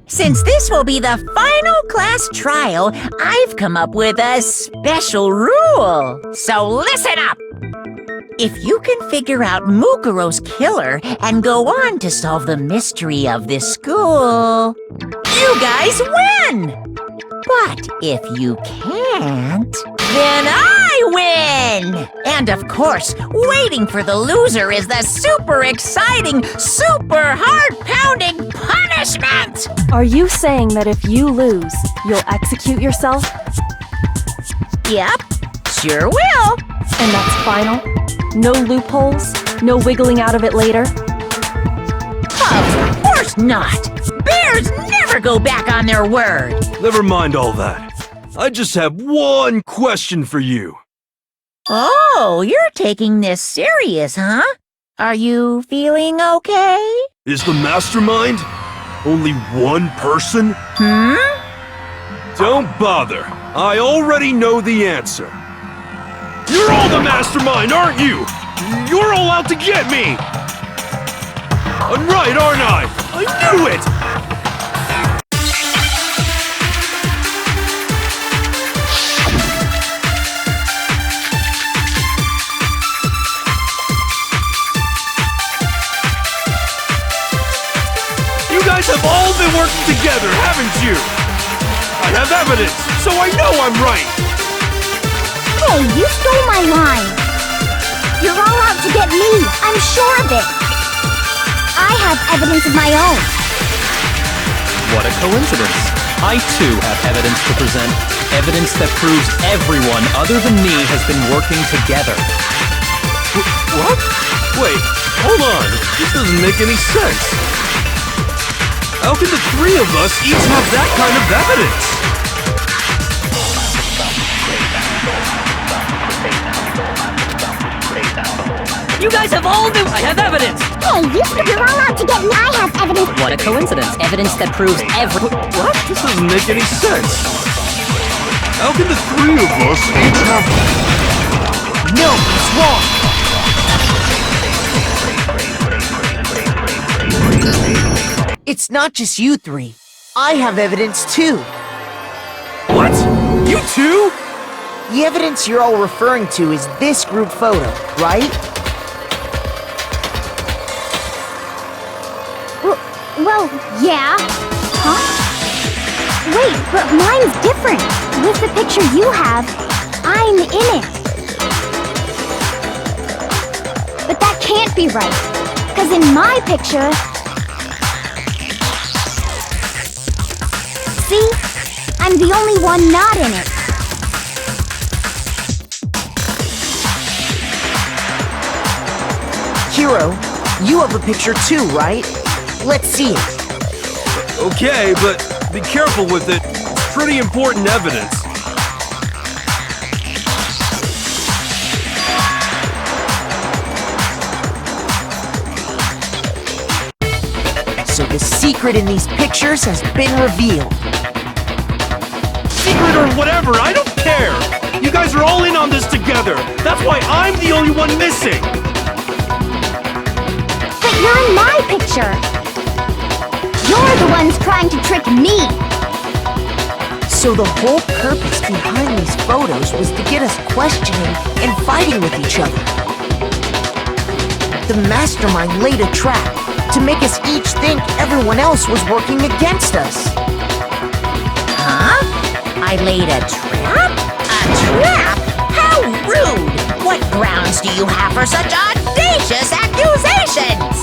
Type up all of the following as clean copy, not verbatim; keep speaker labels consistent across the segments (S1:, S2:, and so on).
S1: Since this will be the final class trial, I've come up with a special rule. So listen up! If you can figure out Mukuro's killer and go on to solve the mystery of this school, you guys win! But if you can't, then I win! And of course, waiting for the loser is the super exciting, super heart-pounding punishment!
S2: Are you saying that if you lose, you'll execute yourself?
S1: Yep, sure will.
S2: And that's final? No loopholes? No wiggling out of it later?
S1: Of course not! Bears never go back on their word!
S3: Never mind all that. I just have one question for you.
S1: Oh, you're taking this serious, huh? Are you feeling okay?
S3: Is the mastermind only one person? Don't bother. I already know the answer. You're all the mastermind, aren't you? You're all out to get me! I'm right, aren't I? I knew it! You guys have all been working together, haven't you? I have evidence, so I know I'm right!
S4: Hey, you stole my line! You're all out to get me, I'm sure of it! I have evidence of my own!
S5: What a coincidence! I too have evidence to present. Evidence that proves everyone other than me has been working together.
S3: What? Wait, hold on. This doesn't make any sense. How can the three of us each have that kind of evidence?
S6: You guys have all been— I have evidence!
S4: Hey, you're all out to get me! I have evidence!
S6: What a coincidence. Evidence that proves
S3: What? This doesn't make any sense. How can the three of us each have—
S1: No, it's wrong! It's not just you three. I have evidence too.
S3: What? You too?
S1: The evidence you're all referring to is this group photo, right?
S4: Well, yeah. Huh? Wait, but mine's different. With the picture you have, I'm in it. But that can't be right. Because in my picture... See? I'm the only one not in it.
S1: Hiro, you have a picture too, right? Let's see it.
S3: Okay, but be careful with it. It's pretty important evidence.
S1: So the secret in these pictures has been revealed.
S3: Secret or whatever, I don't care! You guys are all in on this together! That's why I'm the only one missing!
S4: But you're in my picture! You're the ones trying to trick me!
S1: So the whole purpose behind these photos was to get us questioning and fighting with each other. The mastermind laid a trap to make us each think everyone else was working against us. Huh? I laid a trap? A trap? How rude! What grounds do you have for such audacious accusations?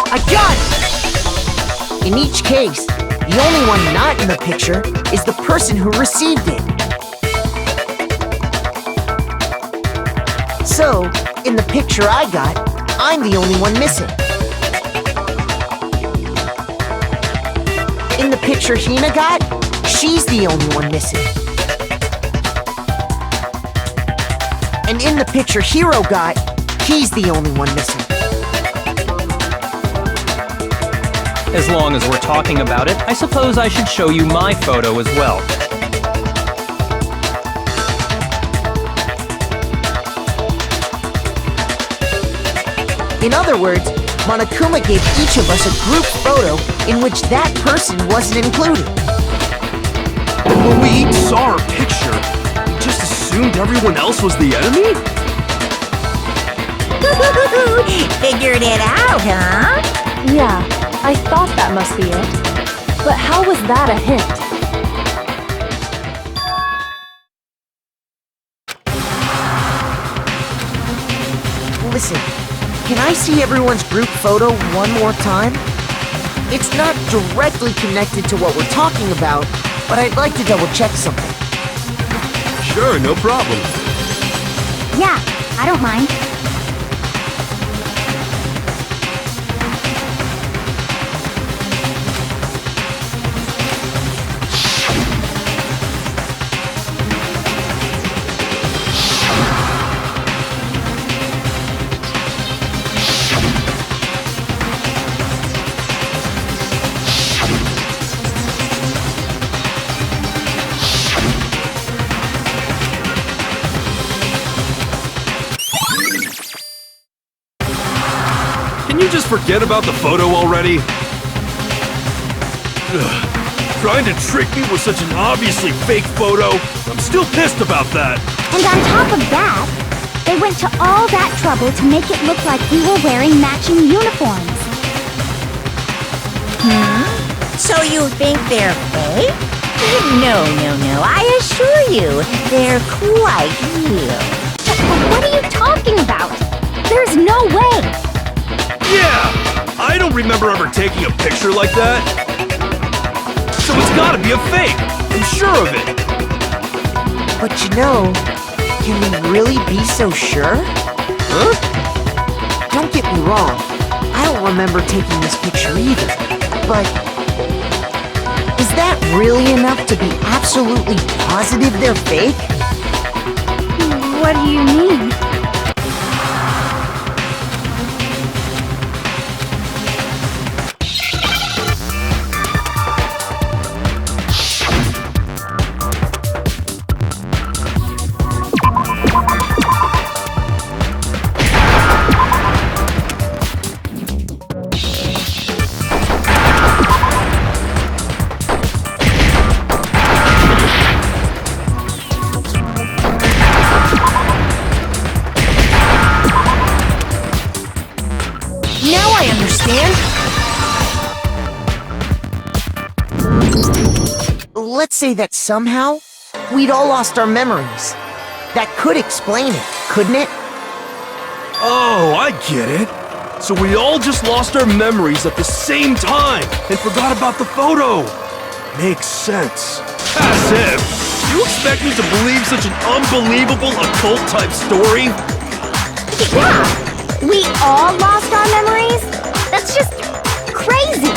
S1: I got it! In each case, the only one not in the picture is the person who received it. So, in the picture I got, I'm the only one missing. In the picture Hina got, she's the only one missing.
S7: And in the picture Hero got, he's the only one missing.
S5: As long as we're talking about it, I suppose I should show you my photo as well.
S7: In other words, Monokuma gave each of us a group photo in which that person wasn't included.
S3: When we each saw our picture, we just assumed everyone else was the enemy?
S1: Figured it out, huh?
S2: Yeah, I thought that must be it. But how was that a hint?
S7: Listen, can I see everyone's group photo one more time? It's not directly connected to what we're talking about, but I'd like to double check something.
S3: Sure, no problem.
S4: Yeah, I don't mind.
S3: Can you just forget about the photo already? Ugh. Trying to trick me with such an obviously fake photo? I'm still pissed about that.
S4: And on top of that, they went to all that trouble to make it look like we were wearing matching uniforms.
S1: So you think they're fake? No, I assure you, they're quite real.
S4: What are you talking about? There's no way!
S3: Yeah! I don't remember ever taking a picture like that. So it's gotta be a fake! I'm sure of it!
S7: But you know, can we really be so sure?
S3: Huh?
S7: Don't get me wrong, I don't remember taking this picture either, but is that really enough to be absolutely positive they're fake?
S4: What do you mean?
S7: Now I understand! Let's say that somehow, we'd all lost our memories. That could explain it, couldn't it?
S3: Oh, I get it. So we all just lost our memories at the same time and forgot about the photo. Makes sense. As if. You expect me to believe such an unbelievable occult-type story?
S4: Yeah! We all lost our memories? That's just crazy!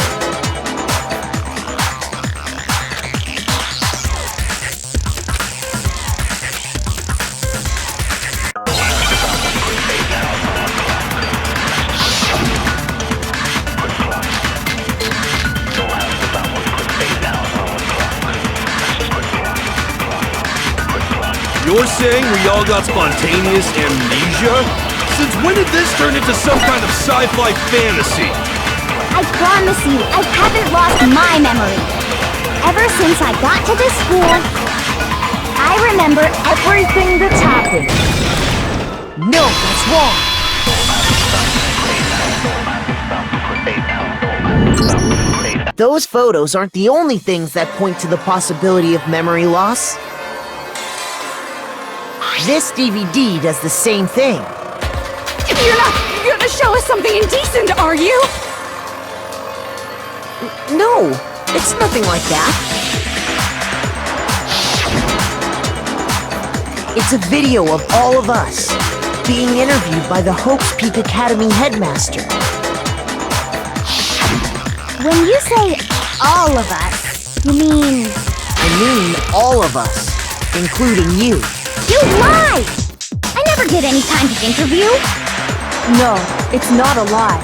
S3: You're saying we all got spontaneous amnesia? Since when did this turn into some kind of sci-fi fantasy?
S4: I promise you, I haven't lost my memory. Ever since I got to this school, I remember everything that's happened.
S7: No, that's wrong! Those photos aren't the only things that point to the possibility of memory loss. This DVD does the same thing.
S2: You're not gonna show us something indecent, are you?
S7: No, it's nothing like that. It's a video of all of us being interviewed by the Hope's Peak Academy headmaster.
S4: When you say all of us, you mean...
S7: I mean all of us, including you.
S4: You lied! I never did any kind of interview.
S2: No, it's not a lie.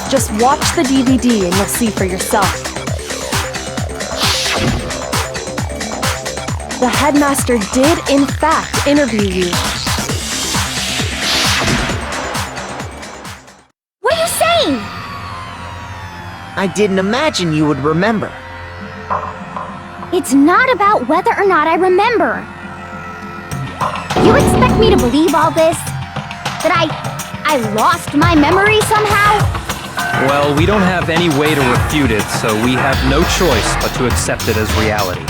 S2: Just watch the DVD and you'll see for yourself. The headmaster did, in fact, interview you.
S4: What are you saying?
S7: I didn't imagine you would remember.
S4: It's not about whether or not I remember. You expect me to believe all this? That I lost my memory somehow?
S5: Well, we don't have any way to refute it, so we have no choice but to accept it as reality.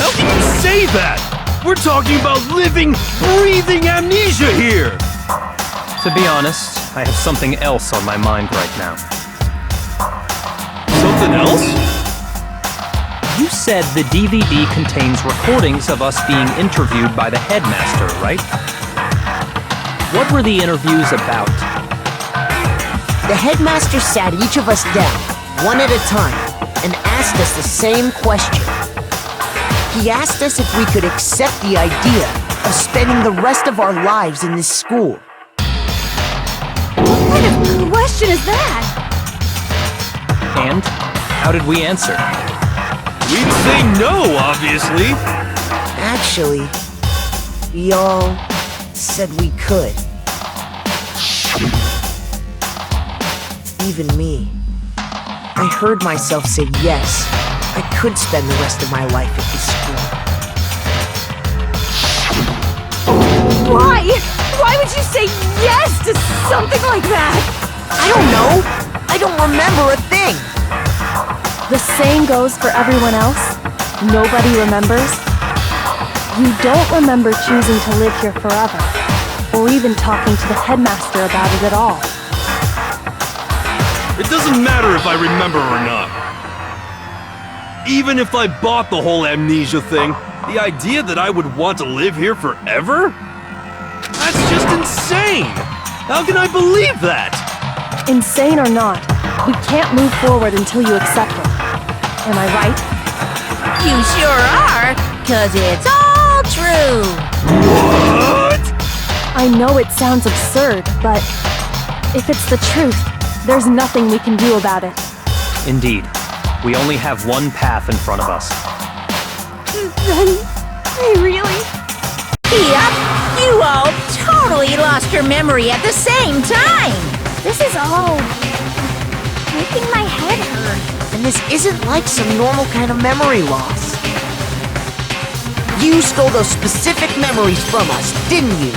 S3: How can you say that? We're talking about living, breathing amnesia here!
S5: To be honest, I have something else on my mind right now.
S3: Something else?
S5: You said the DVD contains recordings of us being interviewed by the headmaster, right? What were the interviews about?
S7: The headmaster sat each of us down, one at a time, and asked us the same question. He asked us if we could accept the idea of spending the rest of our lives in this school.
S4: What kind of question is that?
S5: And how did we answer?
S3: We'd say no, obviously.
S7: Actually, we all said we could. Even me. I heard myself say yes. I could spend the rest of my life at this school.
S2: Why? Why would you say yes to something like that?
S7: I don't know. I don't remember a thing.
S2: The same goes for everyone else. Nobody remembers. You don't remember choosing to live here forever, or even talking to the headmaster about it at all.
S3: It doesn't matter if I remember or not. Even if I bought the whole amnesia thing, the idea that I would want to live here forever? That's just insane! How can I believe that?
S2: Insane or not, we can't move forward until you accept it. Am I right?
S1: You sure are, 'cause it's all true.
S3: What?
S2: I know it sounds absurd, but if it's the truth, there's nothing we can do about it.
S5: Indeed. We only have one path in front of us.
S2: Then, I really...
S1: Yep, you all totally lost your memory at the same time.
S4: This is all making my head hurt.
S7: And this isn't like some normal kind of memory loss. You stole those specific memories from us, didn't you?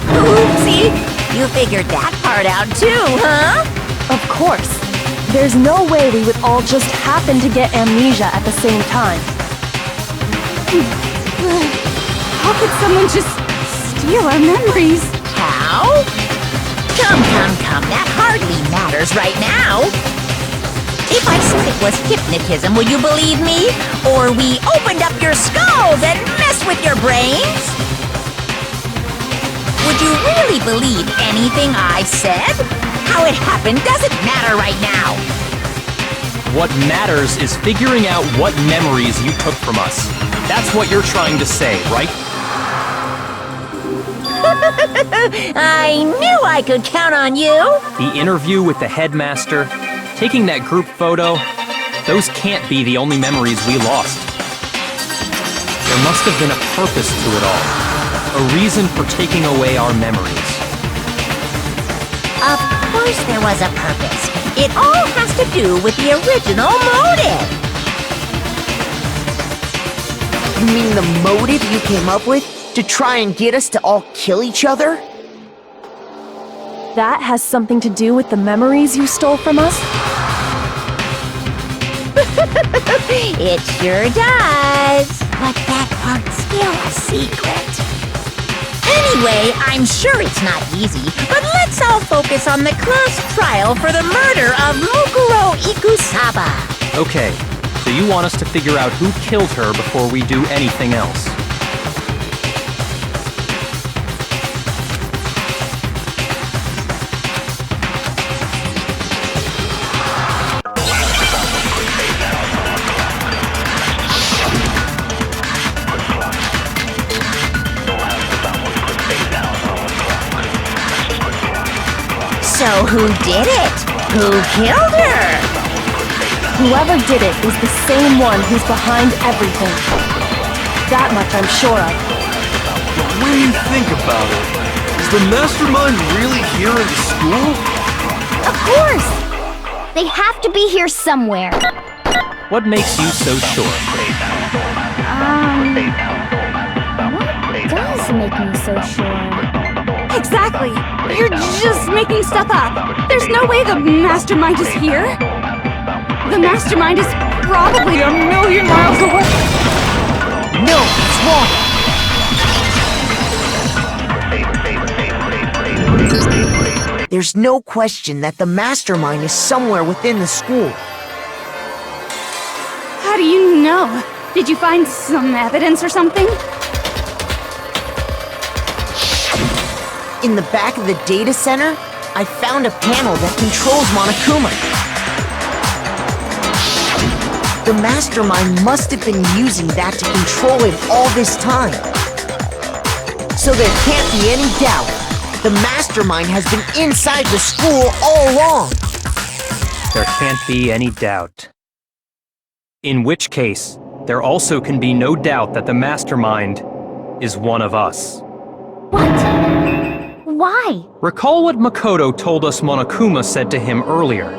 S1: Oopsie, you figured that part out too, huh?
S2: Of course. There's no way we would all just happen to get amnesia at the same time.
S4: How could someone just steal our memories?
S1: How? Come, that hardly matters right now. If I said it was hypnotism, would you believe me? Or we opened up your skulls and messed with your brains? Would you really believe anything I said? How it happened doesn't matter right now.
S5: What matters is figuring out what memories you took from us. That's what you're trying to say, right?
S1: I knew I could count on you.
S5: The interview with the headmaster, taking that group photo, those can't be the only memories we lost. There must have been a purpose to it all. A reason for taking away our memories.
S1: Of course there was a purpose. It all has to do with the original motive.
S7: You mean the motive you came up with to try and get us to all kill each other?
S2: That has something to do with the memories you stole from us?
S1: It sure does. But that part's still a secret. Anyway, I'm sure it's not easy, but let's all focus on the class trial for the murder of Mukuro Ikusaba.
S5: Okay, so you want us to figure out who killed her before we do anything else.
S1: know who did it. Who killed her?
S2: Whoever did it is the same one who's behind everything. That much I'm sure of.
S3: When you think about it, is the mastermind really here in the school?
S4: Of course! They have to be here somewhere.
S5: What makes you so sure?
S4: What does make me so sure?
S8: Exactly! You're just making stuff up. There's no way the mastermind is here. The mastermind is probably a million miles away.
S7: No, it's wrong. There's no question that the mastermind is somewhere within the school.
S8: How do you know? Did you find some evidence or something?
S7: In the back of the data center, I found a panel that controls Monokuma. The mastermind must have been using that to control him all this time. So there can't be any doubt. The mastermind has been inside the school all along.
S5: There can't be any doubt. In which case, there also can be no doubt that the mastermind is one of us.
S4: What? Why?
S5: Recall what Makoto told us Monokuma said to him earlier.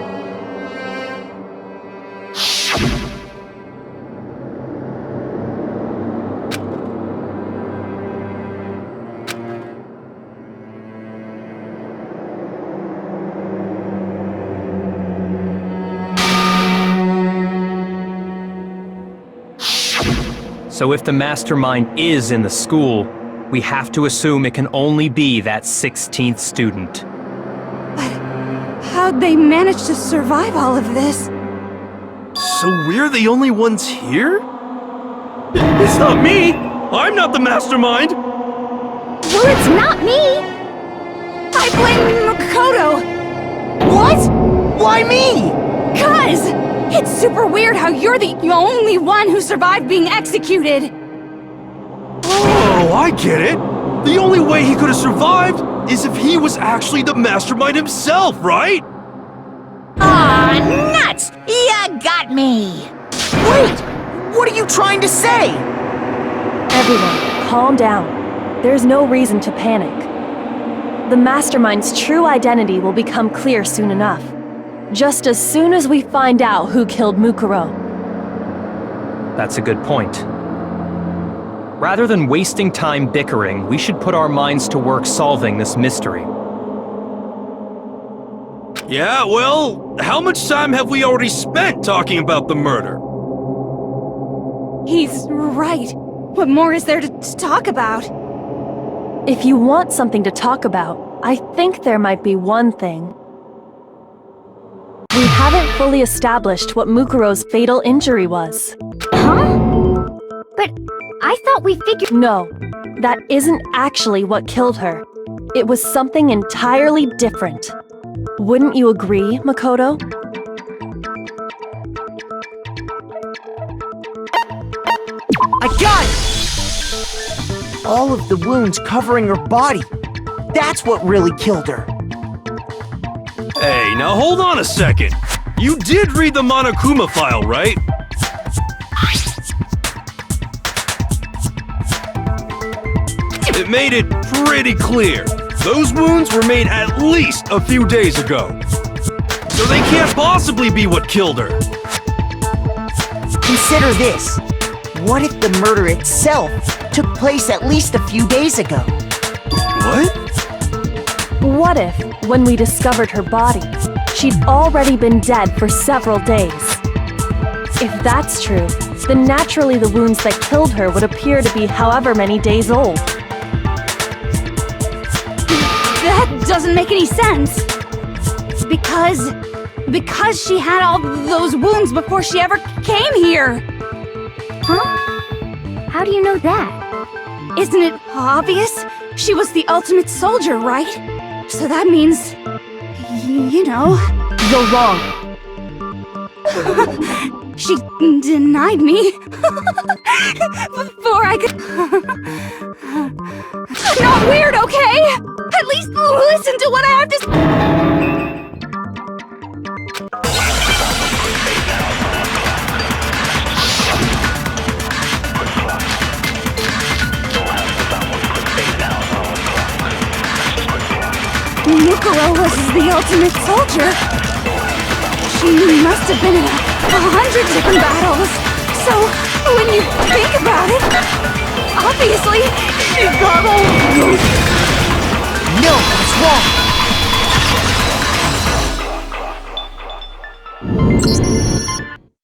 S5: So if the mastermind is in the school, we have to assume it can only be that 16th student.
S8: How'd they manage to survive all of this?
S3: So we're the only ones here? It's not me! I'm not the mastermind!
S4: Well, it's not me!
S8: I blame Makoto!
S7: What? Why me?
S8: 'Cause it's super weird how you're the only one who survived being executed!
S3: Oh, I get it! The only way he could have survived is if he was actually the mastermind himself, right?
S1: Aw, nuts! You got me!
S7: Wait! What are you trying to say?
S2: Everyone, calm down. There's no reason to panic. The mastermind's true identity will become clear soon enough. Just as soon as we find out who killed Mukuro.
S5: That's a good point. Rather than wasting time bickering, we should put our minds to work solving this mystery.
S3: Yeah, well, how much time have we already spent talking about the murder?
S8: He's right. What more is there to talk about?
S2: If you want something to talk about, I think there might be one thing. We haven't fully established what Mukuro's fatal injury was.
S4: Huh? But I thought we figured—
S2: No, that isn't actually what killed her. It was something entirely different. Wouldn't you agree, Makoto?
S7: I got it! All of the wounds covering her body. That's what really killed her.
S3: Hey, now hold on a second. You did read the Monokuma file, right? It made it pretty clear. Those wounds were made at least a few days ago. So they can't possibly be what killed her.
S7: Consider this. What if the murder itself took place at least a few days ago?
S3: What?
S2: What if, when we discovered her body, she'd already been dead for several days? If that's true, then naturally the wounds that killed her would appear to be however many days old.
S8: That doesn't make any sense. Because she had all those wounds before she ever came here.
S4: Huh? How do you know that?
S8: Isn't it obvious? She was the ultimate soldier, right? So that means, you know.
S2: You're wrong.
S8: She denied me before I could. I'm not weird, okay? At least listen to what I have to. was the ultimate soldier. She must have been in 100 different battles. So, when you think about it, obviously, she got all those.
S7: No, that's wrong.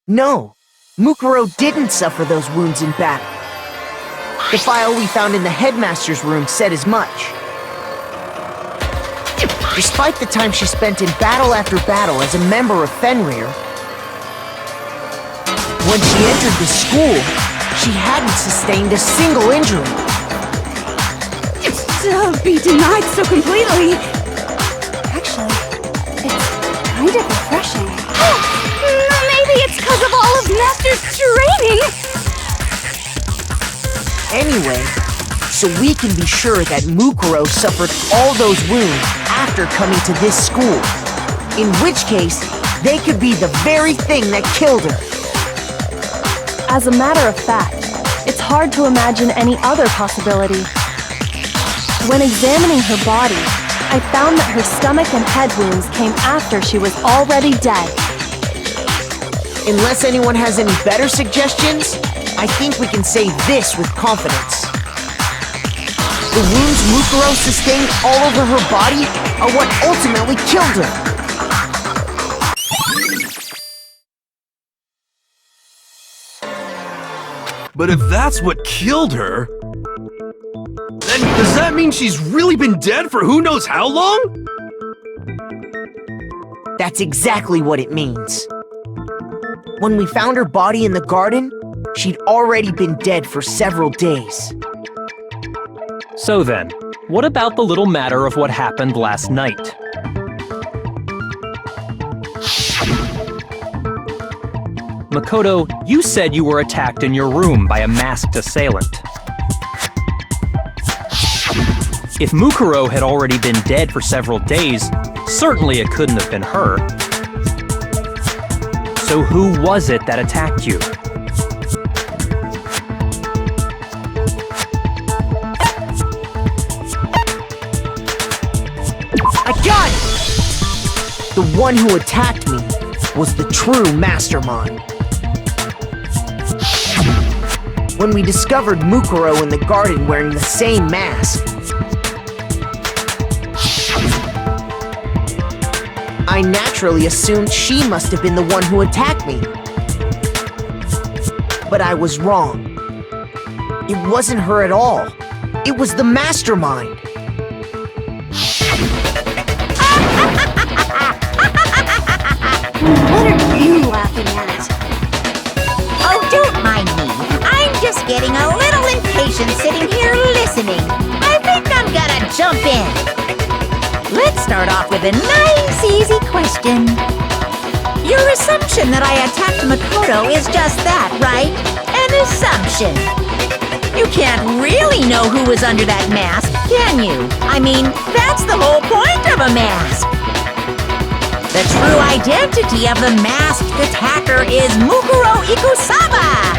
S7: No, Mukuro didn't suffer those wounds in battle. The file we found in the headmaster's room said as much. Despite the time she spent in battle after battle as a member of Fenrir, when she entered the school, she hadn't sustained a single injury.
S8: To be denied so completely. Actually, it's kind of refreshing. Maybe it's because of all of Master's training.
S7: Anyway, so we can be sure that Mukuro suffered all those wounds after coming to this school. In which case, they could be the very thing that killed her.
S2: As a matter of fact, it's hard to imagine any other possibility. When examining her body, I found that her stomach and head wounds came after she was already dead.
S7: Unless anyone has any better suggestions, I think we can say this with confidence. The wounds Mukuro sustained all over her body are what ultimately killed her.
S3: But if that's what killed her, then does that mean she's really been dead for who knows how long?
S7: That's exactly what it means. When we found her body in the garden, she'd already been dead for several days.
S5: So then, what about the little matter of what happened last night? Makoto, you said you were attacked in your room by a masked assailant. If Mukuro had already been dead for several days, certainly it couldn't have been her. So who was it that attacked you?
S7: I got it! The one who attacked me was the true mastermind. When we discovered Mukuro in the garden wearing the same mask, I naturally assumed she must have been the one who attacked me. But I was wrong. It wasn't her at all. It was the mastermind.
S8: What are you laughing at?
S1: Oh, don't mind me. I'm just getting a little impatient sitting here listening. I think I'm gonna jump in. Let's start off with a nice, easy question. Your assumption that I attacked Makoto is just that, right? An assumption. You can't really know who was under that mask, can you? I mean, that's the whole point of a mask. The true identity of the masked attacker is Mukuro Ikusaba!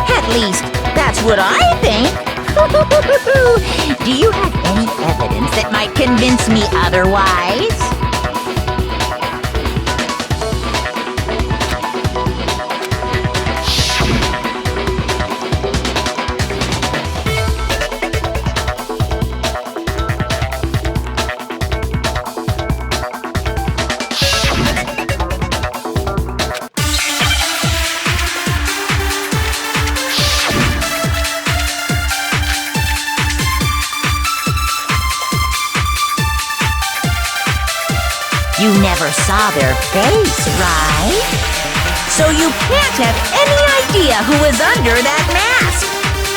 S1: At least, that's what I think. Do you have any evidence that might convince me otherwise? You never saw their face, right? So you can't have any idea who was under that mask.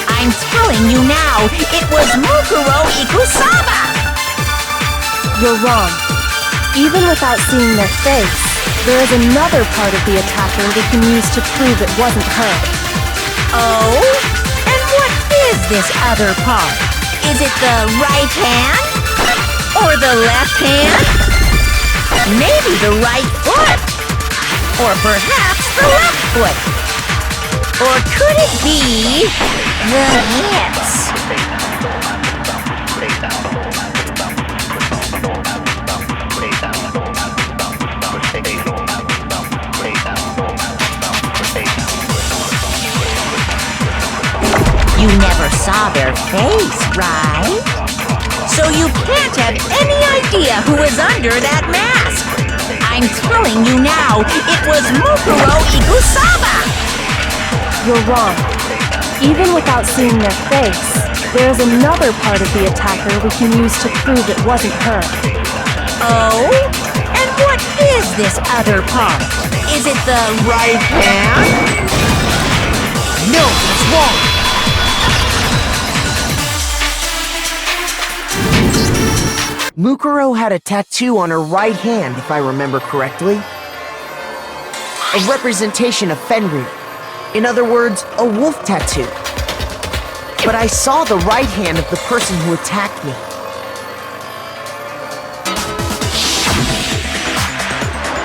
S1: I'm telling you now, it was Mukuro Ikusaba!
S2: You're wrong. Even without seeing their face, there is another part of the attacker we can use to prove it wasn't her.
S1: Oh? And what is this other part? Is it the right hand? Or the left hand? Maybe the right foot? Or perhaps the left foot? Or could it be the hips? saw their face, right? So you can't have any idea who was under that mask. I'm telling you now, it was Mukuro Ikusaba!
S2: You're wrong. Even without seeing their face, there's another part of the attacker we can use to prove it wasn't her.
S1: Oh? And what is this other part? Is it the right hand?
S7: No, that's wrong! Mukuro had a tattoo on her right hand, if I remember correctly. A representation of Fenrir. In other words, a wolf tattoo. But I saw the right hand of the person who attacked me.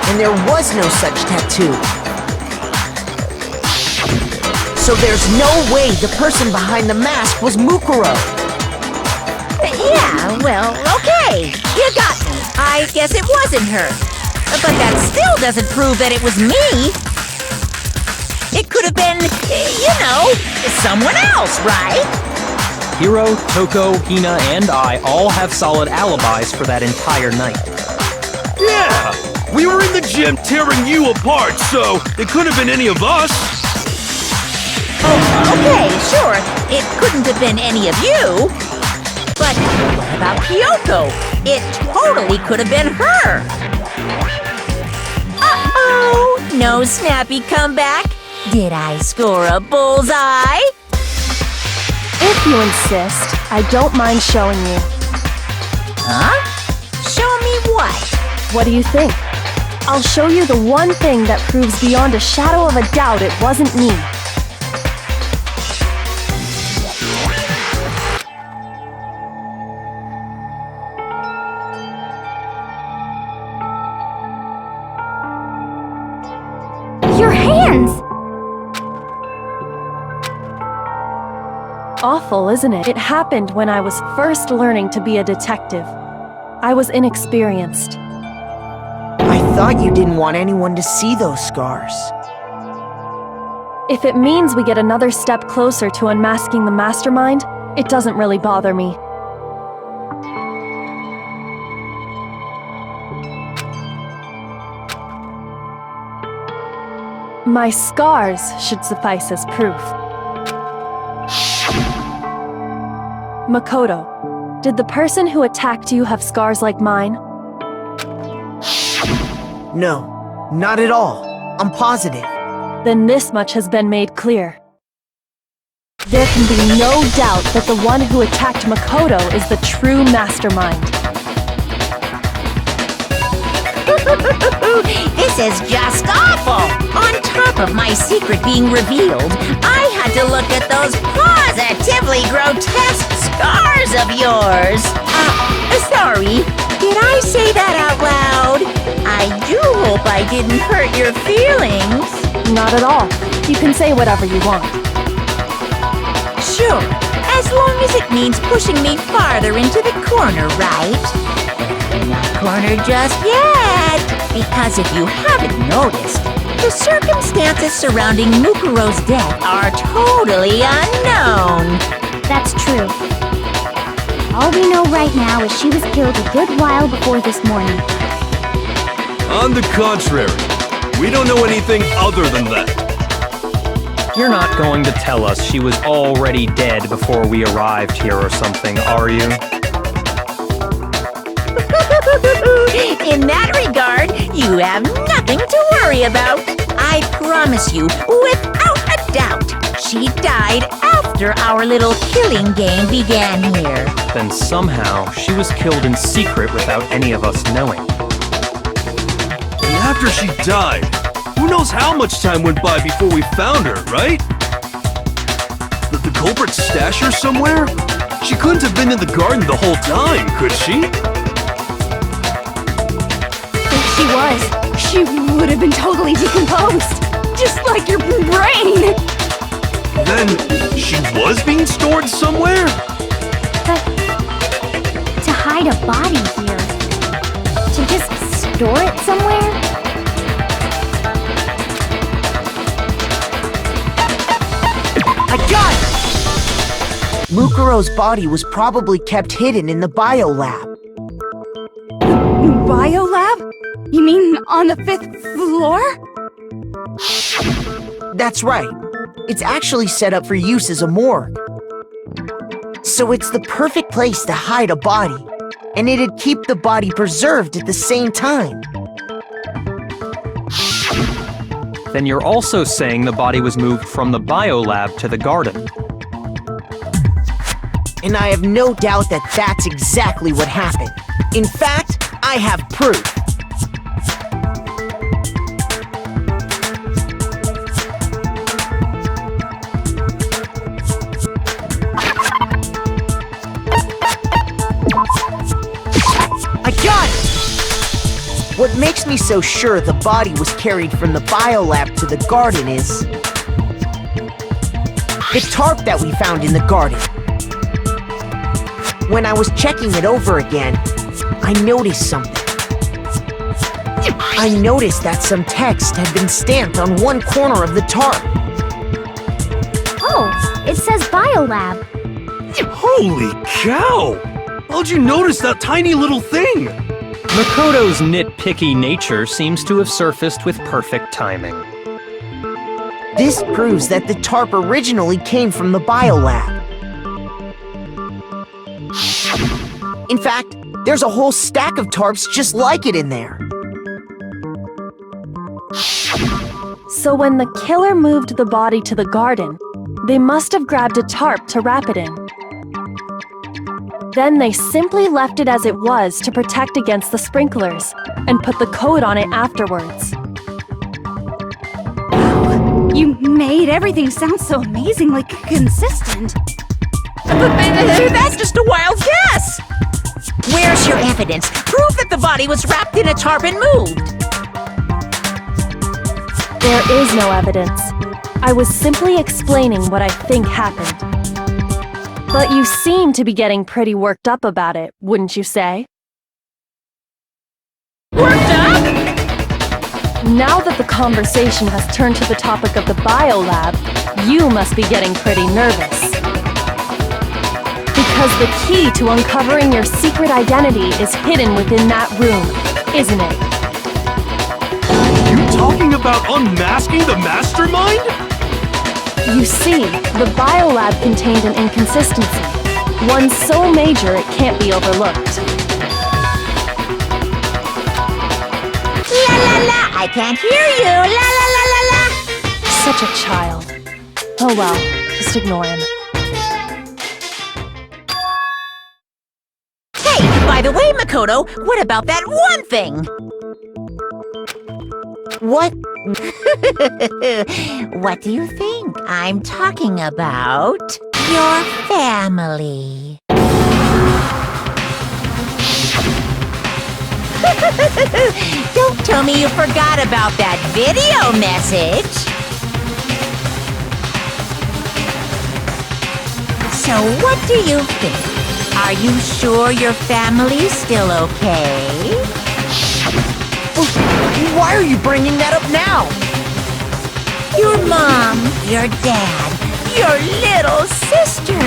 S7: And there was no such tattoo. So there's no way the person behind the mask was Mukuro.
S1: Yeah, well, okay. You got me. I guess it wasn't her. But that still doesn't prove that it was me. It could have been, you know, someone else, right?
S5: Hiro, Toko, Hina, and I all have solid alibis for that entire night.
S3: Yeah! We were in the gym tearing you apart, so it couldn't have been any of us.
S1: Oh, okay, sure. It couldn't have been any of you. But what about Kyoko? It totally could have been her. Uh-oh! No snappy comeback? Did I score a bullseye?
S2: If you insist, I don't mind showing you.
S1: Huh? Show me what?
S2: What do you think? I'll show you the one thing that proves beyond a shadow of a doubt it wasn't me.
S4: Your hands!
S2: Awful, isn't it? It happened when I was first learning to be a detective. I was inexperienced.
S7: I thought you didn't want anyone to see those scars.
S2: If it means we get another step closer to unmasking the mastermind, it doesn't really bother me. My scars should suffice as proof. Makoto, did the person who attacked you have scars like mine?
S7: No, not at all. I'm positive.
S2: Then this much has been made clear. There can be no doubt that the one who attacked Makoto is the true mastermind.
S1: This is just awful! On top of my secret being revealed, I had to look at those positively grotesque scars of yours. Sorry, did I say that out loud? I do hope I didn't hurt your feelings.
S2: Not at all. You can say whatever you want.
S1: Sure, as long as it means pushing me farther into the corner, right? But not corner just yet, because if you haven't noticed, the circumstances surrounding Mukuro's death are totally unknown.
S4: That's true. All we know right now is she was killed a good while before this morning.
S3: On the contrary, we don't know anything other than that.
S5: You're not going to tell us she was already dead before we arrived here or something, are you?
S1: In that regard, you have nothing to worry about. I promise you, without a doubt, she died after our little killing game began here.
S5: Then somehow she was killed in secret without any of us knowing.
S3: And after she died, who knows how much time went by before we found her, right? Did the culprit stash her somewhere? She couldn't have been in the garden the whole time, could she?
S8: If she was, she would have been totally decomposed. Just like your brain!
S3: Then, she was being stored somewhere?
S4: But to hide a body here, to just store it somewhere?
S7: I got it! Mukuro's body was probably kept hidden in the biolab.
S8: Biolab? You mean on the 5th floor?
S7: That's right. It's actually set up for use as a morgue. So it's the perfect place to hide a body, and it'd keep the body preserved at the same time.
S5: Then you're also saying the body was moved from the biolab to the garden.
S7: And I have no doubt that that's exactly what happened. In fact, I have proof. I got it! What makes me so sure the body was carried from the biolab to the garden is the tarp that we found in the garden. When I was checking it over again, I noticed something. I noticed that some text had been stamped on one corner of the tarp.
S4: Oh, it says Biolab.
S3: Holy cow! How'd you notice that tiny little thing?
S5: Makoto's nitpicky nature seems to have surfaced with perfect timing.
S7: This proves that the tarp originally came from the biolab. In fact, there's a whole stack of tarps just like it in there.
S2: So when the killer moved the body to the garden, they must have grabbed a tarp to wrap it in. Then they simply left it as it was to protect against the sprinklers, and put the coat on it afterwards.
S8: You made everything sound so amazingly consistent.
S1: But that's just a wild guess! Where's your evidence? Prove that the body was wrapped in a tarp and moved!
S2: There is no evidence. I was simply explaining what I think happened. But you seem to be getting pretty worked up about it, wouldn't you say?
S1: Worked up?
S2: Now that the conversation has turned to the topic of the biolab, you must be getting pretty nervous. Because the key to uncovering your secret identity is hidden within that room, isn't it?
S3: You talking about unmasking the mastermind?
S2: You see, the biolab contained an inconsistency, one so major it can't be overlooked.
S1: La la la! I can't hear you! La la la la la!
S2: Such a child. Oh well, just ignore him.
S1: Hey, by the way, Makoto, what about that one thing?
S7: What?
S1: What do you think I'm talking about? Your family. Don't tell me you forgot about that video message. So what do you think? Are you sure your family's still okay?
S7: Why are you bringing that up now?
S1: Your mom, your dad, your little sister.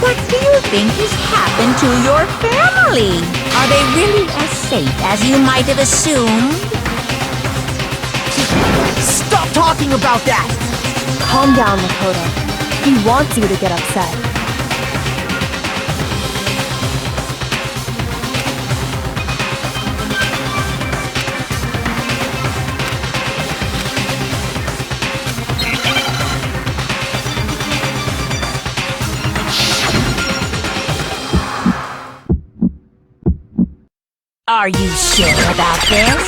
S1: What do you think has happened to your family? Are they really as safe as you might have assumed?
S7: Stop talking about that!
S2: Calm down, Makoto. He wants you to get upset.
S1: Are you sure about this?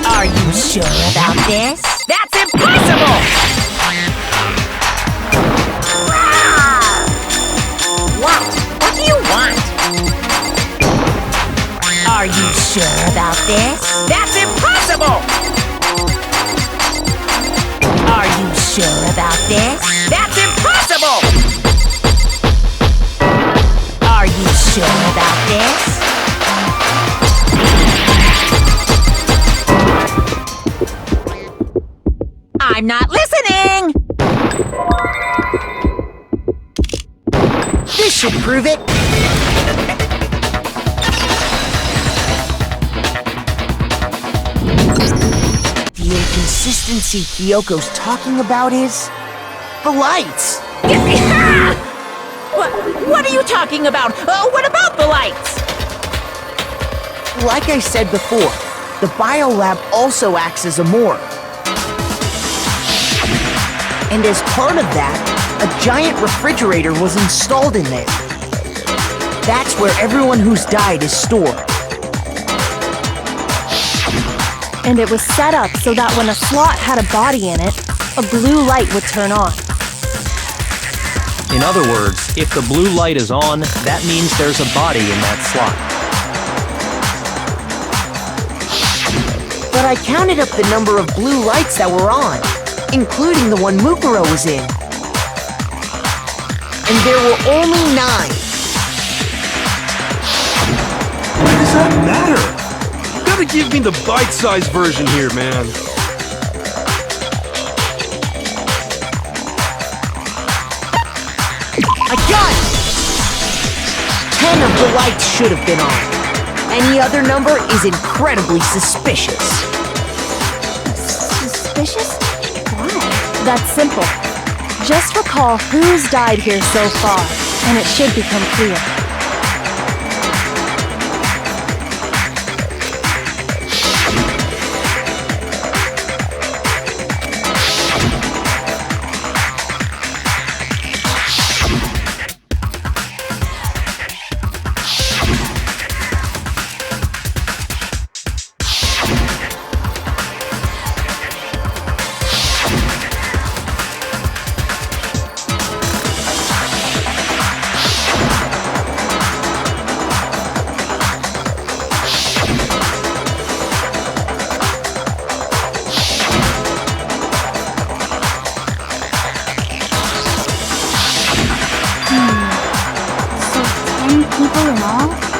S1: Are you sure about this? That's impossible! What? What do you want? Are you sure about this? That's impossible! Are you sure about this? That's impossible! Are you sure about this? I'm not listening!
S7: should prove it. The inconsistency Kyoko's talking about is... the lights!
S1: What are you talking about? What about the lights?
S7: Like I said before, the biolab also acts as a morgue. And as part of that, a giant refrigerator was installed in there. That's where everyone who's died is stored.
S2: And it was set up so that when a slot had a body in it, a blue light would turn on.
S5: In other words, if the blue light is on, that means there's a body in that slot.
S7: But I counted up the number of blue lights that were on, including the one Mukuro was in. And there were only 9.
S3: Why does that matter? You gotta give me the bite-sized version here, man.
S7: I got it! 10 of the lights should have been on. Any other number is incredibly suspicious.
S8: Suspicious? Why?
S2: That's simple. Just recall who's died here so far, and it should become clear.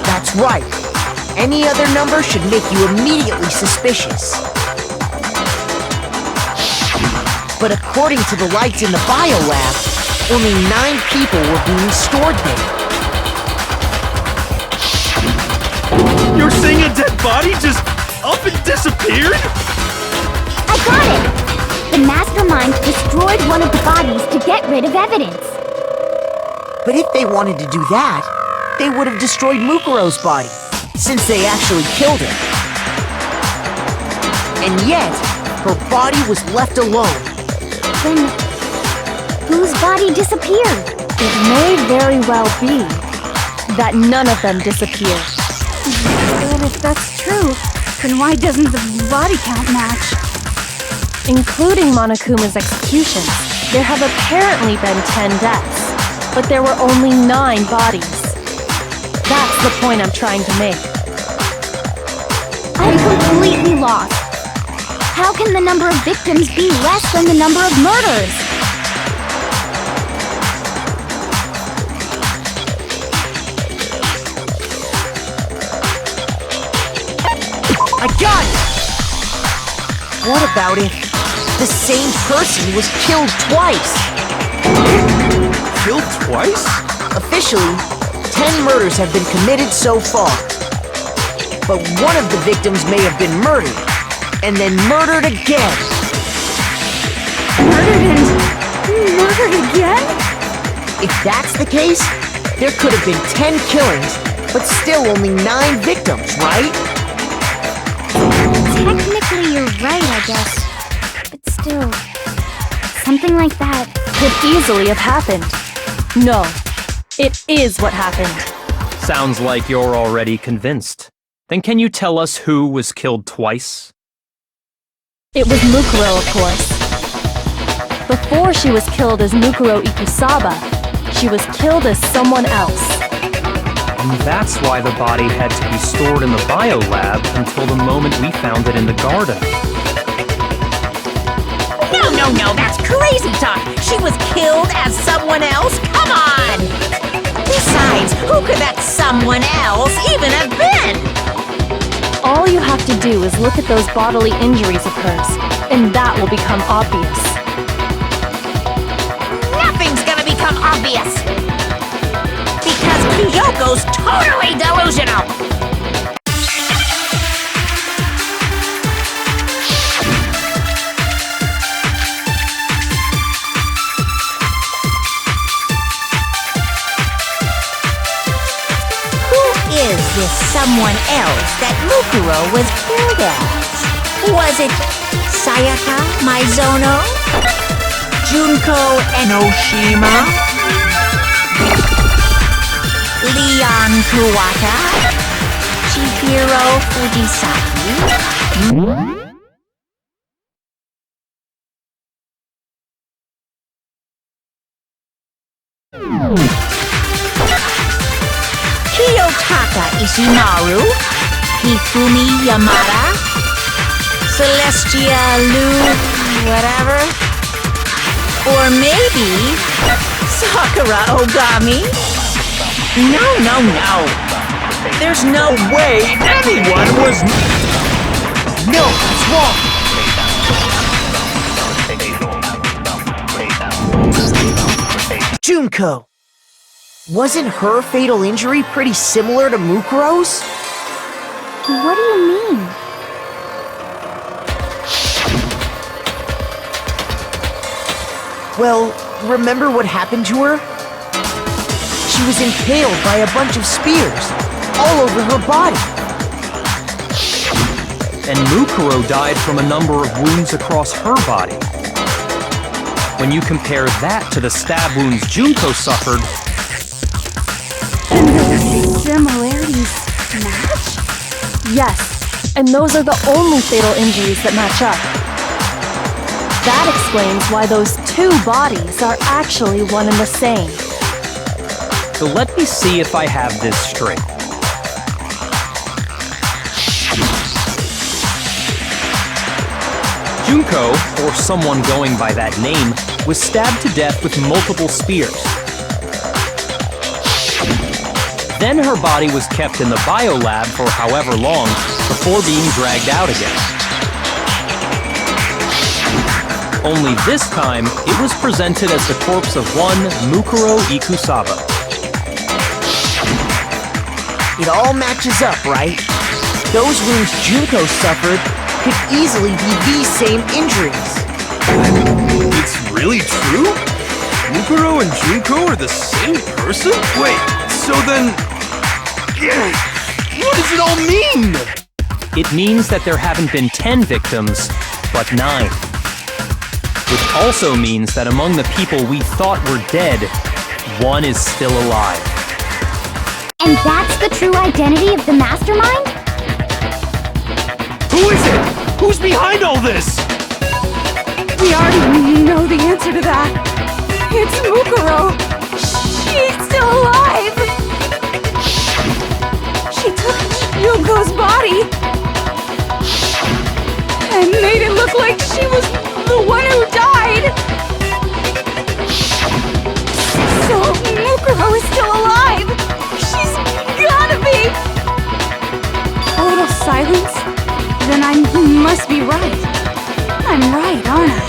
S7: That's right. Any other number should make you immediately suspicious. But according to the lights in the biolab, only 9 people were being stored there.
S3: You're saying a dead body just up and disappeared?
S4: I got it! The mastermind destroyed one of the bodies to get rid of evidence.
S7: But if they wanted to do that, they would have destroyed Mukuro's body, since they actually killed her. And yet, her body was left alone.
S4: Then, whose body disappeared?
S2: It may very well be that none of them disappeared.
S8: But if that's true, then why doesn't the body count match?
S2: Including Monokuma's executions, there have apparently been 10 deaths, but there were only 9 bodies. That's the point I'm trying to make.
S4: I'm completely lost. How can the number of victims be less than the number of murders?
S7: I got it! What about if the same person was killed twice?
S3: Killed twice?
S7: Officially, 10 murders have been committed so far. But one of the victims may have been murdered, and then murdered again.
S8: Murdered again?
S7: If that's the case, there could have been 10 killings, but still only 9 victims, right?
S4: Technically, you're right, I guess. But still, something like that
S2: Could easily have happened. No, it is what happened.
S5: Sounds like you're already convinced. Then can you tell us who was killed twice?
S2: It was Mukuro, of course. Before she was killed as Mukuro Ikusaba, she was killed as someone else.
S5: And that's why the body had to be stored in the biolab until the moment we found it in the garden.
S1: No, that's crazy talk. She was killed as someone else? Come on! Besides, who could that someone else even have been?
S2: All you have to do is look at those bodily injuries of hers, and that will become obvious.
S1: Nothing's gonna become obvious! Kyoko's totally delusional! Who is this someone else that Mukuro was killed as? Was it Sayaka Maizono? Junko Enoshima? Leon Kuwata? Chihiro Fujisaki? Kiyotaka Ishimaru? Hifumi Yamada? Celestia Lu... whatever? Or maybe... Sakura Ogami? No. There's no way anyone was...
S7: No, it's wrong! Junko! Wasn't her fatal injury pretty similar to Mukuro's?
S4: What do you mean?
S7: Well, remember what happened to her? She was impaled by a bunch of spears, all over her body.
S5: And Mukuro died from a number of wounds across her body. When you compare that to the stab wounds Junko suffered...
S8: And the similarities match?
S2: Yes, and those are the only fatal injuries that match up. That explains why those two bodies are actually one and the same.
S5: So let me see if I have this straight. Junko, or someone going by that name, was stabbed to death with multiple spears. Then her body was kept in the biolab for however long before being dragged out again. Only this time, it was presented as the corpse of one Mukuro Ikusaba.
S7: It all matches up, right? Those wounds Junko suffered could easily be these same injuries.
S3: It's really true? Mukuro and Junko are the same person? Wait, so then... what does it all mean?
S5: It means that there haven't been 10 victims, but 9. Which also means that among the people we thought were dead, one is still alive.
S4: And that's the true identity of the mastermind?
S3: Who is it? Who's behind all this?
S8: We already know the answer to that. It's Mukuro. She's still alive. She took Junko's body and made it look like she was the one who died. So Mukuro is still alive. She's gotta be. A little silence? Then I must be right. I'm right, aren't I?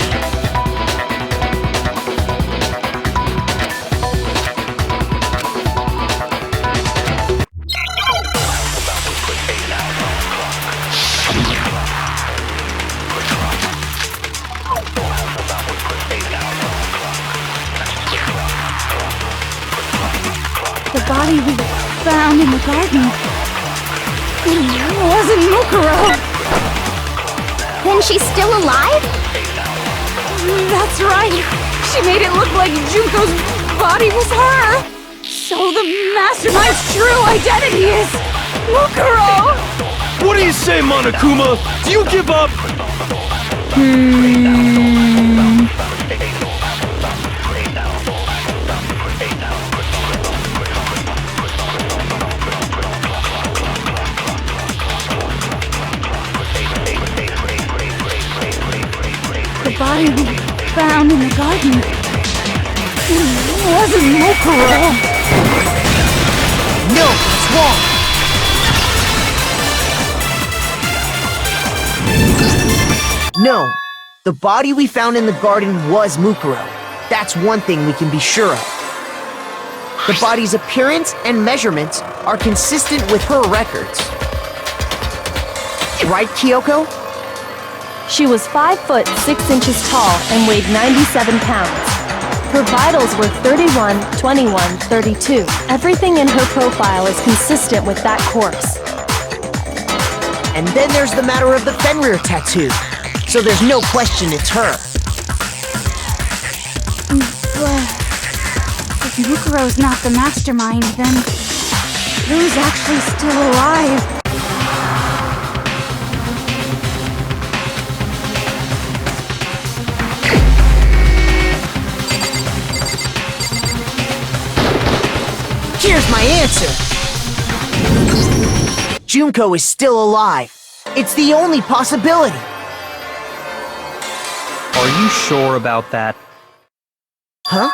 S8: The body we found in the garden. It wasn't Mukuro.
S4: Then she's still alive?
S8: That's right. She made it look like Junko's body was her. So the mastermind's true identity is Mukuro.
S3: What do you say, Monokuma? Do you give up?
S8: The body we found in the garden. It wasn't Mukuro.
S7: No, it's wrong! No, the body we found in the garden was Mukuro. That's one thing we can be sure of. The body's appearance and measurements are consistent with her records. Right, Kyoko?
S2: She was 5 foot 6 inches tall and weighed 97 pounds. Her vitals were 31, 21, 32. Everything in her profile is consistent with that course.
S7: And then there's the matter of the Fenrir tattoo. So there's no question it's her.
S8: But if Mukuro's not the mastermind, then who's actually still alive?
S7: Here's my answer! Junko is still alive. It's the only possibility.
S5: Are you sure about that?
S7: Huh?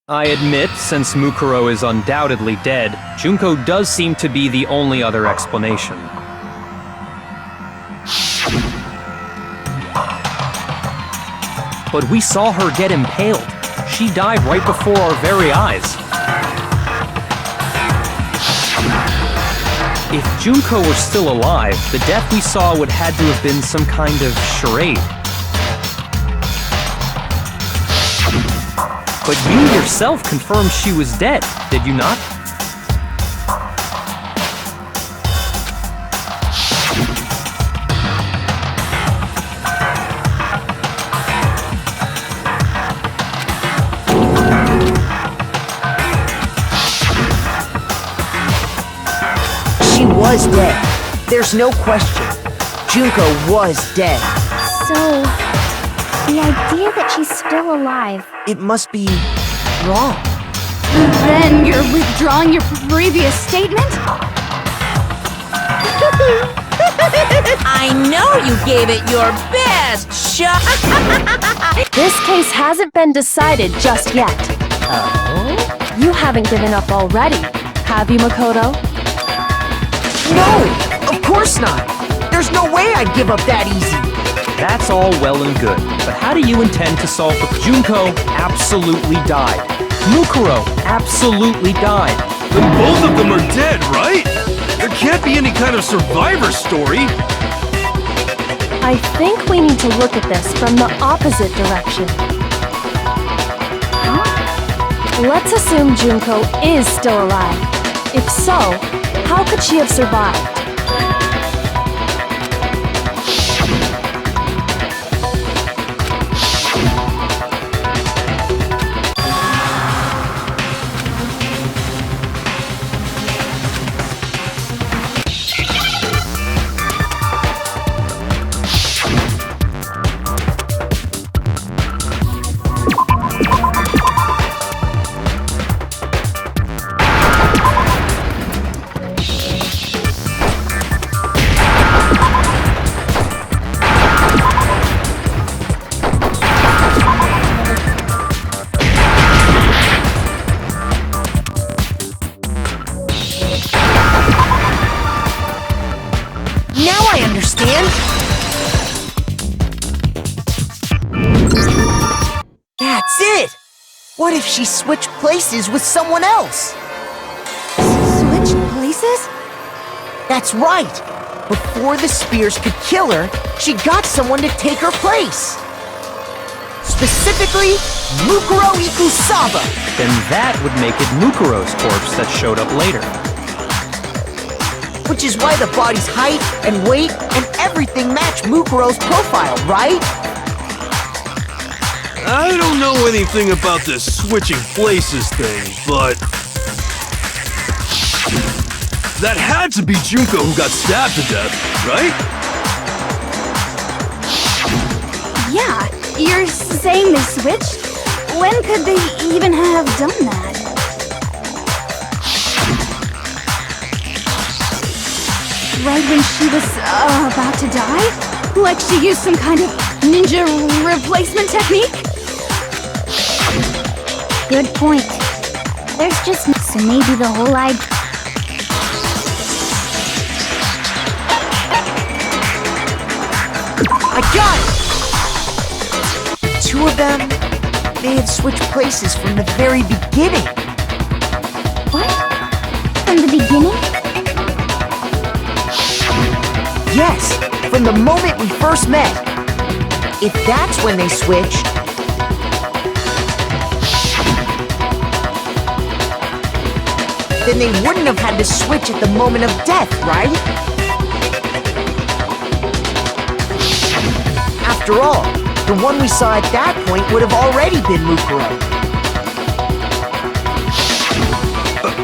S5: I admit, since Mukuro is undoubtedly dead, Junko does seem to be the only other explanation. But we saw her get impaled. She died right before our very eyes. If Junko were still alive, the death we saw would had to have been some kind of charade. But you yourself confirmed she was dead, did you not?
S7: She was dead. There's no question. Junko was dead.
S4: So, the idea that she's still alive.
S7: It must be wrong.
S8: Then you're withdrawing your previous statement?
S1: I know you gave it your best shot.
S2: This case hasn't been decided just yet.
S1: Oh?
S2: You haven't given up already, have you, Makoto?
S7: No! Of course not! There's no way I'd give up that easy!
S5: That's all well and good, but how do you intend to solve the— Junko absolutely died. Mukuro absolutely died.
S3: Then both of them are dead, right? There can't be any kind of survivor story.
S2: I think we need to look at this from the opposite direction. Let's assume Junko is still alive. If so, how could she have survived?
S7: Now I understand! That's it! What if she switched places with someone else?
S8: Switched places?
S7: That's right! Before the spears could kill her, she got someone to take her place! Specifically, Mukuro Ikusaba!
S5: Then that would make it Mukuro's corpse that showed up later.
S7: Which is why the body's height and weight and everything match Mukuro's profile, right?
S3: I don't know anything about this switching places thing, but that had to be Junko who got stabbed to death, right?
S8: Yeah, you're saying they switched? When could they even have done that? Right when she was about to die? Like she used some kind of ninja replacement technique?
S4: Good point. There's just so maybe the whole idea.
S7: I got it! The two of them, they had switched places from the very beginning.
S4: from the beginning?
S7: Yes, from the moment we first met. If that's when they switched, then they wouldn't have had to switch at the moment of death, right? After all, the one we saw at that point would have already been Mukuro.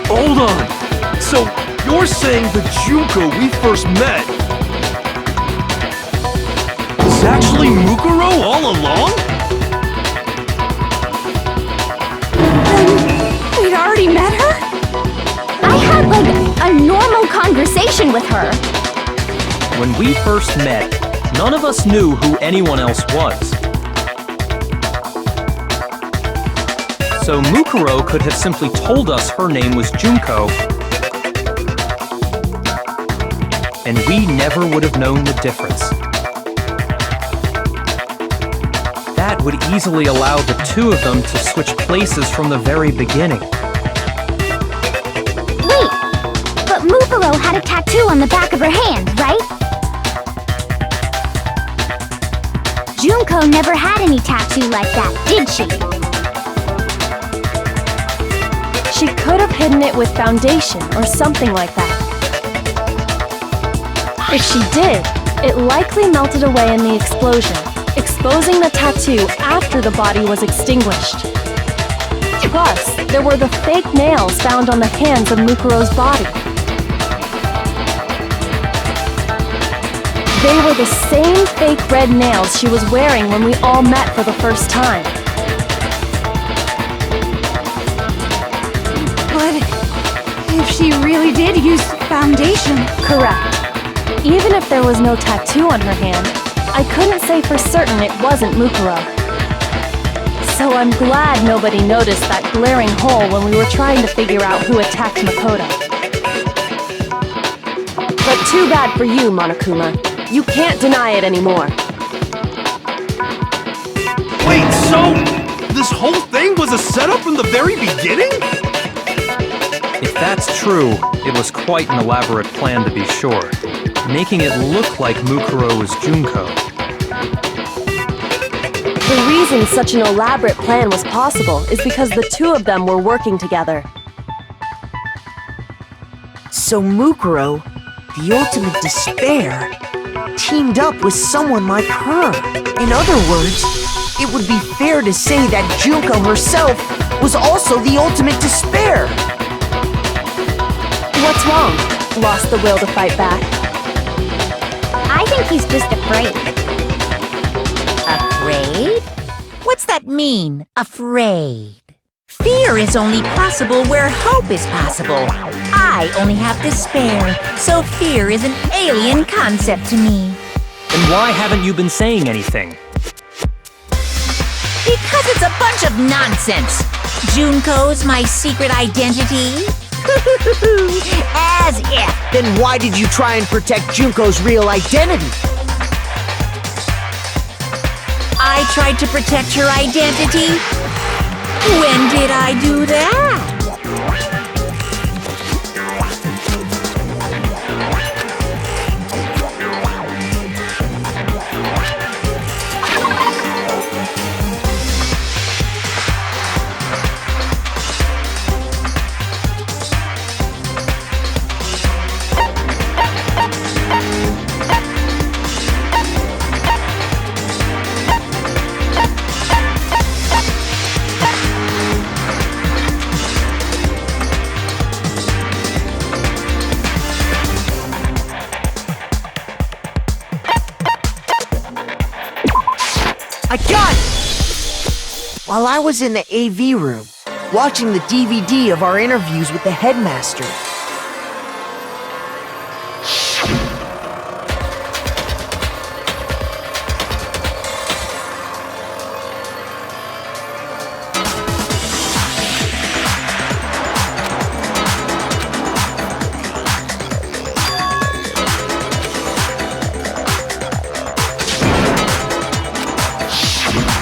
S3: Hold on. So, you're saying the Junko we first met was actually Mukuro all along?
S8: We'd already met her?
S4: I had, like, a normal conversation with her.
S5: When we first met, none of us knew who anyone else was. So Mukuro could have simply told us her name was Junko, and we never would have known the difference. That would easily allow the two of them to switch places from the very beginning.
S4: Wait, but Mukuro had a tattoo on the back of her hand, right? Junko never had any tattoo like that, did she?
S2: She could have hidden it with foundation or something like that. If she did, it likely melted away in the explosion, exposing the tattoo after the body was extinguished. Plus, there were the fake nails found on the hands of Mukuro's body. They were the same fake red nails she was wearing when we all met for the first time.
S8: But if she really did use foundation...
S2: Correct. Even if there was no tattoo on her hand, I couldn't say for certain it wasn't Mukuro. So I'm glad nobody noticed that glaring hole when we were trying to figure out who attacked Makoto. But too bad for you, Monokuma. You can't deny it anymore.
S3: Wait, so this whole thing was a setup from the very beginning?
S5: If that's true, it was quite an elaborate plan to be sure, making it look like Mukuro was Junko.
S2: The reason such an elaborate plan was possible is because the two of them were working together.
S7: so Mukuro, the ultimate despair, teamed up with someone like her. In other words, it would be fair to say that Junko herself was also the ultimate despair.
S2: What's wrong? Lost the will to fight back?
S4: I think he's just afraid.
S1: Afraid? What's that mean, afraid? Fear is only possible where hope is possible. I only have despair, so fear is an alien concept to me.
S5: Then why haven't you been saying anything?
S1: Because it's a bunch of nonsense. Junko's my secret identity? As if.
S7: Then why did you try and protect Junko's real identity?
S1: I tried to protect her identity? When did I do that?
S7: I got it! While I was in the AV room, watching the DVD of our interviews with the headmaster,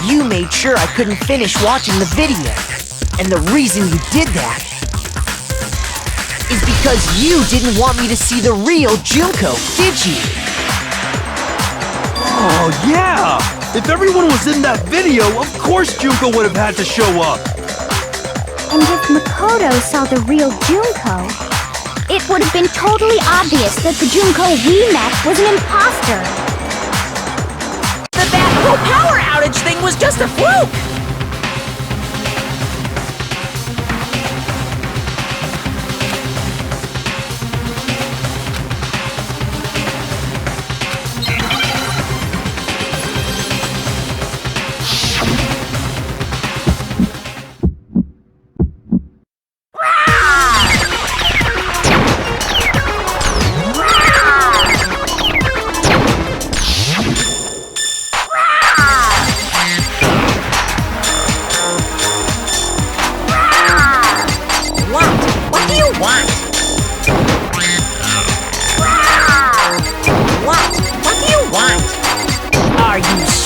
S7: you made sure I couldn't finish watching the video. And the reason you did that is because you didn't want me to see the real Junko, did you?
S3: Oh, yeah! If everyone was in that video, of course Junko would have had to show up!
S4: And if Makoto saw the real Junko, it would have been totally obvious that the Junko we met was an imposter.
S1: That whole power outage thing was just a fluke!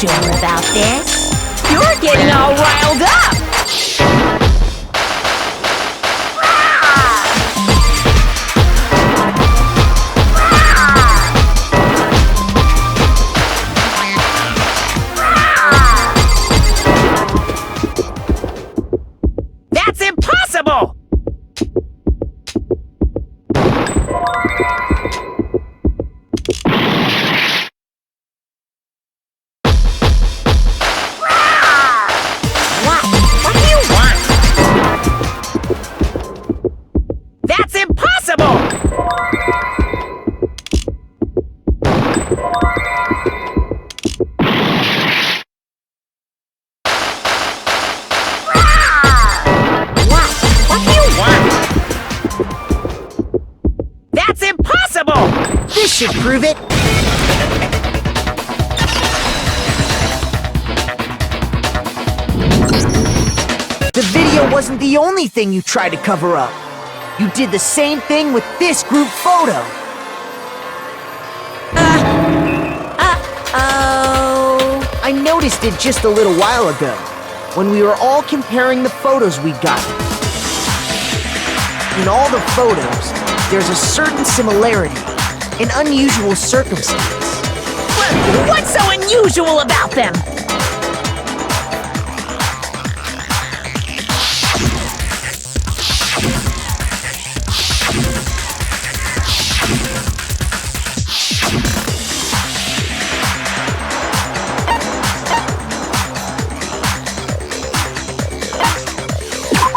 S1: Sure about this? You're getting all riled up! That's impossible! This should prove it! The video wasn't the only thing you tried to cover up. You did the same thing with this group photo. Uh-oh. I noticed it just a little while ago, when we were all comparing the photos we got. In all the photos, there's a certain similarity, an unusual circumstance. What's so unusual about them?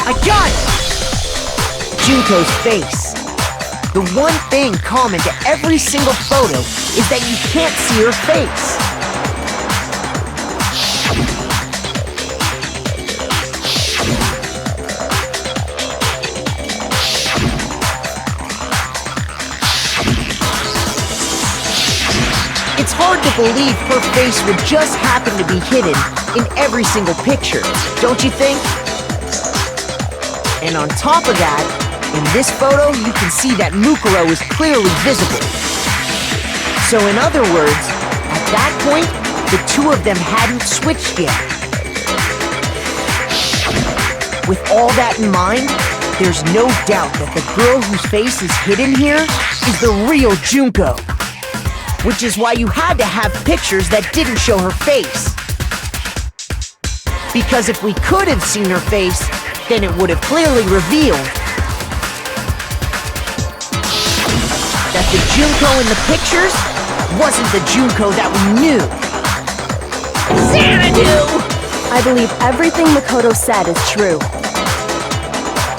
S7: I got it! Junko's face. The one thing common to every single photo is that you can't see her face. It's hard to believe her face would just happen to be hidden in every single picture, don't you think? And on top of that, in this photo, you can see that Mukuro is clearly visible. So in other words, at that point, the two of them hadn't switched yet. With all that in mind, there's no doubt that the girl whose face is hidden here is the real Junko. Which is why you had to have pictures that didn't show her face. Because if we could have seen her face, then it would have clearly revealed that the Junko in the pictures wasn't the Junko that we knew.
S1: Xanadu!
S2: I believe everything Makoto said is true.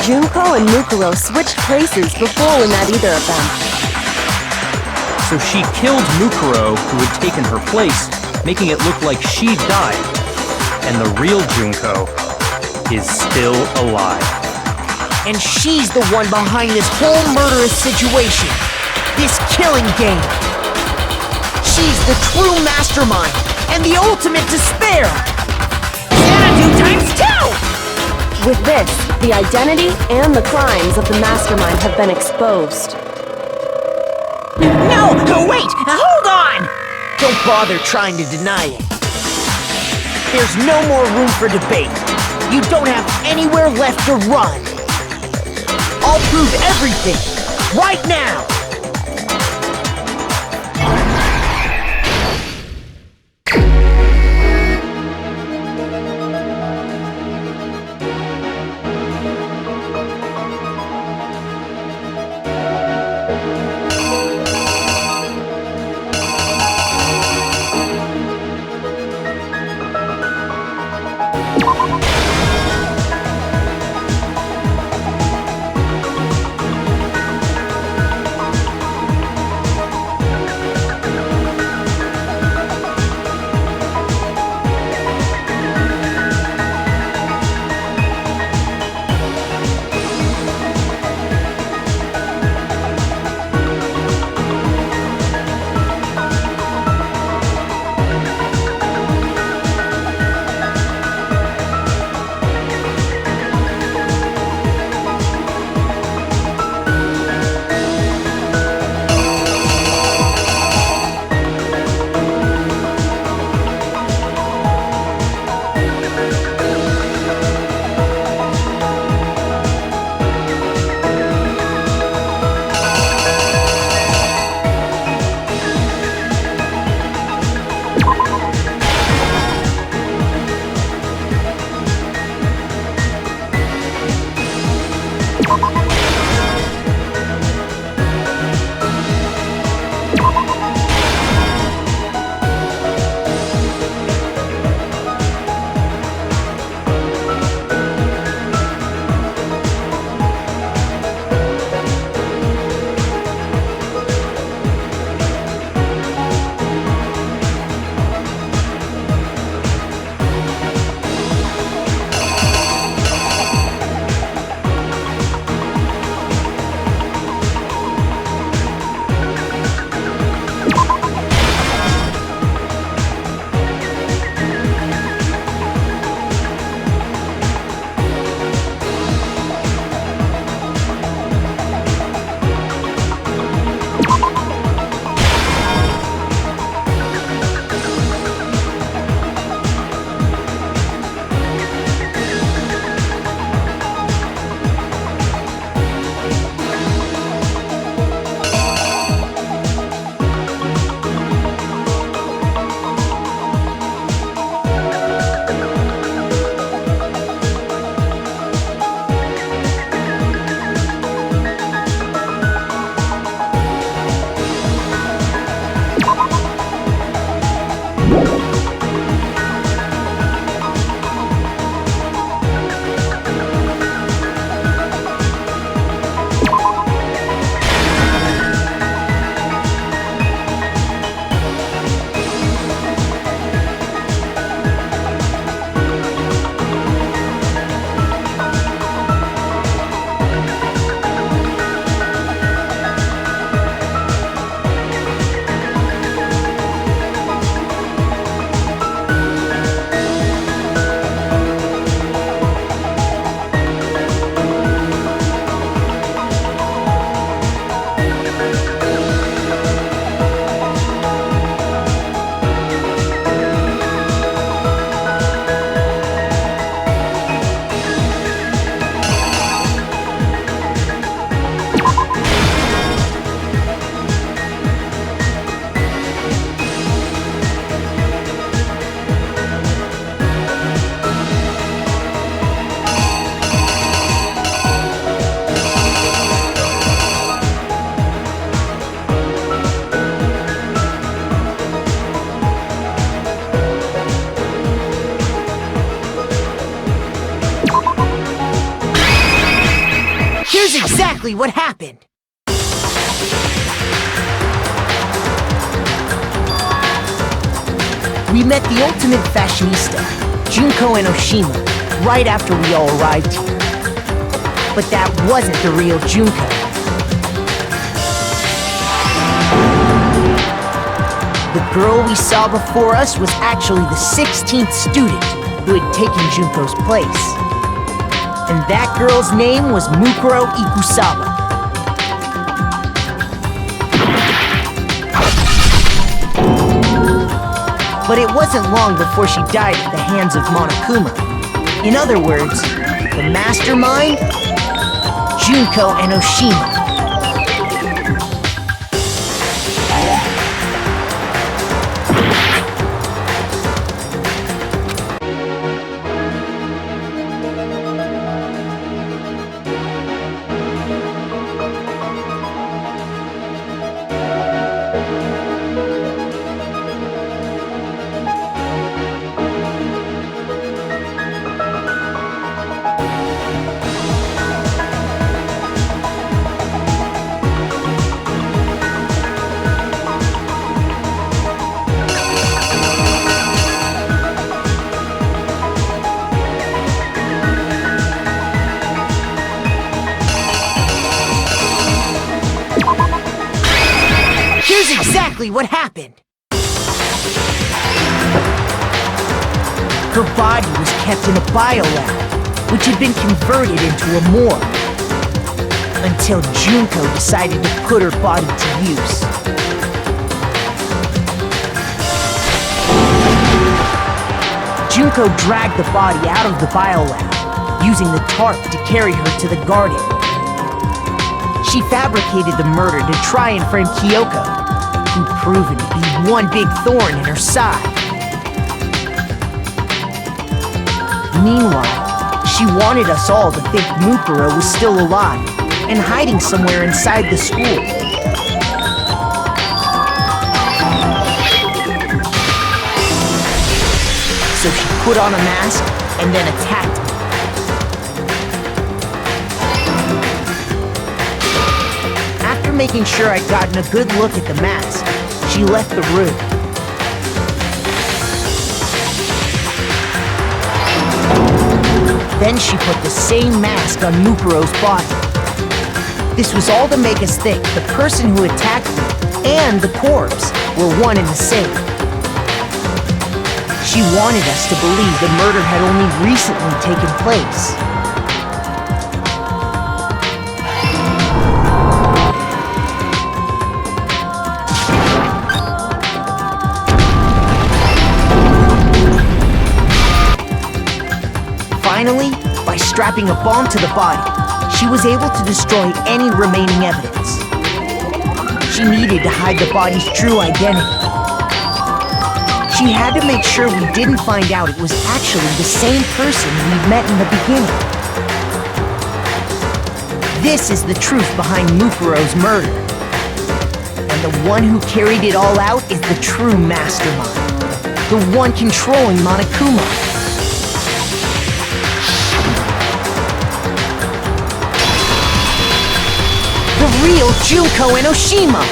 S2: Junko and Mukuro switched places before we met either of them.
S5: So she killed Mukuro, who had taken her place, making it look like she'd died. And the real Junko is still alive.
S7: And she's the one behind this whole murderous situation. This killing game. She's the true mastermind and the ultimate despair.
S1: Xanadu ×2!
S2: With this, the identity and the crimes of the mastermind have been exposed.
S1: No! Wait! Hold on!
S7: Don't bother trying to deny it. There's no more room for debate. You don't have anywhere left to run. I'll prove everything. right now! Here's exactly what happened. We met the ultimate fashionista, Junko and Oshima, right after we all arrived here. But that wasn't the real Junko. The girl we saw before us was actually the 16th student who had taken Junko's place. And that girl's name was Mukuro Ikusaba. But it wasn't long before she died at the hands of Monokuma. In other words, the mastermind, Junko and Oshima. exactly what happened. Her body was kept in a biolab, which had been converted into a morgue. Until Junko decided to put her body to use. Junko dragged the body out of the biolab, using the tarp to carry her to the garden. She fabricated the murder to try and frame Kyoko, who'd proven to be one big thorn in her side. Meanwhile, she wanted us all to think Mukuro was still alive and hiding somewhere inside the school. So she put on a mask and then attacked me. After making sure I'd gotten a good look at the mask, she left the room. Then she put the same mask on Mukuro's body. This was all to make us think the person who attacked me and the corpse were one and the same. She wanted us to believe the murder had only recently taken place. Finally, by strapping a bomb to the body, she was able to destroy any remaining evidence. She needed to hide the body's true identity. She had to make sure we didn't find out it was actually the same person we'd met in the beginning. This is the truth behind Mukuro's murder. And the one who carried it all out is the true mastermind. The one controlling Monokuma. The real Junko Enoshima!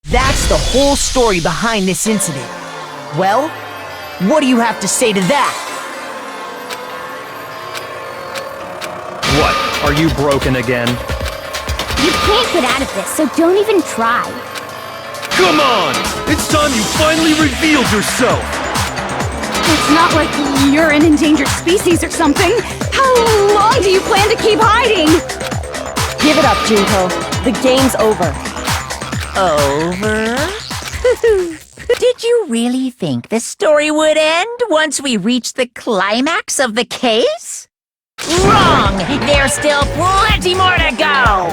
S7: That's the whole story behind this incident. Well, what do you have to say to that?
S5: What? Are you broken again?
S4: You can't get out of this, so don't even try.
S3: Come on! It's time you finally revealed yourself!
S8: It's not like you're an endangered species or something. How long do you plan to keep hiding?
S2: Give it up, Junko. The game's over.
S1: Over? Did you really think the story would end once we reached the climax of the case? Wrong! There's still plenty more to go!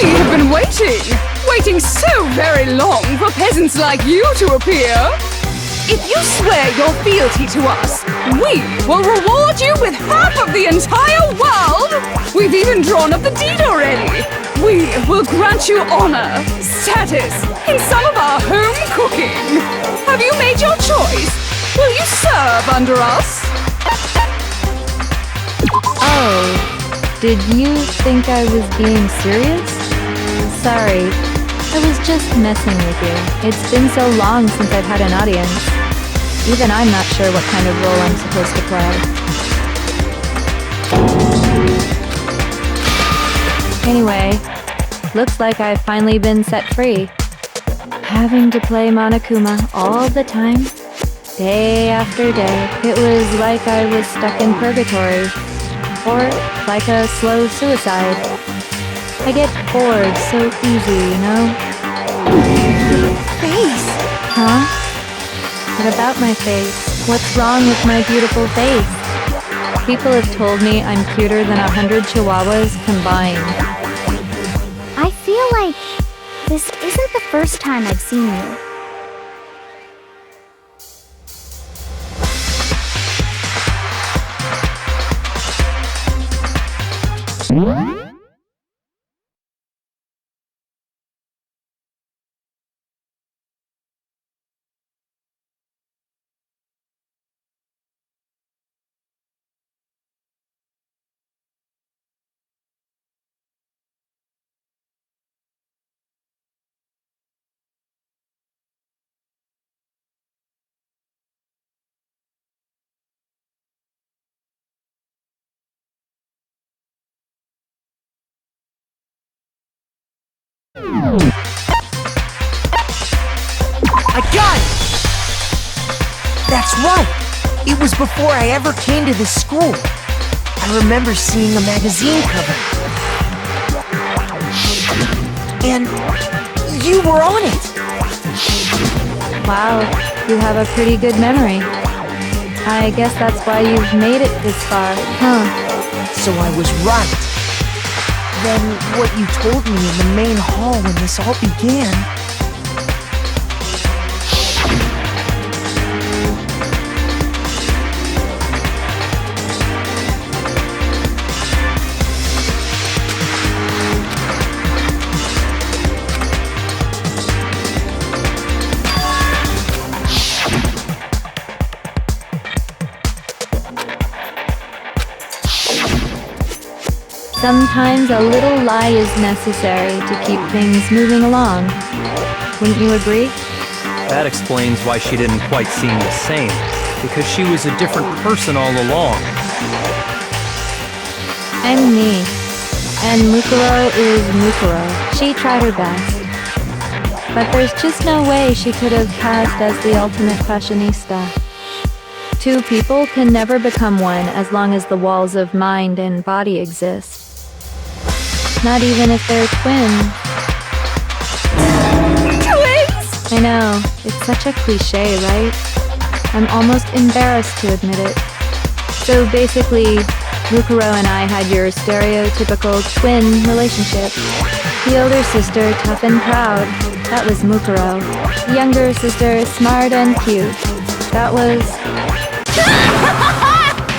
S8: We have been waiting so very long for peasants like you to appear. If you swear your fealty to us, we will reward you with half of the entire world! We've even drawn up the deed already! We will grant you honor, status, and some of our home cooking! Have you made your choice? Will you serve under us?
S9: Oh, did you think I was being serious? Sorry, I was just messing with you. It's been so long since I've had an audience. Even I'm not sure what kind of role I'm supposed to play. Anyway, looks like I've finally been set free. Having to play Monokuma all the time, day after day, it was like I was stuck in purgatory. Or like a slow suicide. I get bored so easy, you know?
S8: Face!
S9: Huh? What about my face? What's wrong with my beautiful face? People have told me I'm cuter than 100 chihuahuas combined.
S4: I feel like this isn't the first time I've seen you.
S7: I got it! That's right! It was before I ever came to this school. I remember seeing a magazine cover. And you were on it!
S9: Wow, you have a pretty good memory. I guess that's why you've made it this far, huh?
S7: So I was right. Then what you told me in the main hall when this all began...
S9: Sometimes a little lie is necessary to keep things moving along. Wouldn't you agree?
S5: That explains why she didn't quite seem the same, because she was a different person all along.
S9: I'm me. And Mukuro is Mukuro. She tried her best. But there's just no way she could have passed as the ultimate fashionista. Two people can never become one as long as the walls of mind and body exist. Not even if they're twins.
S8: Twins!
S9: I know, it's such a cliche, right? I'm almost embarrassed to admit it. So basically, Mukuro and I had your stereotypical twin relationship. The older sister, tough and proud. That was Mukuro. The younger sister, smart and cute. That was...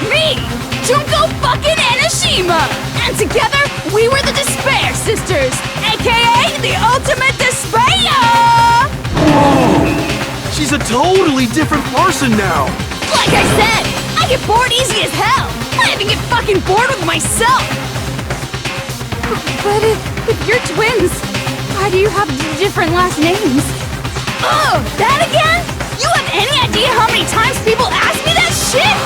S8: Me! Junko fucking Enoshima! And together, we were the Despair Sisters, aka the Ultimate Despair!
S3: Whoa! She's a totally different person now!
S8: Like I said, I get bored easy as hell! I even get fucking bored with myself! But if you're twins, why do you have different last names? Oh, that again? You have any idea how many times people ask me that shit?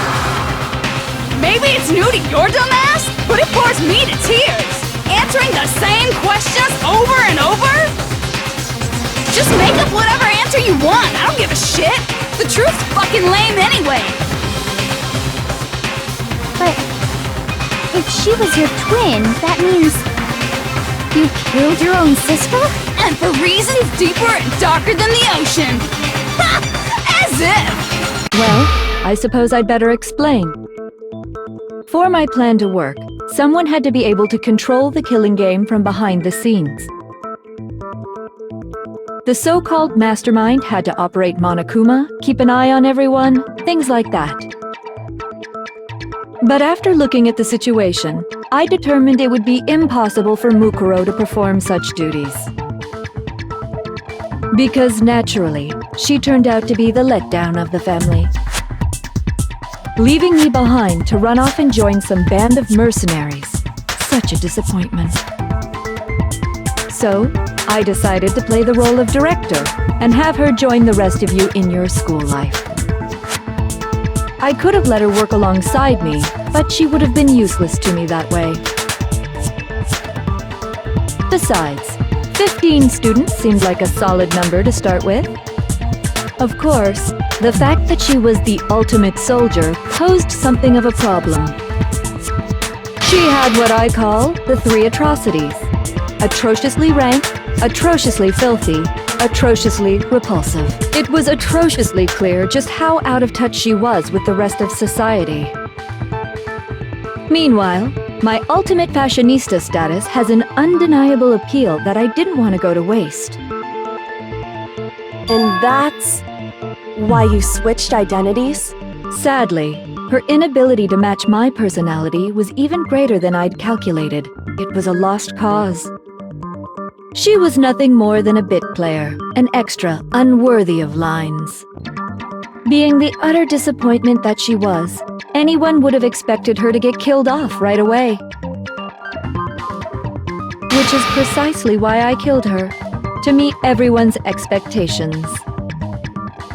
S8: Maybe it's new to your dumb ass, but it bores me to tears. Answering the same questions over and over? Just make up whatever answer you want, I don't give a shit. The truth's fucking lame anyway.
S4: But if she was your twin, that means you killed your own sister?
S8: And for reasons deeper and darker than the ocean. Ha! As if!
S9: Well, I suppose I'd better explain. For my plan to work, someone had to be able to control the killing game from behind the scenes. The so-called mastermind had to operate Monokuma, keep an eye on everyone, things like that. But after looking at the situation, I determined it would be impossible for Mukuro to perform such duties. Because naturally, she turned out to be the letdown of the family, leaving me behind to run off and join some band of mercenaries. Such a disappointment. So, I decided to play the role of director and have her join the rest of you in your school life. I could have let her work alongside me, but she would have been useless to me that way. Besides, 15 students seemed like a solid number to start with. Of course, the fact that she was the ultimate soldier posed something of a problem. She had what I call the three atrocities: atrociously rank, atrociously filthy, atrociously repulsive. It was atrociously clear just how out of touch she was with the rest of society. Meanwhile, my ultimate fashionista status has an undeniable appeal that I didn't want to go to waste.
S2: And that's why you switched identities?
S9: Sadly, her inability to match my personality was even greater than I'd calculated. It was a lost cause. She was nothing more than a bit player, an extra unworthy of lines. Being the utter disappointment that she was, anyone would have expected her to get killed off right away. Which is precisely why I killed her, to meet everyone's expectations.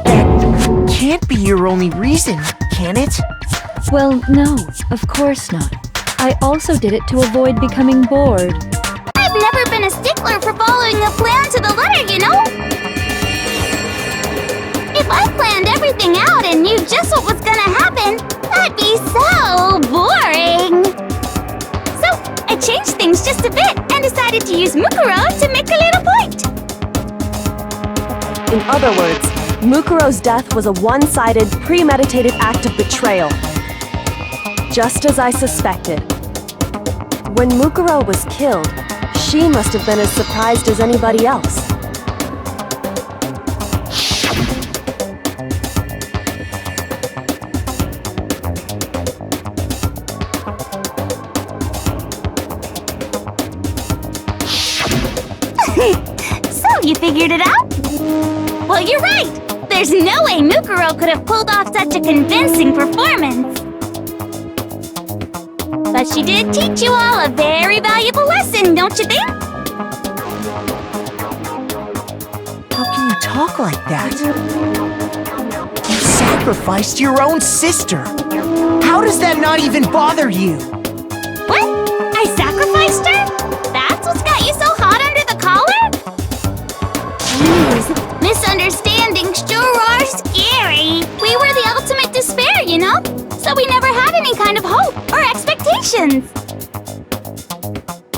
S7: That can't be your only reason, can it?
S9: Well, no, of course not. I also did it to avoid becoming bored.
S4: I've never been been a stickler for following a plan to the letter, you know? If I planned everything out and knew just what was gonna happen, that'd be so boring. So, I changed things just a bit and decided to use Mukuro to make a little point.
S2: In other words, Mukuro's death was a one-sided, premeditated act of betrayal. Just as I suspected. When Mukuro was killed, she must have been as surprised as anybody else.
S4: So, you figured it out? Well, you're right! There's no way Mukuro could have pulled off such a convincing performance. But she did teach you all a very valuable lesson, don't you think?
S7: How can you talk like that? You sacrificed your own sister. How does that not even bother you?
S4: What? I sacrificed her? That's what's got you so hot under the collar? Jeez, misunderstandings sure are scary. We were the ultimate despair, you know? So we never had any kind of hope or expectations.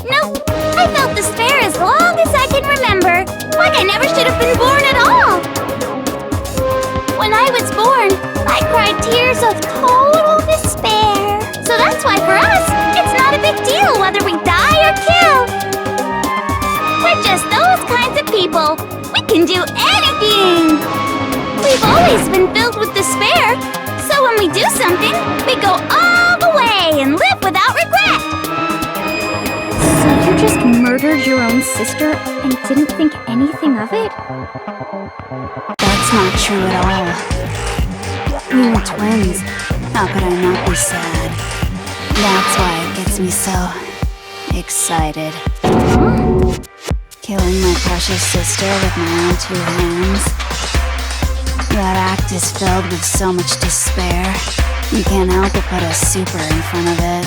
S4: Nope, I felt despair as long as I can remember. Like I never should have been born at all. When I was born, I cried tears of total despair. So that's why for us, it's not a big deal whether we die or kill. We're just those kinds of people. We can do anything. We've always been filled with despair. So when we do something, we go all the way and live without regret. So you just murdered your own sister and didn't think anything of it?
S8: That's not true at all. We were twins. How could I not be sad? That's why it gets me so excited. Killing my precious sister with my own two hands. That act is filled with so much despair. You can't help but put a super in front of it.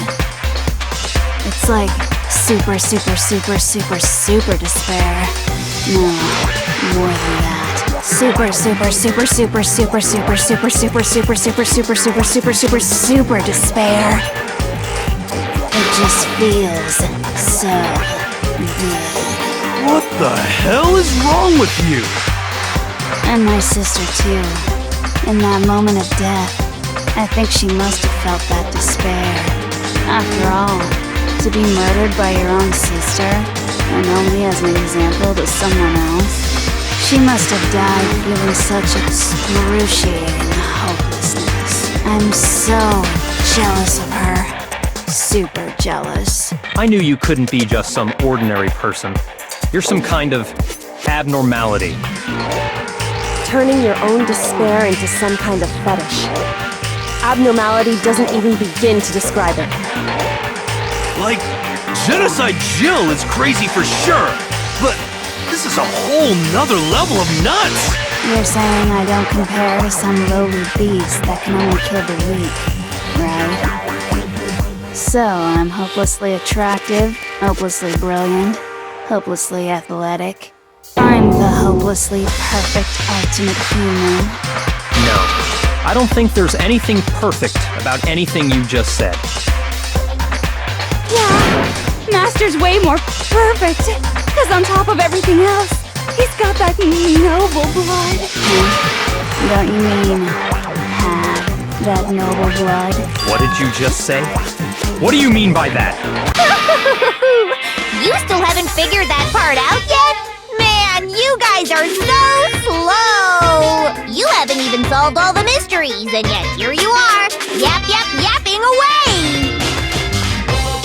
S8: It's like super, super, super, super, super despair. No, more than that. Super, super, super, super, super, super, super, super, super, super, super, super, super, super, super despair. It just feels so good.
S3: What the hell is wrong with you?
S8: And my sister too. In that moment of death, I think she must have felt that despair. After all, to be murdered by your own sister, and only as an example to someone else, she must have died feeling such excruciating hopelessness. I'm so jealous of her. Super jealous.
S5: I knew you couldn't be just some ordinary person. You're some kind of abnormality.
S2: Turning your own despair into some kind of fetish. Abnormality doesn't even begin to describe it.
S3: Like, Genocide Jill is crazy for sure, but this is a whole nother level of nuts!
S8: You're saying I don't compare to some lowly beast that can only kill the weak, right? So, I'm hopelessly attractive, hopelessly brilliant, hopelessly athletic. I'm the hopelessly perfect ultimate human.
S5: No, I don't think there's anything perfect about anything you just said.
S8: Yeah, Master's way more perfect. Because on top of everything else, he's got that noble blood. Don't you mean have that noble blood?
S5: What did you just say? What do you mean by that?
S4: You still haven't figured that part out yet? Man, you guys are so slow! You haven't even solved all the mysteries, and yet here you are, yapping away!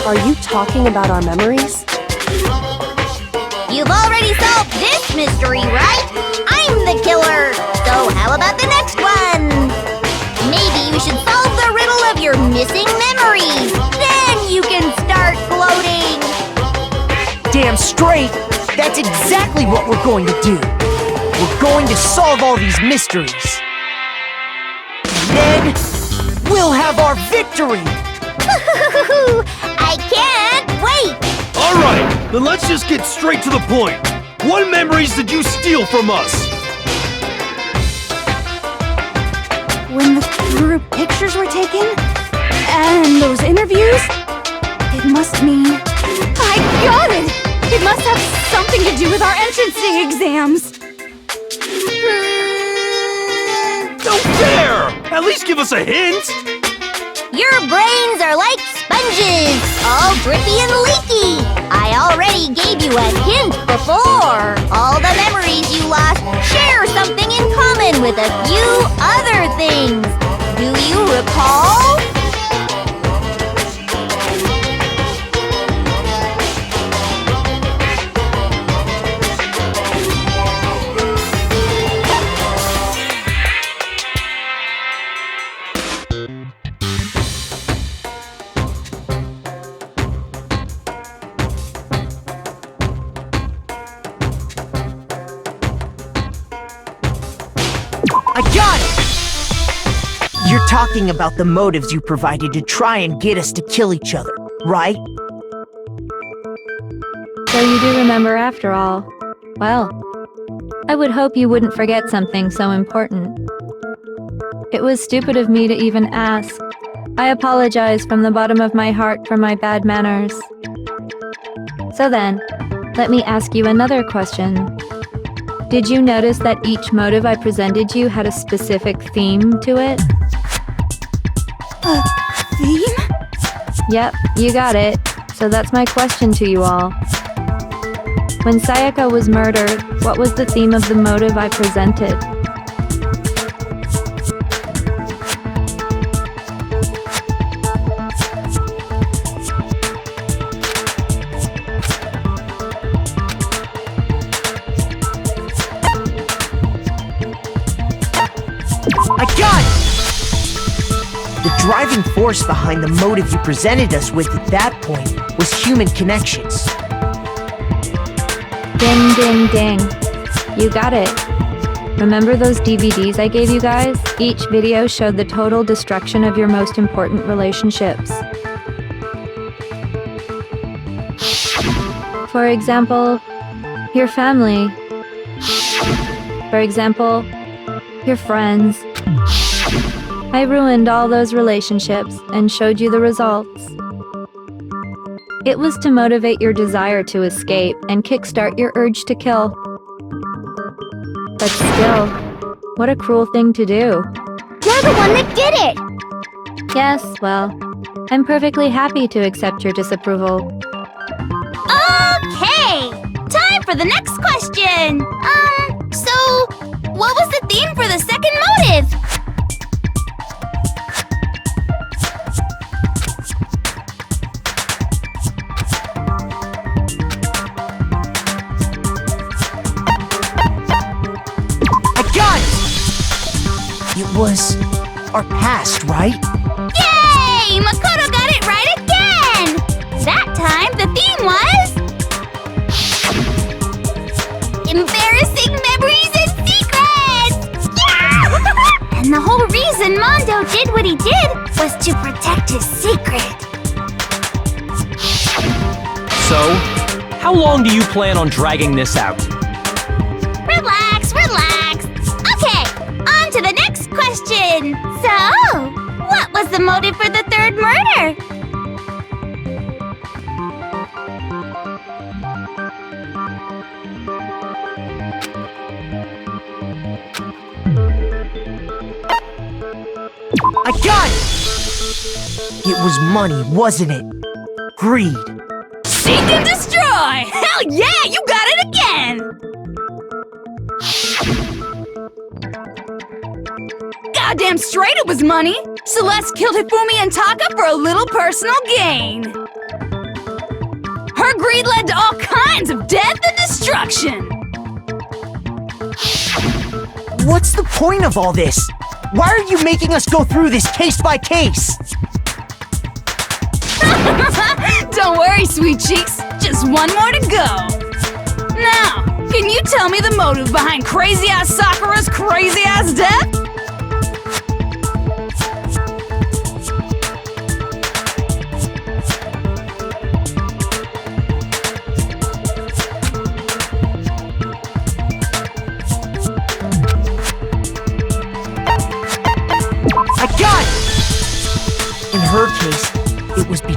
S2: Are you talking about our memories?
S4: You've already solved this mystery, right? I'm the killer! So how about the next one? Maybe you should solve the riddle of your missing memories! Then you can start floating!
S7: Damn straight! That's exactly what we're going to do! We're going to solve all these mysteries! And then, we'll have our victory!
S4: I can't wait!
S3: Alright, Then let's just get straight to the point. What memories did you steal from us?
S8: When the group pictures were taken, and those interviews, it must mean... I got it! It must have something to do with our entrancing exams.
S3: Don't dare! At least give us a hint!
S4: Your brains are like sponges, all drippy and leaky. I already gave you a hint before. All the memories you lost share something in common with a few other things. Do you recall?
S7: I got it! You're talking about the motives you provided to try and get us to kill each other, right?
S9: So you do remember after all. Well, I would hope you wouldn't forget something so important. It was stupid of me to even ask. I apologize from the bottom of my heart for my bad manners. So then, let me ask you another question. Did you notice that each motive I presented you had a specific theme to it?
S8: A theme?
S9: Yep, you got it. So that's my question to you all. When Sayaka was murdered, what was the theme of the motive I presented?
S7: I got it! The driving force behind the motive you presented us with at that point was human connections.
S9: Ding, ding, ding. You got it. Remember those DVDs I gave you guys? Each video showed the total destruction of your most important relationships. For example, your family. For example, your friends. I ruined all those relationships and showed you the results. It was to motivate your desire to escape and kickstart your urge to kill. But still, what a cruel thing to do.
S4: You're the one that did it!
S9: Yes, well, I'm perfectly happy to accept your disapproval.
S4: Okay! Time for the next question! So, what was the theme for the second motive?
S7: It was our past, right?
S4: Yay! Makoto got it right again! That time, the theme was... embarrassing memories and secrets! Yeah! And the whole reason Mondo did what he did was to protect his secret.
S5: So, how long do you plan on dragging this out?
S4: Relax, relax. Okay, on to the next question. So, what was the motive for the third murder?
S7: I got it! It was money, wasn't it? Greed.
S8: Seek and destroy! Hell yeah, you got it again! Goddamn straight it was money! Celeste killed Hifumi and Taka for a little personal gain. Her greed led to all kinds of death and destruction.
S7: What's the point of all this? Why are you making us go through this case by case?
S8: Don't worry, sweet cheeks. Just one more to go. Now, can you tell me the motive behind crazy-ass Sakura's crazy-ass death?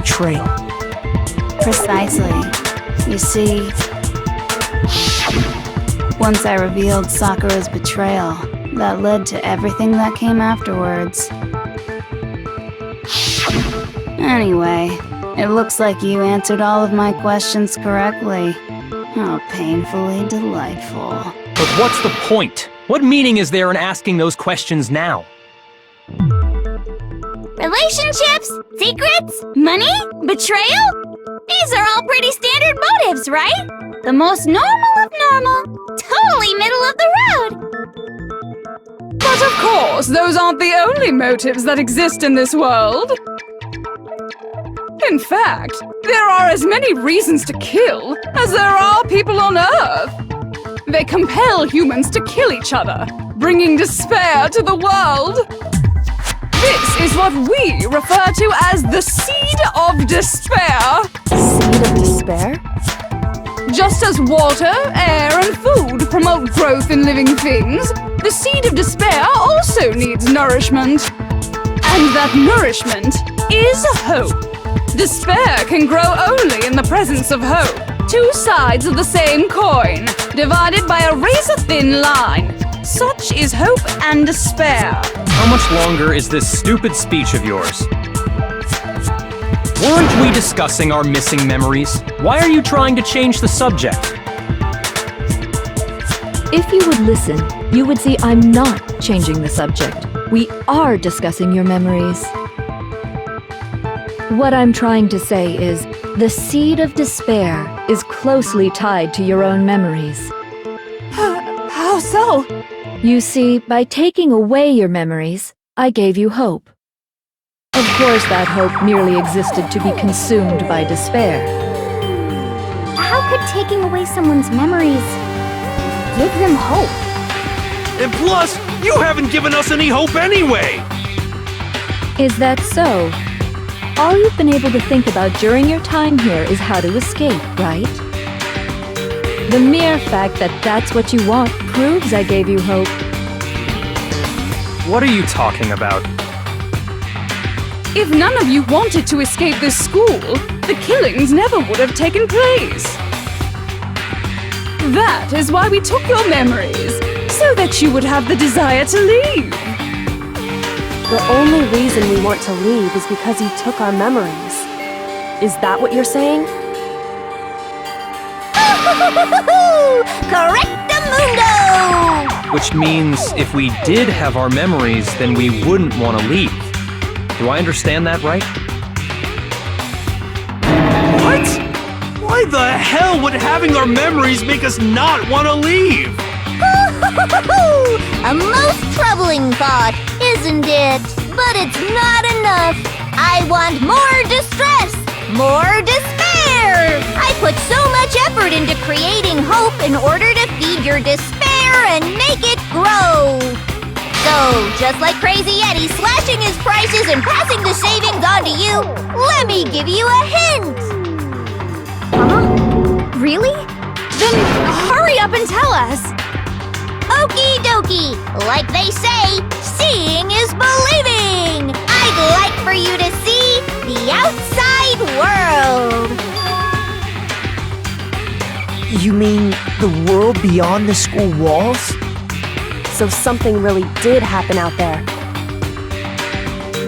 S7: betrayal.
S8: Precisely. You see, once I revealed Sakura's betrayal, that led to everything that came afterwards. Anyway, it looks like you answered all of my questions correctly. How painfully delightful.
S5: But what's the point? What meaning is there in asking those questions now?
S4: Relationships? Secrets? Money? Betrayal? These are all pretty standard motives, right? The most normal of normal. Totally middle of the road.
S8: But of course, those aren't the only motives that exist in this world. In fact, there are as many reasons to kill as there are people on Earth. They compel humans to kill each other, bringing despair to the world. This is what we refer to as the seed of despair.
S2: Seed of despair?
S8: Just as water, air, and food promote growth in living things, the seed of despair also needs nourishment. And that nourishment is hope. Despair can grow only in the presence of hope. Two sides of the same coin, divided by a razor-thin line. Such is hope and despair.
S5: How much longer is this stupid speech of yours? Weren't we discussing our missing memories? Why are you trying to change the subject?
S9: If you would listen, you would see I'm not changing the subject. We are discussing your memories. What I'm trying to say is, the seed of despair is closely tied to your own memories.
S8: How so?
S9: You see, by taking away your memories, I gave you hope. Of course, that hope merely existed to be consumed by despair.
S4: How could taking away someone's memories give them hope?
S3: And plus, you haven't given us any hope anyway!
S9: Is that so? All you've been able to think about during your time here is how to escape, right? The mere fact that that's what you want proves I gave you hope.
S5: What are you talking about?
S8: If none of you wanted to escape this school, the killings never would have taken place. That is why we took your memories, so that you would have the desire to leave.
S2: The only reason we want to leave is because he took our memories. Is that what you're saying?
S4: Correctamundo!
S5: Which means if we did have our memories, then we wouldn't want to leave. Do I understand that right?
S3: What? Why the hell would having our memories make us not want to leave?
S4: A most troubling thought, isn't it? But it's not enough. I want more distress, more despair. I put so much effort into creating hope in order to feed your despair and make it grow. So, just like Crazy Eddie slashing his prices and passing the savings on to you, let me give you a hint. Huh? Really?
S8: Then hurry up and tell us.
S4: Okie dokie. Like they say, seeing is believing. I'd like for you to see the outside world.
S7: You mean the world beyond the school walls?
S2: So something really did happen out there.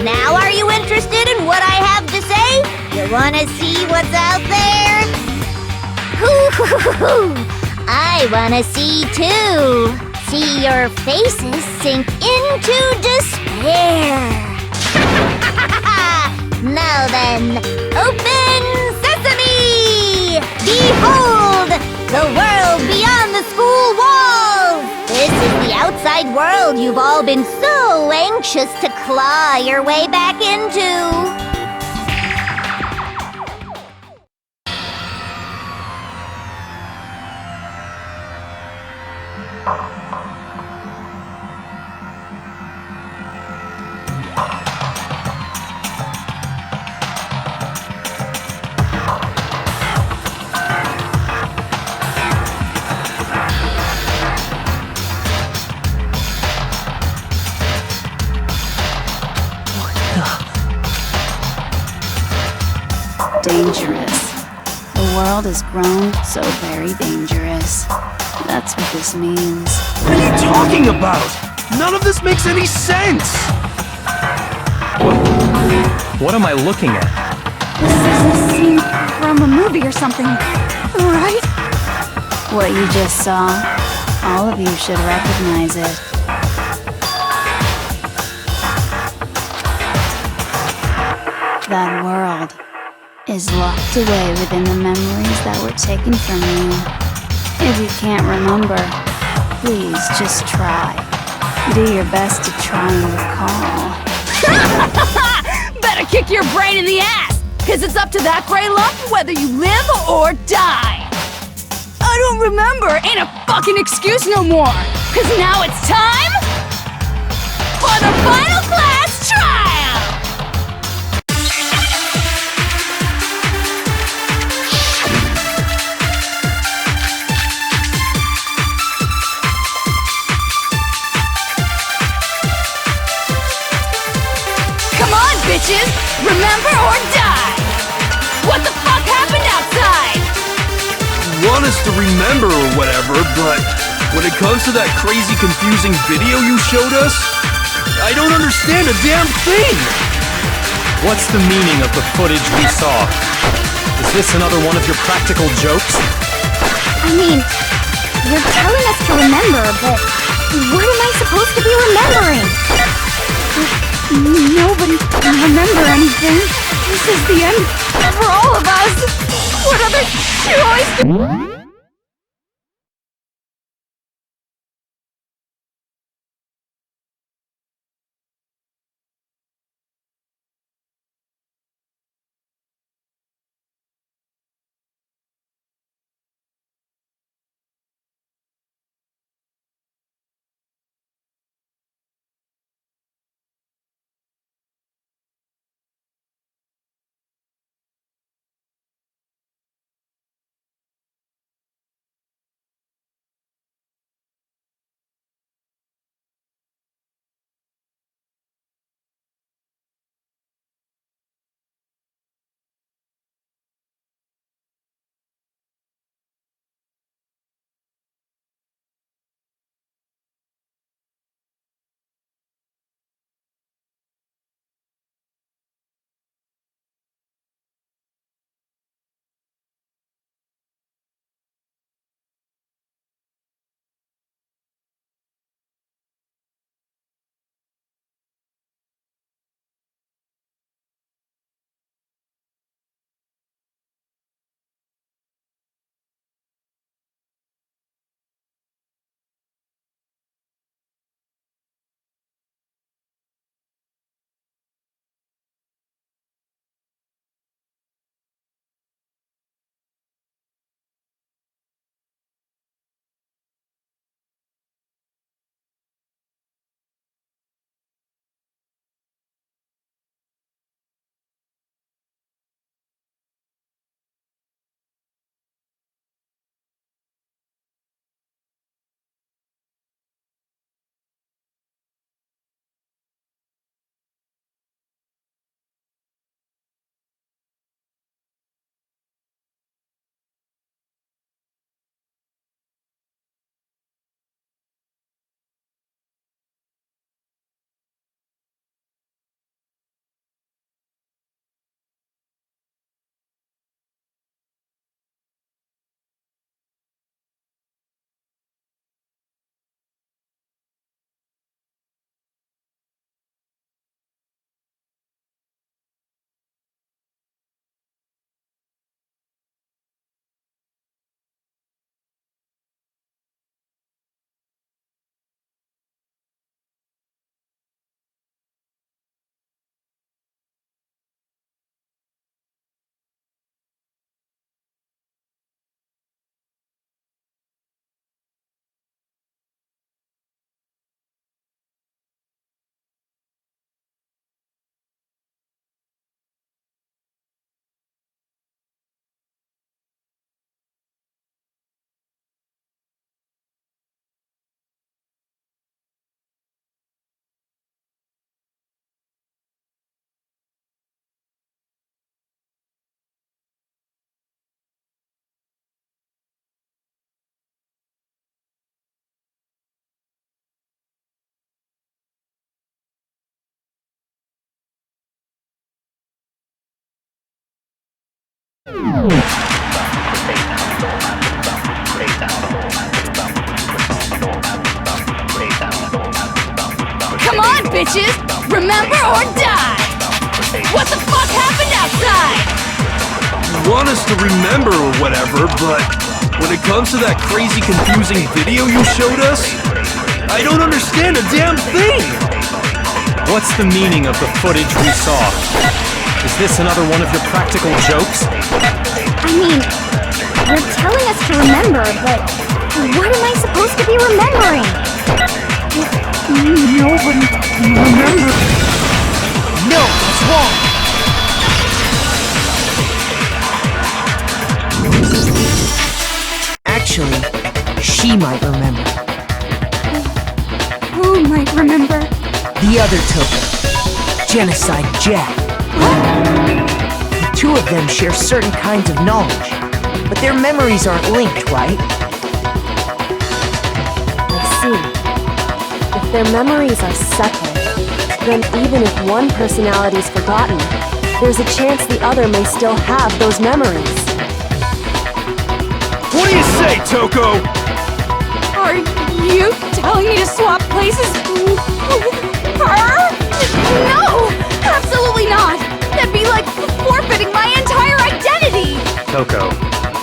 S4: Now are you interested in what I have to say? You wanna see what's out there? Hoo-hoo-hoo-hoo! I wanna see too. See your faces sink into despair. Now then, open sesame! Behold, the world beyond the school walls! This is the outside world you've all been so anxious to claw your way back into.
S8: dangerous. The world has grown so very dangerous. That's what this means.
S3: What are you talking about? None of this makes any sense!
S5: What am I looking at?
S8: This is a scene from a movie or something, right? What you just saw, all of you should recognize it. That world is locked away within the memories that were taken from you. If you can't remember, please just try. Do your best to try and recall.
S10: Better kick your brain in the ass, cause it's up to that gray lump whether you live or die. I don't remember ain't a fucking excuse no more, cause now it's time for the final class trial! Come on, bitches! Remember or die! What the fuck happened outside?
S3: Want us to remember or whatever, but when it comes to that crazy confusing video you showed us, I don't understand a damn thing!
S5: What's the meaning of the footage we saw? Is this another one of your practical jokes?
S4: I mean, you're telling us to remember, but what am I supposed to be remembering?
S8: Nobody can remember anything. This is the end for all of us. What other choice?
S10: Come on, bitches! Remember or die! What the fuck happened outside?
S3: You want us to remember or whatever, but when it comes to that crazy confusing video you showed us, I don't understand a damn thing!
S5: What's the meaning of the footage we saw? Is this another one of your practical jokes?
S4: I mean, you're telling us to remember, but what am I supposed to be remembering?
S3: Nobody remembers.
S7: No, that's wrong. Actually, she might remember.
S8: Who might remember?
S7: The other Toko, Genocide Jack. The two of them share certain kinds of knowledge, but their memories aren't linked, right?
S2: I see. If their memories are separate, then even if one personality's forgotten, there's a chance the other may still have those memories.
S3: What do you say, Toko?
S10: Are you telling me to swap places with her? No! Absolutely not! That'd be like forfeiting my entire identity!
S5: Toko,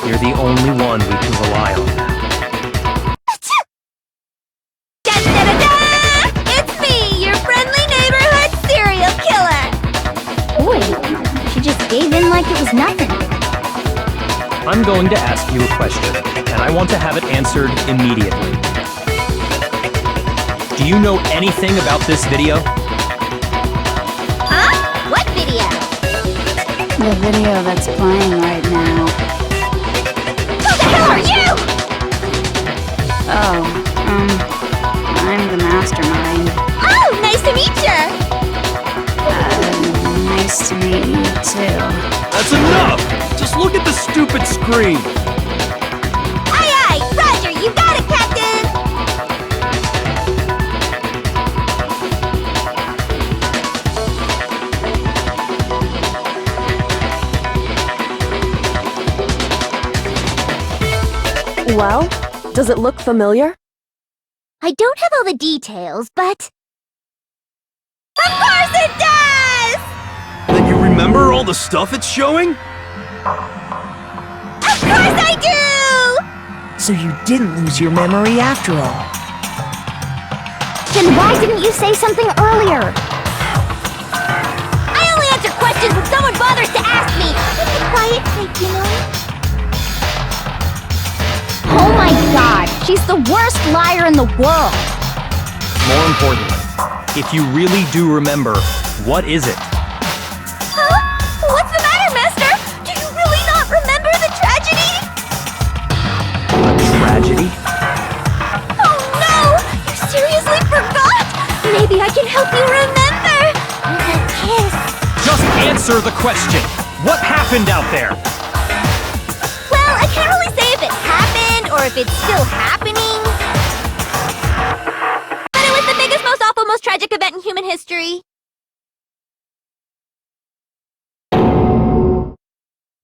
S5: you're the only one we can rely on.
S4: It's me, your friendly neighborhood serial killer! Boy, she just gave in like it was nothing.
S5: I'm going to ask you a question, and I want to have it answered immediately. Do you know anything about this video?
S4: Huh? What video?
S8: The video that's playing right now.
S4: Who the hell are you?
S8: Oh, I'm the mastermind.
S4: Oh, nice to meet you!
S8: Nice to meet you too.
S3: That's enough! Just look at the stupid screen!
S4: Aye, aye! Roger, you got it, Captain!
S2: Well, does it look familiar?
S4: I don't have all the details, but... Of course it does!
S3: Then you remember all the stuff it's showing?
S4: Of course I do!
S7: So you didn't lose your memory after all.
S4: Then why didn't you say something earlier? I only answer questions when someone bothers to ask me. It's a quiet type, you know? Oh my god, she's the worst liar in the world!
S5: More importantly, if you really do remember, what is it?
S4: Huh? What's the matter, Master? Do you really not remember the tragedy?
S5: A tragedy?
S4: Oh no! You seriously forgot? Maybe I can help you remember! With a kiss.
S5: Just answer the question! What happened out there?
S4: Well, I can't really say if it happened or if it's still happening. But it was the biggest, most awful, most tragic event in human history.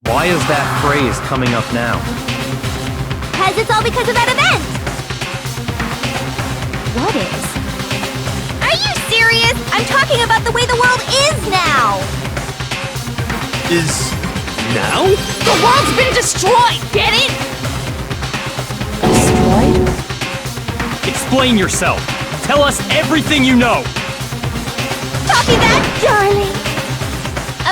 S5: Why is that phrase coming up now?
S4: Because it's all because of that event! What is? Are you serious? I'm talking about the way the world is now!
S3: Is... now?
S10: The world's been destroyed, get it?
S7: Destroyed?
S5: Explain yourself! Tell us everything you know!
S4: Copy that, darling!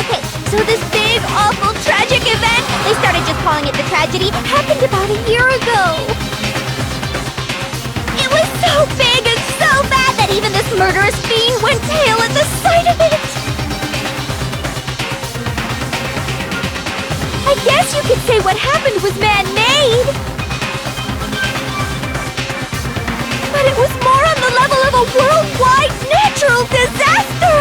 S4: Okay, so this big, awful, tragic event, they started just calling it the tragedy, happened about a year ago! It was so big and so bad that even this murderous fiend went pale at the sight of it! I guess you could say what happened was man-made! But it was more on the level of a worldwide natural disaster!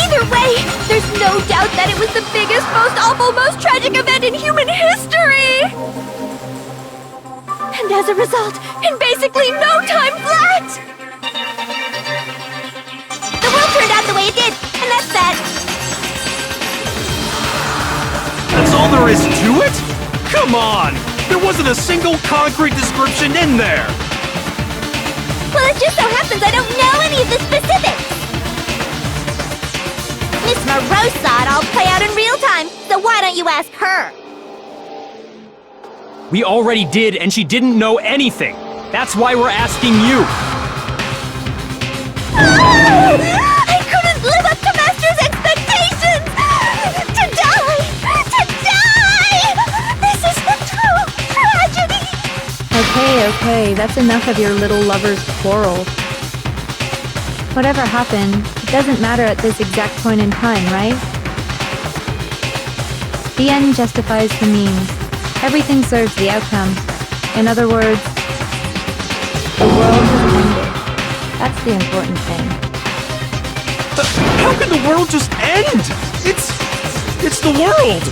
S4: Either way, there's no doubt that it was the biggest, most awful, most tragic event in human history! And as a result, in basically no time flat! The world turned out the way it did, and that's that.
S3: there is to it? Come on! There wasn't a single concrete description in there!
S4: Well, it just so happens I don't know any of the specifics. Miss Morose saw it all play out in real time, so why don't you ask her?
S5: We already did, and she didn't know anything. That's why we're asking you.
S4: I couldn't live up to Master's expectations! To die! This is a true tragedy!
S9: Okay, that's enough of your little lover's quarrel. Whatever happened, it doesn't matter at this exact point in time, right? The end justifies the means. Everything serves the outcome. In other words, the world has ended. That's the important thing.
S3: How can the world just end? It's the world!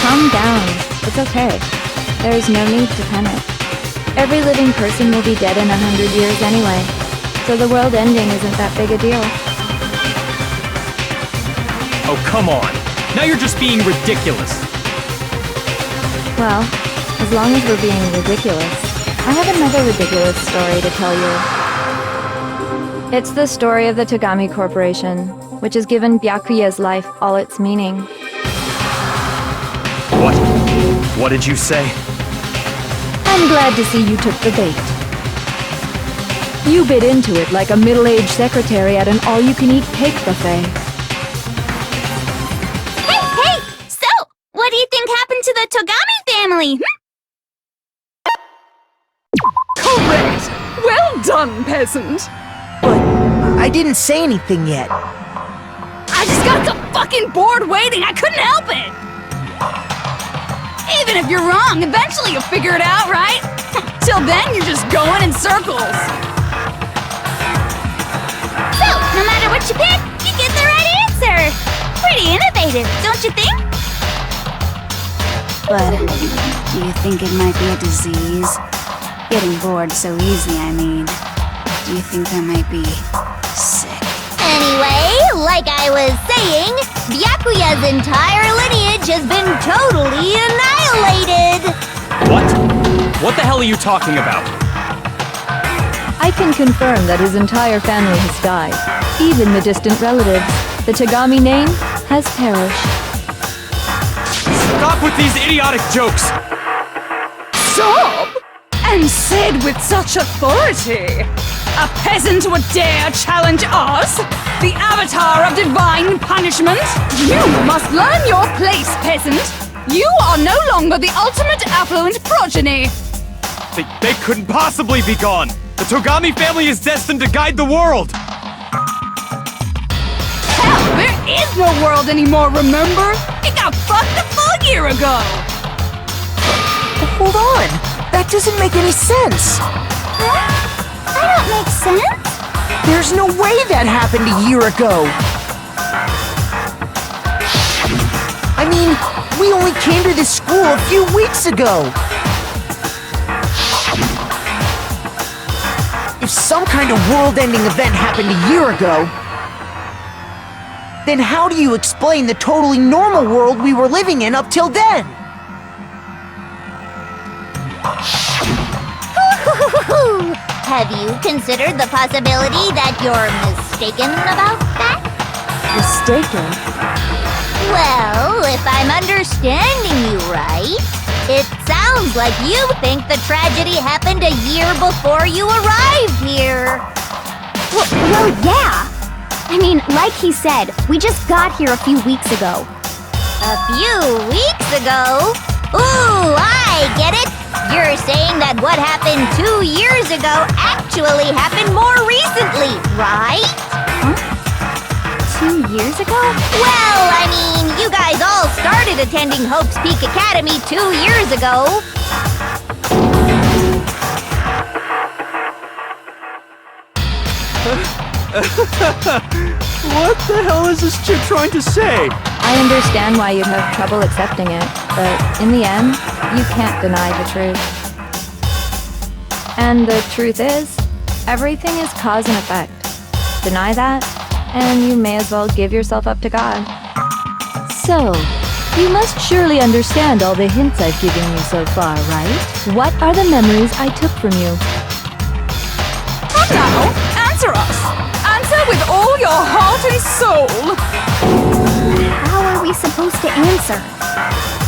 S9: Calm down. It's okay. There's no need to panic. Every living person will be dead in 100 years anyway, so the world ending isn't that big a deal.
S5: Oh, come on. Now you're just being ridiculous.
S9: Well, as long as we're being ridiculous, I have another ridiculous story to tell you. It's the story of the Togami Corporation, which has given Byakuya's life all its meaning.
S5: What? What did you say?
S9: I'm glad to see you took the bait. You bit into it like a middle-aged secretary at an all-you-can-eat cake buffet.
S4: Hey! So, what do you think happened to the Togami family?
S10: Correct! Well done, peasant!
S7: But I didn't say anything yet.
S10: I just got so fucking bored waiting, I couldn't help it! Even if you're wrong, eventually you'll figure it out, right? Till then, you're just going in circles.
S4: So, no matter what you pick, you get the right answer! Pretty innovative, don't you think?
S8: But do you think it might be a disease? Getting bored so easy, I mean. Do you think I might be sick?
S4: Anyway, like I was saying, Byakuya's entire lineage has been totally annihilated!
S5: What? What the hell are you talking about?
S9: I can confirm that his entire family has died. Even the distant relatives. The Togami name has perished.
S5: Stop with these idiotic jokes!
S10: Stop! And said with such authority! A peasant would dare challenge us? The avatar of divine punishment? You must learn your place, peasant! You are no longer the ultimate affluent progeny!
S3: They couldn't possibly be gone! The Togami family is destined to guide the world!
S10: Hell, there is no world anymore, remember? It got fucked a full year ago!
S7: Hold on! That doesn't make any sense!
S4: That don't make sense.
S7: There's no way that happened a year ago! I mean, we only came to this school a few weeks ago! If some kind of world-ending event happened a year ago, then how do you explain the totally normal world we were living in up till then?
S4: Have you considered the possibility that you're mistaken about that?
S2: Mistaken?
S4: Well, if I'm understanding you right, it sounds like you think the tragedy happened a year before you arrived here.
S8: Well, yeah! I mean, like he said, we just got here a few weeks ago.
S4: A few weeks ago? Ooh, I get it! You're saying that what happened 2 years ago actually happened more recently, right?
S8: Huh? 2 years ago?
S4: Well, I mean, you guys all started attending Hope's Peak Academy 2 years ago.
S3: What the hell is this chick trying to say?
S9: I understand why you'd have trouble accepting it, but in the end, you can't deny the truth. And the truth is, everything is cause and effect. Deny that, and you may as well give yourself up to God. So, You must surely understand all the hints I've given you so far, right? What are the memories I took from you?
S10: Come now, answer us! Answer with all your heart and soul!
S4: How are we supposed to answer?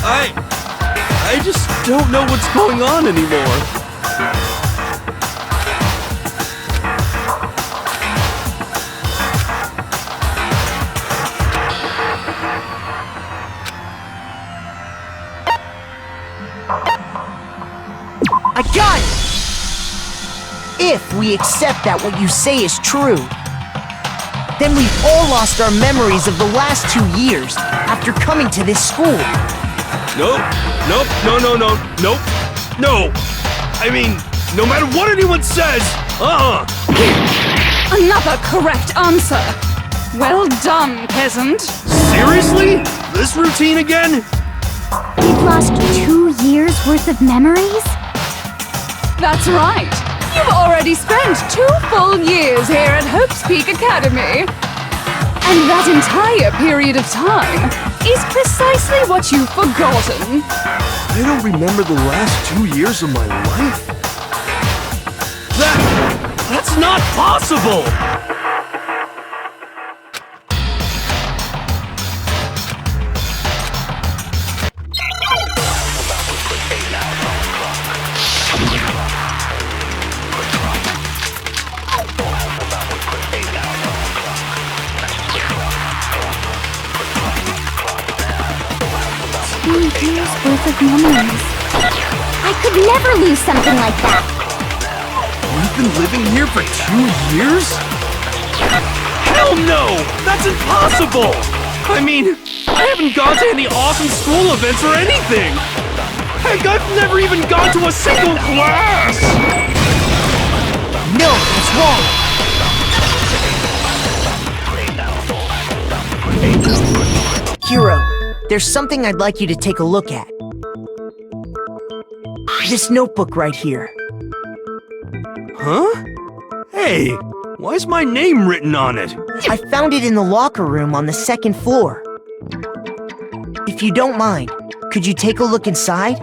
S3: I just don't know what's going on anymore.
S7: I got it! If we accept that what you say is true, then we've all lost our memories of the last 2 years after coming to this school.
S3: Nope. No. I mean, no matter what anyone says,
S10: Another correct answer! Well done, peasant!
S3: Seriously? This routine again?
S4: We've lost 2 years worth of memories?
S10: That's right! You've already spent 2 full years here at Hope's Peak Academy! And that entire period of time is precisely what you've forgotten!
S3: I don't remember the last 2 years of my life? That's not possible!
S4: Years worth of memories. I could never lose something like that.
S3: We've been living here for 2 years? Hell no! That's impossible! I mean, I haven't gone to any awesome school events or anything! Heck, I've never even gone to a single class!
S7: No, it's wrong! Hero, there's something I'd like you to take a look at. This notebook right here.
S3: Huh? Hey, why is my name written on it?
S7: I found it in the locker room on the 2nd floor. If you don't mind, could you take a look inside?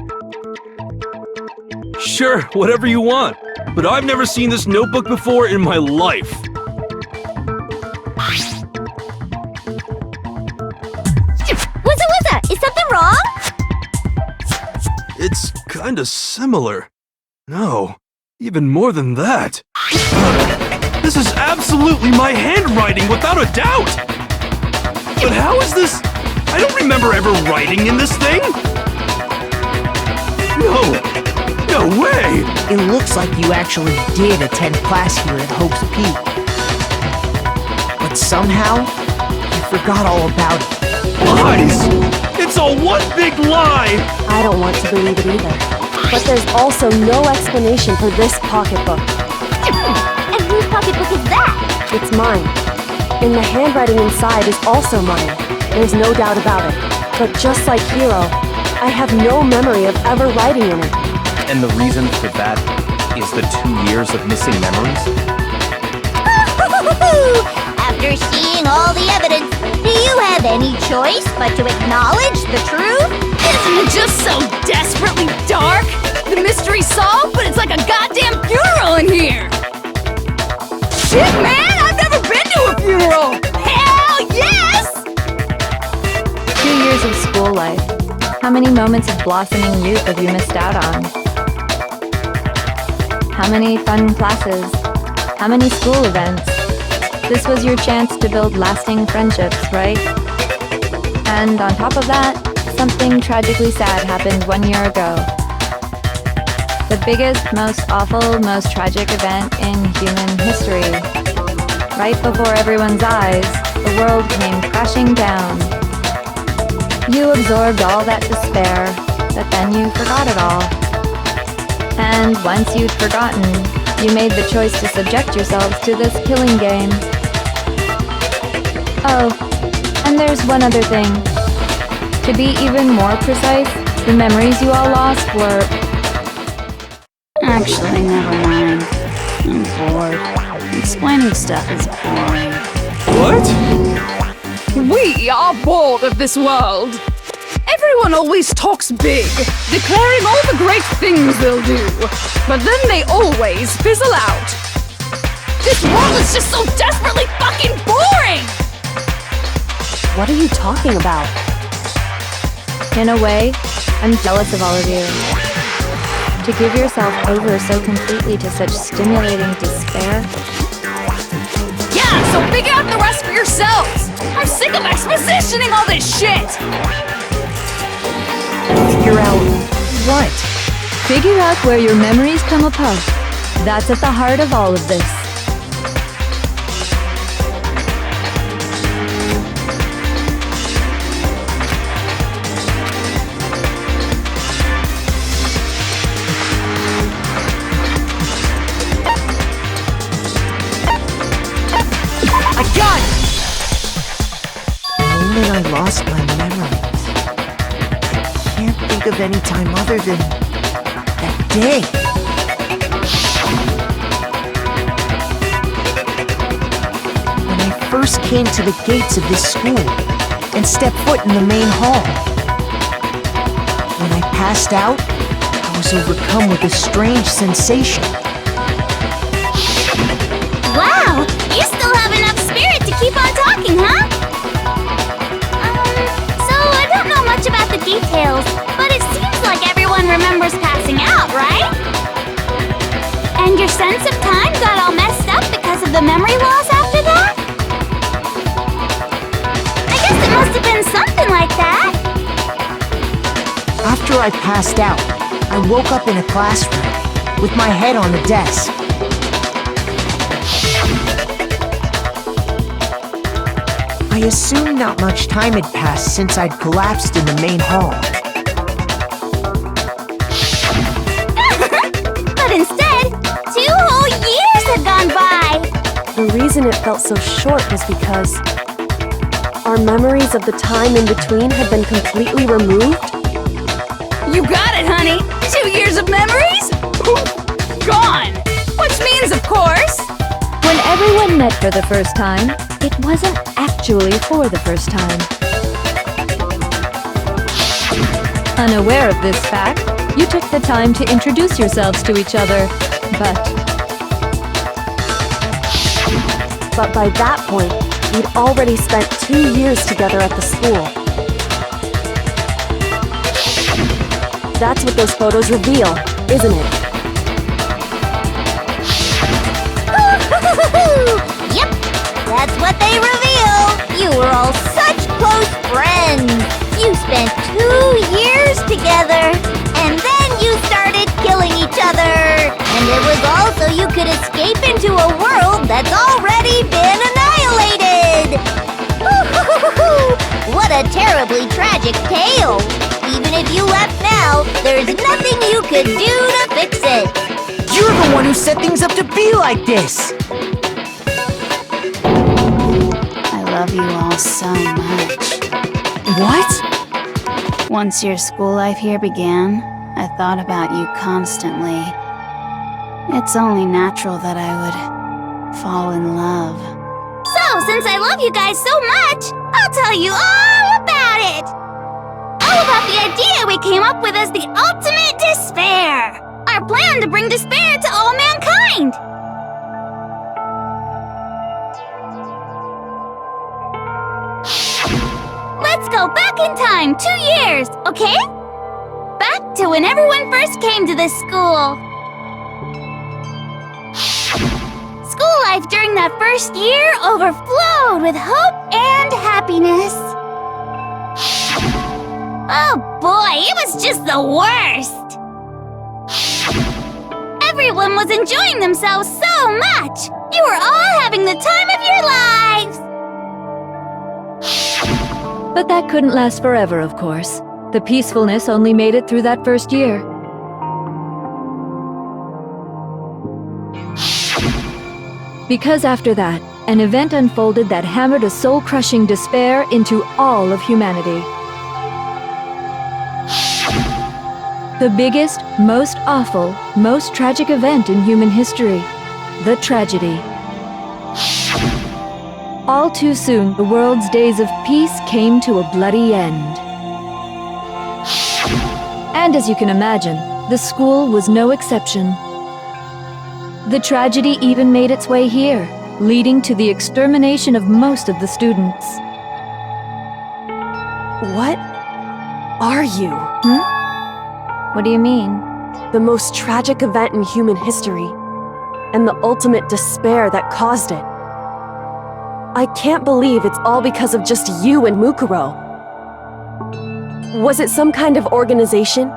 S3: Sure, whatever you want. But I've never seen this notebook before in my life.
S4: Is something wrong?
S3: It's kinda similar. No, even more than that. This is absolutely my handwriting, without a doubt! But how is this? I don't remember ever writing in this thing! No way!
S7: It looks like you actually did attend class here at Hope's Peak. But somehow, you forgot all about it.
S3: Lies! It's all one big lie!
S2: I don't want to believe it either. But there's also no explanation for this pocketbook.
S4: And whose pocketbook is that?
S2: It's mine. And the handwriting inside is also mine. There's no doubt about it. But just like Hero, I have no memory of ever writing in it.
S5: And the reason for that is the 2 years of missing memories?
S4: After seeing all the evidence, do you have any choice but to acknowledge the truth?
S10: Isn't it just so desperately dark? The mystery's solved, but it's like a goddamn funeral in here! Shit, man! I've never been to a funeral! Hell yes!
S9: 2 years of school life. How many moments of blossoming youth have you missed out on? How many fun classes? How many school events? This was your chance to build lasting friendships, right? And on top of that, something tragically sad happened 1 year ago. The biggest, most awful, most tragic event in human history. Right before everyone's eyes, the world came crashing down. You absorbed all that despair, but then you forgot it all. And once you'd forgotten, you made the choice to subject yourselves to this killing game. Oh, and there's one other thing. To be even more precise, the memories you all lost were...
S10: Actually, never mind. I'm bored. Explaining stuff is boring.
S3: What?
S10: We are bored of this world. Everyone always talks big, declaring all the great things they'll do. But then they always fizzle out. This world is just so desperately fucking boring!
S2: What are you talking about?
S9: In a way, I'm jealous of all of you. To give yourself over so completely to such stimulating despair.
S10: Yeah, so figure out the rest for yourselves! I'm sick of expositioning all this shit!
S7: Figure out what?
S9: Figure out where your memories come apart. That's at the heart of all of this.
S7: I got it! The moment I lost my memories, I can't think of any time other than that day. When I first came to the gates of this school and stepped foot in the main hall. When I passed out, I was overcome with a strange sensation.
S4: Wow! You still have enough spirit to keep on talking, huh? So I don't know much about the details, but it seems like everyone remembers passing out, right? And your sense of time got all messed up because of the memory loss after that? I guess it must have been something like that.
S7: After I passed out, I woke up in a classroom with my head on the desk. I assumed not much time had passed since I'd collapsed in the main hall.
S4: But instead, 2 whole years had gone by!
S2: The reason it felt so short was because our memories of the time in between had been completely removed.
S10: You got it, honey! 2 years of memories? Poof! Gone! Which means, of course...
S9: When everyone met for the first time, it wasn't actually for the first time. Unaware of this fact, you took the time to introduce yourselves to each other, but
S2: But by that point, we'd already spent 2 years together at the school. That's what those photos reveal, isn't it?
S4: Yep, that's what they reveal! You were all such close friends! You spent 2 years together, and then you started killing each other! And it was all so you could escape into a world that's already been annihilated! What a terribly tragic tale! Even if you left now, there's nothing you could do to fix it!
S7: You're the one who set things up to be like this!
S11: I love you all so much.
S7: What?
S11: Once your school life here began, I thought about you constantly. It's only natural that I would fall in love.
S4: So, since I love you guys so much, I'll tell you all about it! All about the idea we came up with as the ultimate despair! Our plan to bring despair to all mankind! Let's go back in time 2 years, okay? Back to when everyone first came to this school. School life during that first year overflowed with hope and happiness. Oh boy, it was just the worst! Everyone was enjoying themselves so much! You were all having the time of your lives!
S9: But that couldn't last forever, of course. The peacefulness only made it through that first year. Because after that, an event unfolded that hammered a soul-crushing despair into all of humanity. The biggest, most awful, most tragic event in human history. The tragedy. All too soon, the world's days of peace came to a bloody end. And as you can imagine, the school was no exception. The tragedy even made its way here, leading to the extermination of most of the students.
S2: What are you?
S9: What do you mean?
S2: The most tragic event in human history, and the ultimate despair that caused it. I can't believe it's all because of just you and Mukuro. Was it some kind of organization?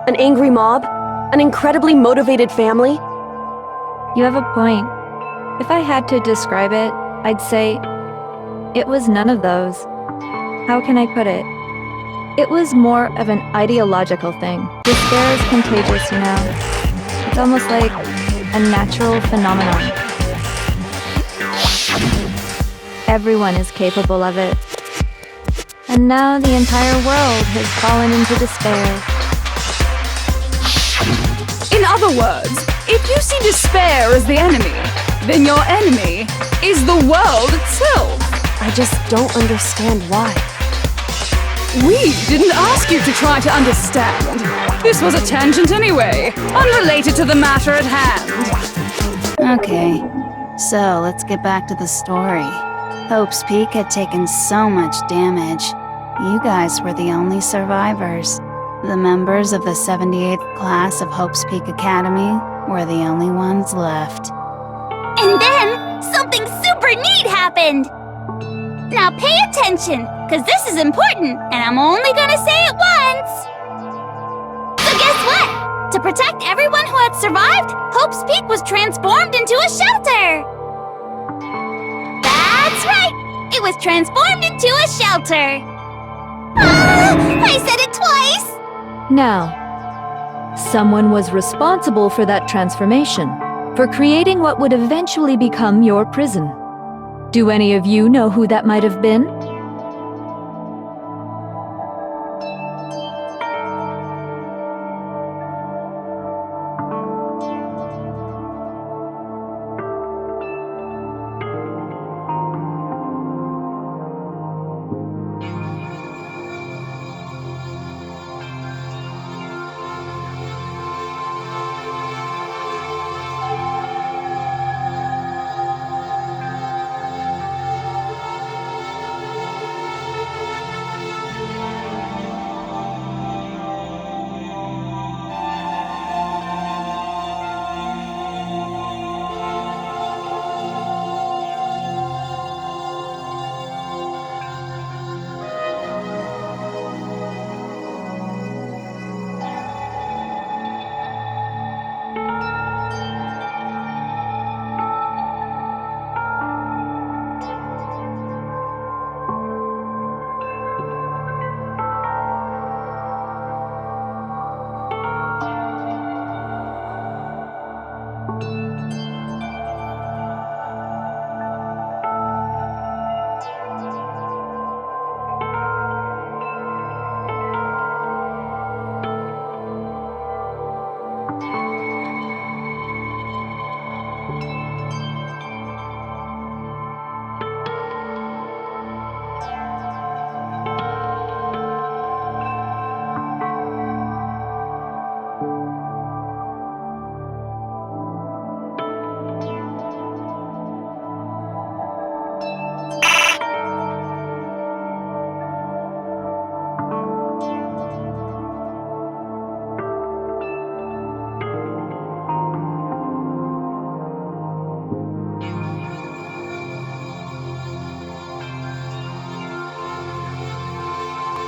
S2: An angry mob? An incredibly motivated family?
S9: You have a point. If I had to describe it, I'd say it was none of those. How can I put it? It was more of an ideological thing. Despair is contagious, you know. It's almost like a natural phenomenon. Everyone is capable of it. And now the entire world has fallen into despair.
S10: In other words, if you see despair as the enemy, then your enemy is the world itself.
S2: I just don't understand why.
S10: We didn't ask you to try to understand. This was a tangent anyway, unrelated to the matter at hand.
S11: Okay, so let's get back to the story. Hope's Peak had taken so much damage. You guys were the only survivors. The members of the 78th class of Hope's Peak Academy were the only ones left.
S4: And then, something super neat happened! Now pay attention, because this is important, and I'm only gonna say it once! So guess what? To protect everyone who had survived, Hope's Peak was transformed into a shelter! That's right! It was transformed into a shelter! Ah! I said it twice!
S9: Now, someone was responsible for that transformation, for creating what would eventually become your prison. Do any of you know who that might have been?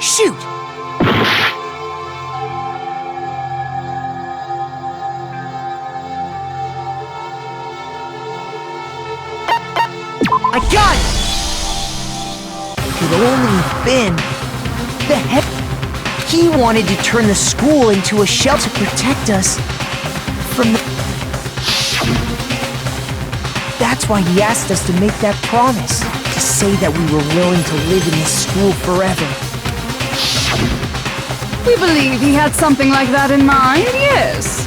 S7: Shoot! I got it! Could only have been the heck. He wanted to turn the school into a shelter to protect us from the. That's why he asked us to make that promise, to say that we were willing to live in this school forever.
S10: We believe he had something like that in mind, yes.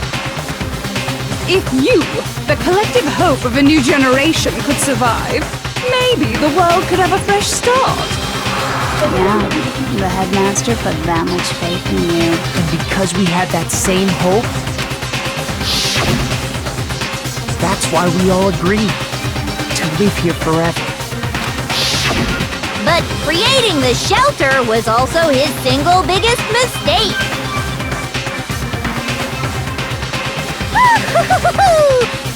S10: If you, the collective hope of a new generation, could survive, maybe the world could have a fresh start.
S11: Yeah, the headmaster put that much faith in you.
S7: And because we had that same hope, that's why we all agreed to live here forever.
S4: But creating the shelter was also his single biggest mistake.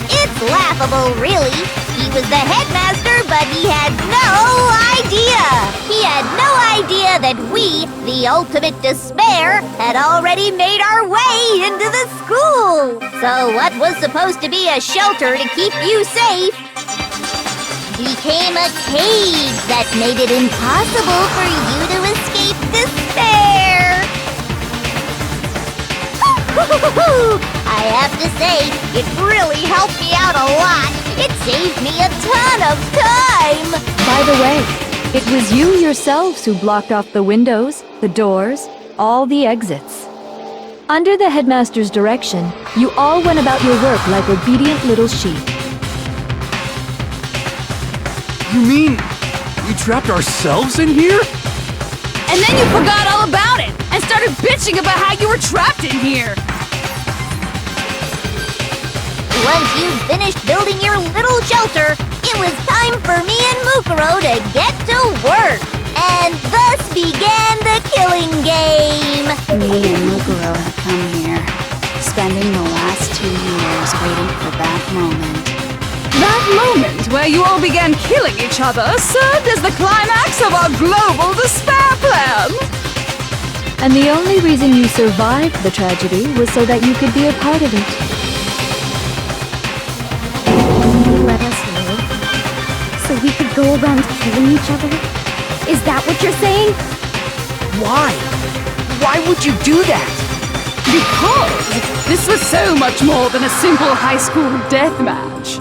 S4: It's laughable, really. He was the headmaster, but he had no idea. He had no idea that we, the ultimate despair, had already made our way into the school. So what was supposed to be a shelter to keep you safe became a cage that made it impossible for you to escape despair. I have to say, it really helped me out a lot. It saved me a ton of time.
S9: By the way, it was you yourselves who blocked off the windows, the doors, all the exits. Under the headmaster's direction, you all went about your work like obedient little sheep.
S3: You mean we trapped ourselves in here?
S10: And then you forgot all about it and started bitching about how you were trapped in here.
S4: Once you'd finished building your little shelter, it was time for me and Mukuro to get to work. And thus began the killing game.
S11: Me and Mukuro have come here, spending the last 2 years waiting for that moment.
S10: That moment where you all began killing each other served as the climax of our global despair plan.
S9: And the only reason you survived the tragedy was so that you could be a part of it.
S4: You let us live so we could go around killing each other? Is that what you're saying?
S7: Why? Why would you do that?
S10: Because this was so much more than a simple high school death match.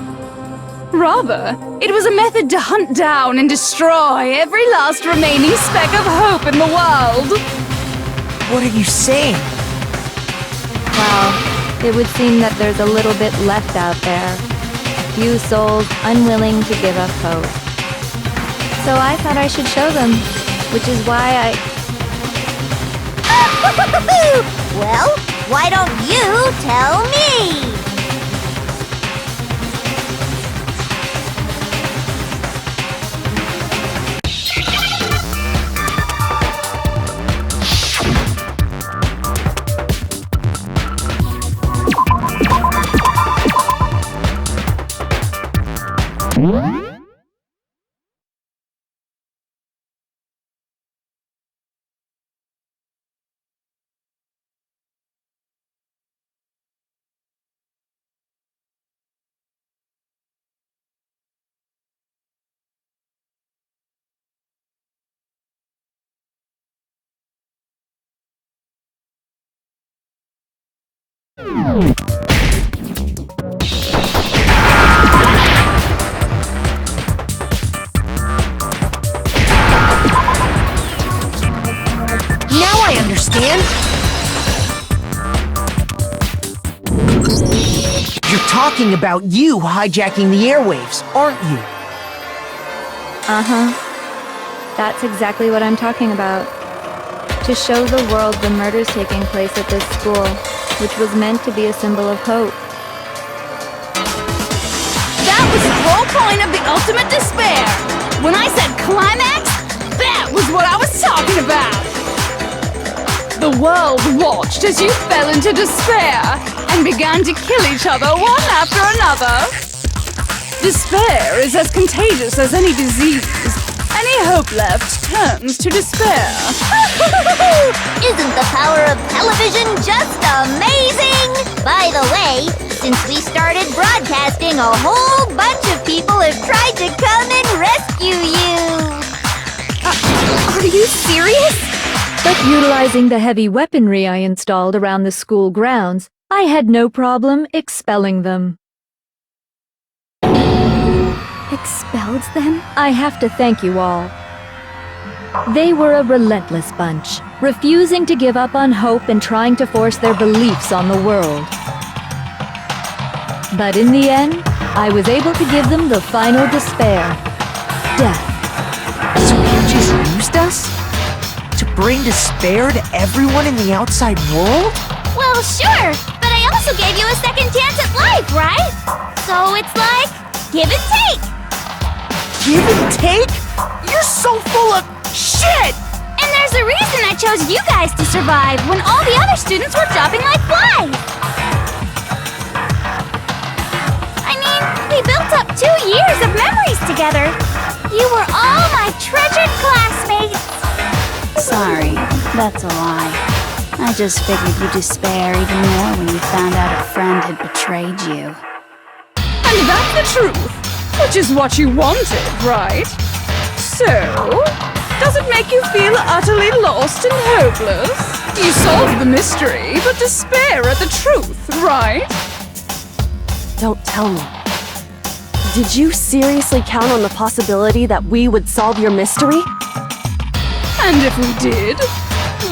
S10: Rather, it was a method to hunt down and destroy every last remaining speck of hope in the world.
S7: What are you saying?
S9: Well, it would seem that there's a little bit left out there. A few souls unwilling to give up hope. So I thought I should show them, which is why
S4: Well, why don't you tell me?
S7: Now I understand! You're talking about you hijacking the airwaves, aren't you?
S9: Uh-huh. That's exactly what I'm talking about. To show the world the murders taking place at this school, which was meant to be a symbol of hope.
S10: That was the whole point of the ultimate despair. When I said climax, that was what I was talking about. The world watched as you fell into despair and began to kill each other one after another. Despair is as contagious as any disease. Any hope left turns to despair.
S4: Isn't the power of television just amazing? By the way, since we started broadcasting, a whole bunch of people have tried to come and rescue you.
S10: Are you serious?
S9: But utilizing the heavy weaponry I installed around the school grounds, I had no problem expelling them.
S4: Expelled them?
S9: I have to thank you all. They were a relentless bunch, refusing to give up on hope and trying to force their beliefs on the world. But in the end, I was able to give them the final despair. Death.
S7: So you just used us? bring despair to everyone in the outside world?
S4: Well, sure, but I also gave you a second chance at life, right? So it's like, give and take.
S7: Give and take? You're so full of shit!
S4: And there's a reason I chose you guys to survive when all the other students were dropping like flies. I mean, we built up 2 years of memories together. You were all my treasured classmates.
S11: Sorry, that's a lie. I just figured you'd despair even more when you found out a friend had betrayed you.
S10: And that's the truth, which is what you wanted, right? So, does it make you feel utterly lost and hopeless? You solved the mystery, but despair at the truth, right?
S2: Don't tell me. Did you seriously count on the possibility that we would solve your mystery?
S10: And if we did,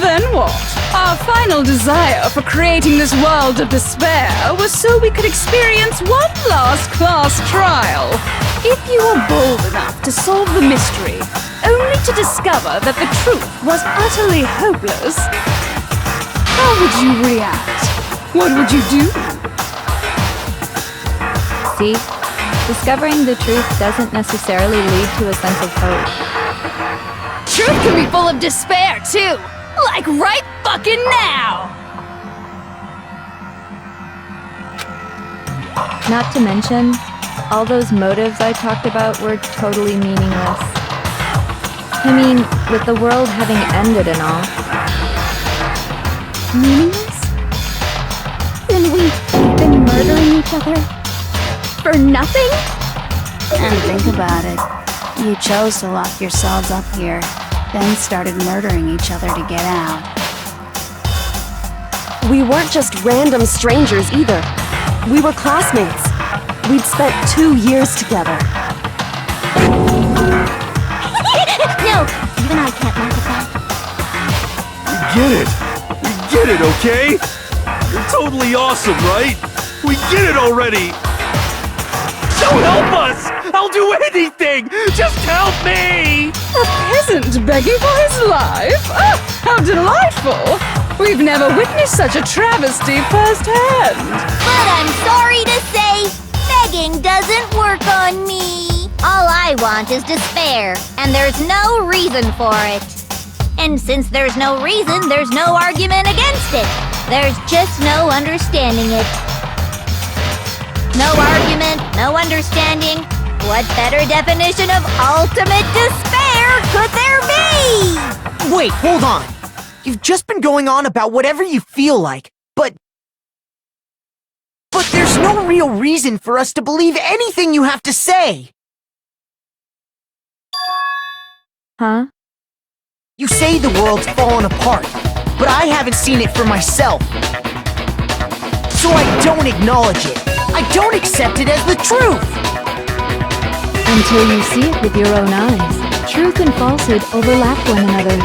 S10: then what? Our final desire for creating this world of despair was so we could experience one last class trial. If you were bold enough to solve the mystery, only to discover that the truth was utterly hopeless, how would you react? What would you do?
S9: See? Discovering the truth doesn't necessarily lead to a sense of hope.
S10: Truth can be full of despair, too! Like right fucking now!
S9: Not to mention, all those motives I talked about were totally meaningless. I mean, with the world having ended and all.
S4: Meaningless? Then we've been murdering each other? For nothing?
S11: And think about it. You chose to lock yourselves up here, then started murdering each other to get out.
S2: We weren't just random strangers either. We were classmates. We'd spent 2 years together.
S4: No, even I can't laugh at that.
S3: We get it, okay? You're totally awesome, right? We get it already! So help us! I'll do anything! Just help me!
S10: A peasant begging for his life? Oh, how delightful! We've never witnessed such a travesty firsthand.
S4: But I'm sorry to say, begging doesn't work on me. All I want is despair, and there's no reason for it. And since there's no reason, there's no argument against it. There's just no understanding it. No argument, no understanding. What better definition of ultimate despair could there be?
S7: Wait, hold on. You've just been going on about whatever you feel like, but there's no real reason for us to believe anything you have to say.
S9: Huh?
S7: You say the world's fallen apart, but I haven't seen it for myself. So I don't acknowledge it. I don't accept it as the truth.
S9: Until you see it with your own eyes, truth and falsehood overlap one another.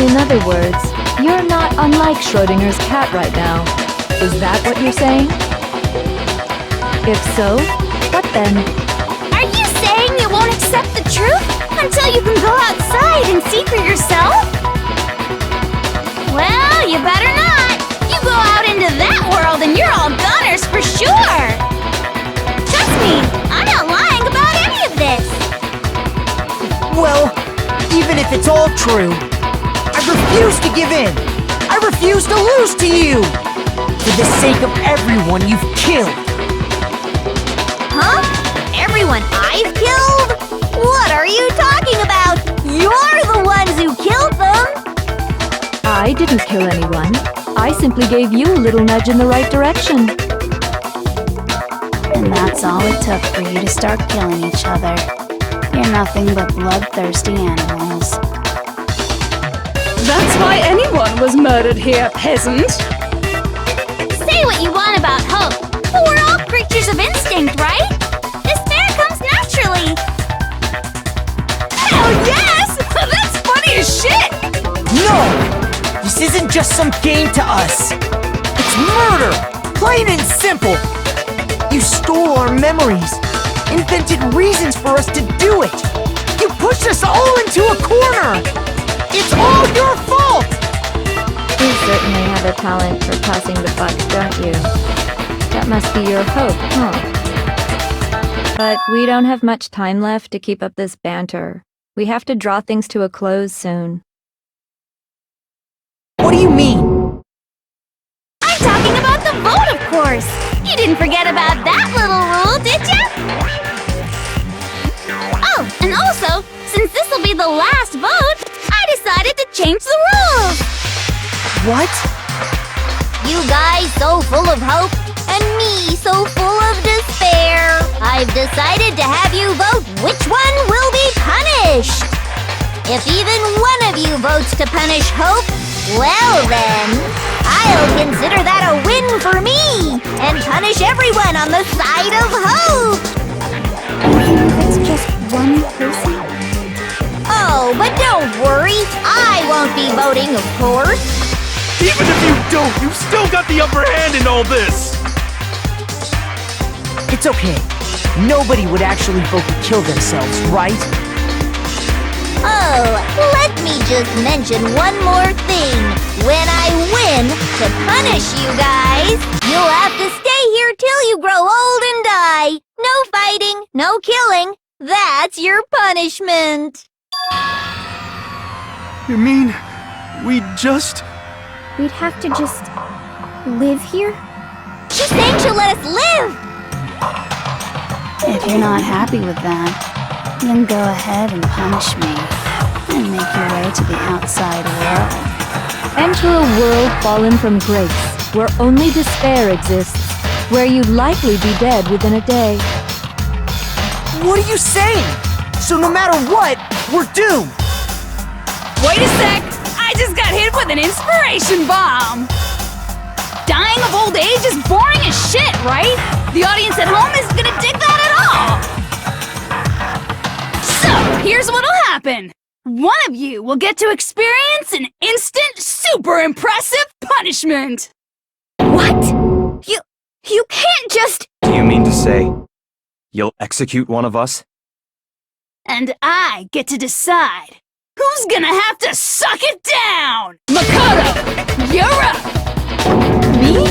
S9: In other words, you're not unlike Schrodinger's cat right now. Is that what you're saying? If so, what then?
S4: Are you saying you won't accept the truth until you can go outside and see for yourself? Well, you better not. You go out into that world and you're all goners for sure. Trust me, I'm not lying about any of this.
S7: Well, even if it's all true, I refuse to give in. I refuse to lose to you. For the sake of everyone you've killed.
S4: Huh? Everyone I've killed? What are you talking about? You're the ones who killed them!
S9: I didn't kill anyone. I simply gave you a little nudge in the right direction.
S11: And that's all it took for you to start killing each other. You're nothing but bloodthirsty animals.
S10: That's why anyone was murdered here, peasant.
S4: Say what you want about hope, but we're all creatures of instinct, right? Despair comes naturally.
S10: Hell yes! That's funny as shit!
S7: No! This isn't just some game to us. It's murder! Plain and simple! You stole our memories, invented reasons for us to do it! You pushed us all into a corner! It's all your fault!
S9: You certainly have a talent for passing the buck, don't you? That must be your hope, huh? But we don't have much time left to keep up this banter. We have to draw things to a close soon.
S7: What do you mean?
S4: I'm talking about the vote, of course! You didn't forget about that little rule, did ya? Oh, and also, since this'll be the last vote, I decided to change the rules!
S7: What?
S4: You guys so full of hope, and me so full of despair. I've decided to have you vote which one will be punished. If even one of you votes to punish Hope, well then, I'll consider that a win for me, and punish everyone on the side of Hope.
S8: It's just one person?
S4: Oh, but don't worry, I won't be voting, of course.
S3: Even if you don't, you've still got the upper hand in all this!
S7: It's okay. Nobody would actually vote to kill themselves, right?
S4: Oh, let me just mention one more thing. When I win to punish you guys, you'll have to stay here till you grow old and die. No fighting, no killing. That's your punishment.
S3: You mean, we just...
S8: We'd have to just live here?
S4: She's saying she'll let us live!
S11: If you're not happy with that, then go ahead and punish me and make your way to the outside world.
S9: Enter a world fallen from grace, where only despair exists, where you'd likely be dead within a day.
S7: What are you saying? So no matter what, we're doomed!
S10: Wait a sec! I just got hit with an inspiration bomb! Dying of old age is boring as shit, right? The audience at home isn't gonna dig that at all! So, here's what'll happen. One of you will get to experience an instant, super impressive punishment!
S8: What? You can't just...
S5: Do you mean to say you'll execute one of us?
S10: And I get to decide who's gonna have to suck it down! Makoto, you're up!
S8: Me?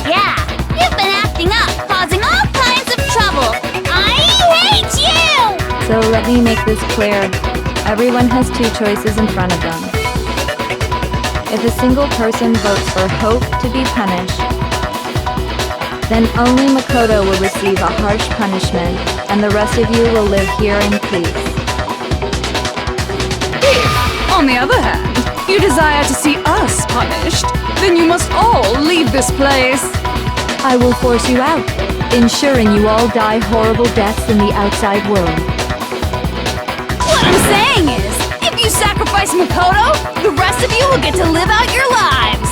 S4: Yeah, you've been acting up, causing all kinds of trouble. I hate you!
S9: So let me make this clear. Everyone has two choices in front of them. If a single person votes for Hope to be punished, then only Makoto will receive a harsh punishment, and the rest of you will live here in peace.
S10: If, on the other hand, you desire to see us punished, then you must all leave this place.
S9: I will force you out, ensuring you all die horrible deaths in the outside world.
S10: What I'm saying is, if you sacrifice Makoto, the rest of you will get to live out your lives.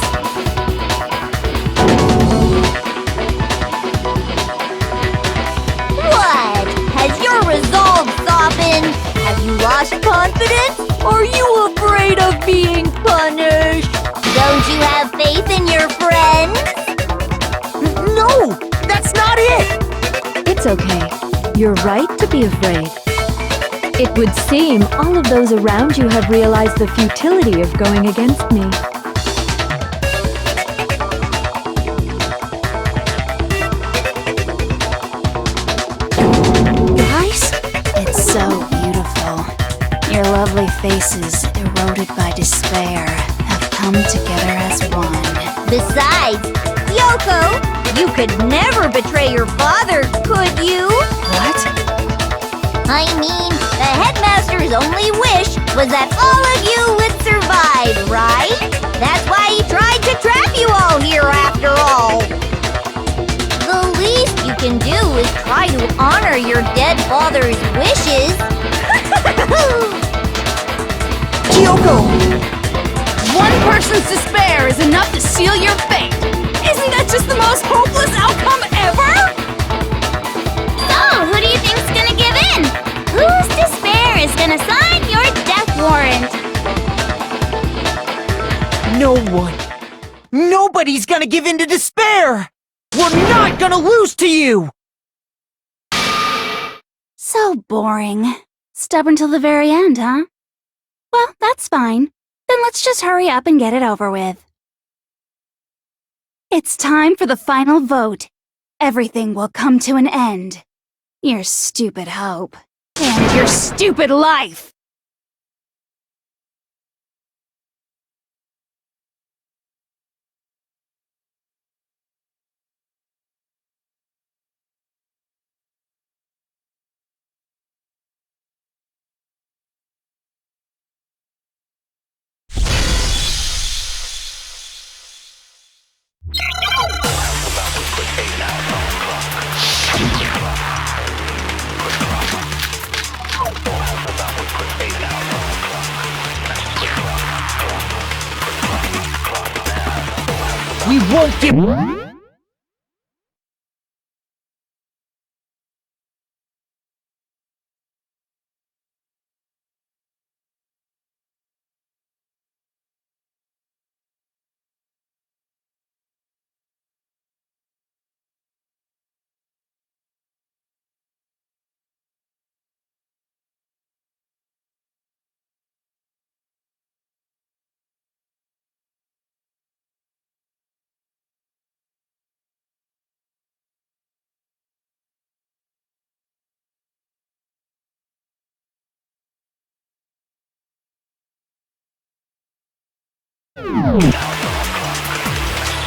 S4: What? Has your resolve softened? Have you lost confidence? Are you afraid of being punished? Don't you have faith in your friends?
S7: No! That's not it!
S9: It's okay. You're right to be afraid. It would seem all of those around you have realized the futility of going against me.
S11: Guys? It's so beautiful. Your lovely faces, eroded by despair, have come together as one.
S4: Besides, Yoko, you could never betray your father, could you?
S11: What?
S4: I mean, the headmaster's only wish was that all of you would survive, right? That's why he tried to trap you all here after all. The least you can do is try to honor your dead father's wishes.
S7: Kyoko!
S10: One person's despair is enough to seal your fate. Isn't that just the most hopeless outcome ever?
S4: So, who do you think's gonna give in? Whose despair is gonna sign your death warrant?
S7: No one. Nobody's gonna give in to despair! We're not gonna lose to you!
S11: So boring. Stubborn till the very end, huh? Well, that's fine. Then let's just hurry up and get it over with. It's time for the final vote. Everything will come to an end. Your stupid hope. And your stupid life!
S7: We won't give...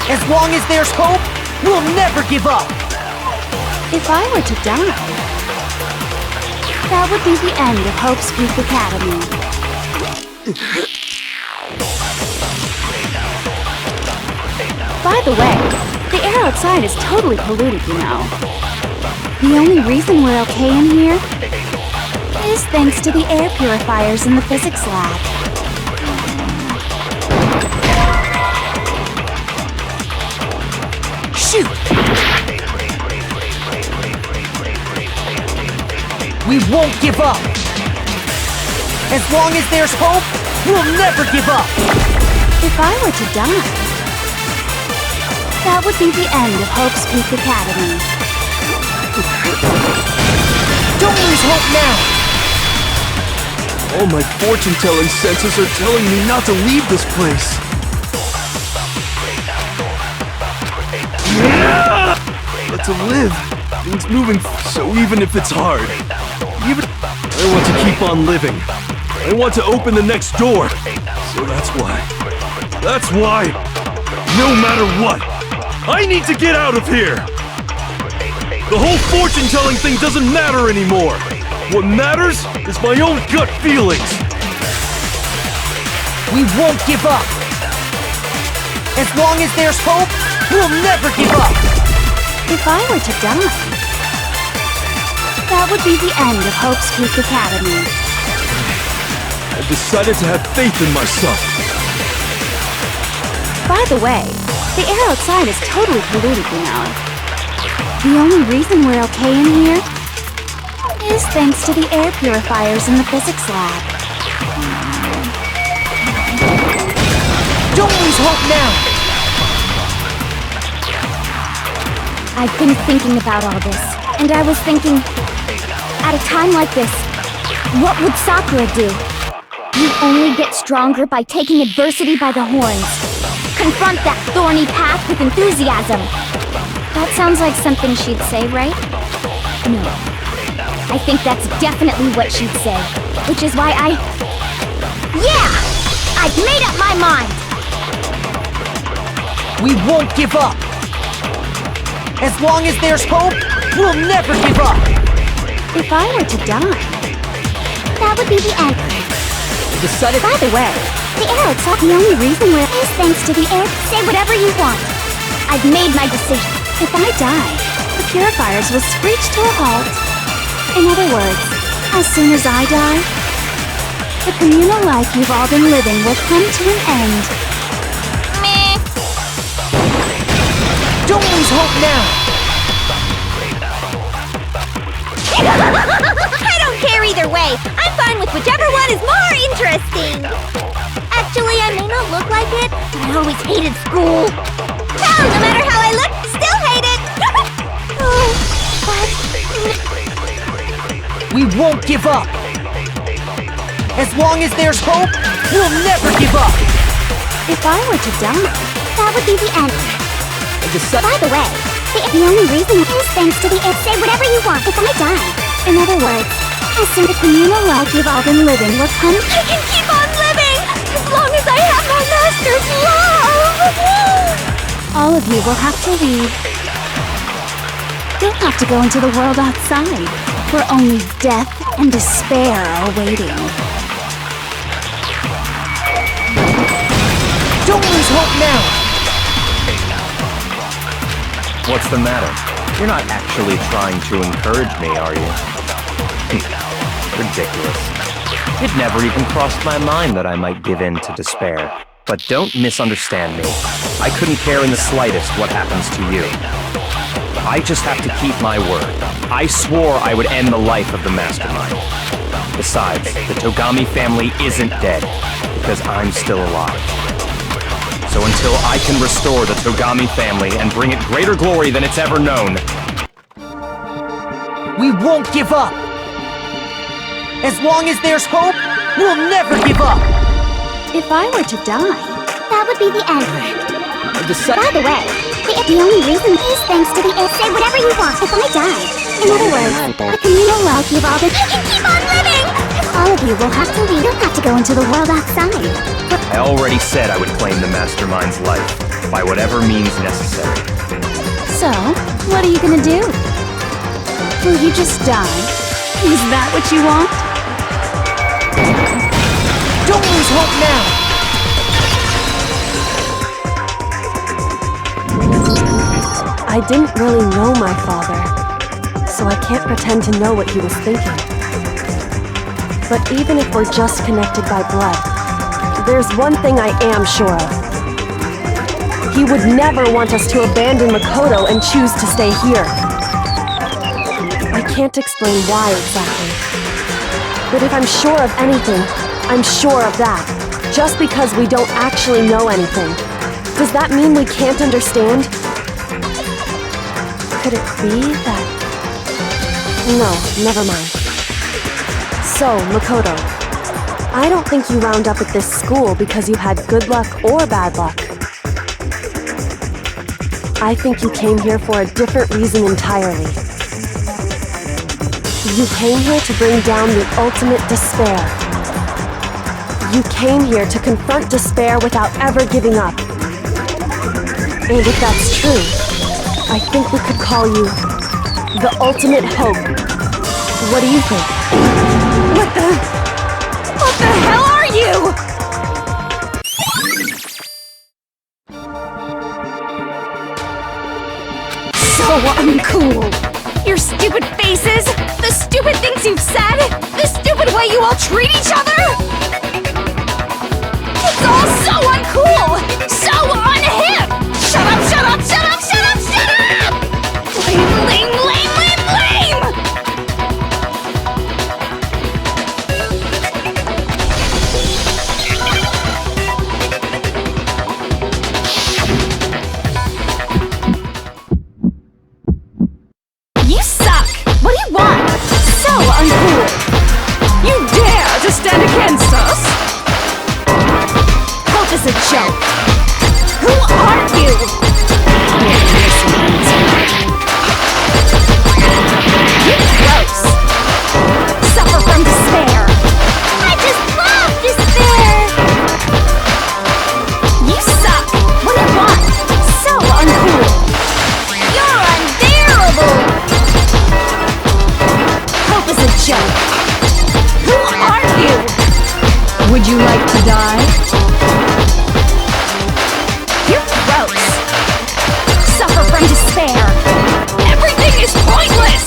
S7: As long as there's hope, we'll never give up!
S11: If I were to die, that would be the end of Hope's Peak Academy. By the way, the air outside is totally polluted, you know. The only reason we're okay in here is thanks to the air purifiers in the physics lab.
S7: Shoot! We won't give up! As long as there's hope, we'll never give up!
S11: If I were to die, that would be the end of Hope's Peak Academy.
S7: Don't lose hope now!
S3: All my fortune-telling senses are telling me not to leave this place. But to live means moving, so even if it's hard, I want to keep on living. I want to open the next door. So that's why, no matter what, I need to get out of here. The whole fortune-telling thing doesn't matter anymore. What matters is my own gut feelings.
S7: We won't give up. As long as there's hope, we'll never give up.
S11: If I were to die, that would be the end of Hope's Peak Academy.
S3: I've decided to have faith in myself.
S11: By the way, the air outside is totally polluted, you know. The only reason we're okay in here is thanks to the air purifiers in the physics lab.
S7: Don't lose hope now!
S4: I've been thinking about all this, and I was thinking, at a time like this, what would Sakura do? You only get stronger by taking adversity by the horns. Confront that thorny path with enthusiasm. That sounds like something she'd say, right? No. I think that's definitely what she'd say, which is why Yeah! I've made up my mind!
S7: We won't give up! As long as there's hope, we'll never give up!
S11: If I were to die,
S4: That would be the end.
S6: Decided.
S4: By the way, the air outside, the only reason we're is thanks to the air. Say whatever you want. I've made my decision.
S11: if I die, the purifiers will screech to a halt. In other words, as soon as I die, the communal life you've all been living will come to an end.
S4: Meh.
S7: Don't lose hope now!
S4: I don't care either way. I'm fine with whichever one is more interesting. Actually, I may not look like it, but I always hated school. Hell, no matter how I look, still hate it. Oh, but...
S7: We won't give up! As long as there's hope, we'll never give up!
S4: If I were to die, that would be the end.
S6: The
S4: By the way, the only reason is thanks to the say whatever you want if I die. In other words, as soon as the communal life you've all been living will come, I can keep on living! As long as I have my master's love!
S11: All of you will have to leave. Don't have to go into the world outside, where only death and despair are waiting.
S7: Don't lose hope now!
S5: What's the matter? You're not actually trying to encourage me, are you? Ridiculous. It never even crossed my mind that I might give in to despair. But don't misunderstand me. I couldn't care in the slightest what happens to you. I just have to keep my word. I swore I would end the life of the Mastermind. Besides, the Togami family isn't dead, because I'm still alive. So until I can restore the Togami family and bring it greater glory than it's ever known,
S7: We won't give up! As long as there's hope, we'll never give up!
S4: If I were to die, that would be the end. By the way, the only reason is thanks to the say whatever you want if I die. In other words, the communal life you've all been, I can keep on living! All of you will have to leave. You'll have to go into the world outside.
S5: I already said I would claim the Mastermind's life, by whatever means necessary.
S11: So, what are you gonna do? Will you just die? Is that what you want?
S7: Don't lose hope now!
S2: I didn't really know my father, so I can't pretend to know what he was thinking. But even if we're just connected by blood, there's one thing I am sure of. He would never want us to abandon Makoto and choose to stay here. I can't explain why exactly. But if I'm sure of anything, I'm sure of that. Just because we don't actually know anything. Does that mean we can't understand? Could it be that... No, never mind. So, Makoto, I don't think you wound up at this school because you had good luck or bad luck. I think you came here for a different reason entirely. You came here to bring down the ultimate despair. You came here to confront despair without ever giving up. And if that's true, I think we could call you the ultimate hope. What do you think?
S10: What the hell are you? So uncool. Your stupid faces, the stupid things you've said, the stupid way you all treat each other. It's all so uncool, so unhip. Shut up, shut up, shut up, shut up, shut up! Lame, lame, lame, lame, lame! You suck! What do you want? So uncool! You dare to stand against us? Hope is a joke! Who are you? You're gross! Suffer from despair! I just love despair! You suck! What do you want? So uncool! You're unbearable! Hope is a joke! Who are you? Would you like to die? You're gross! Suffer from despair! Everything is pointless!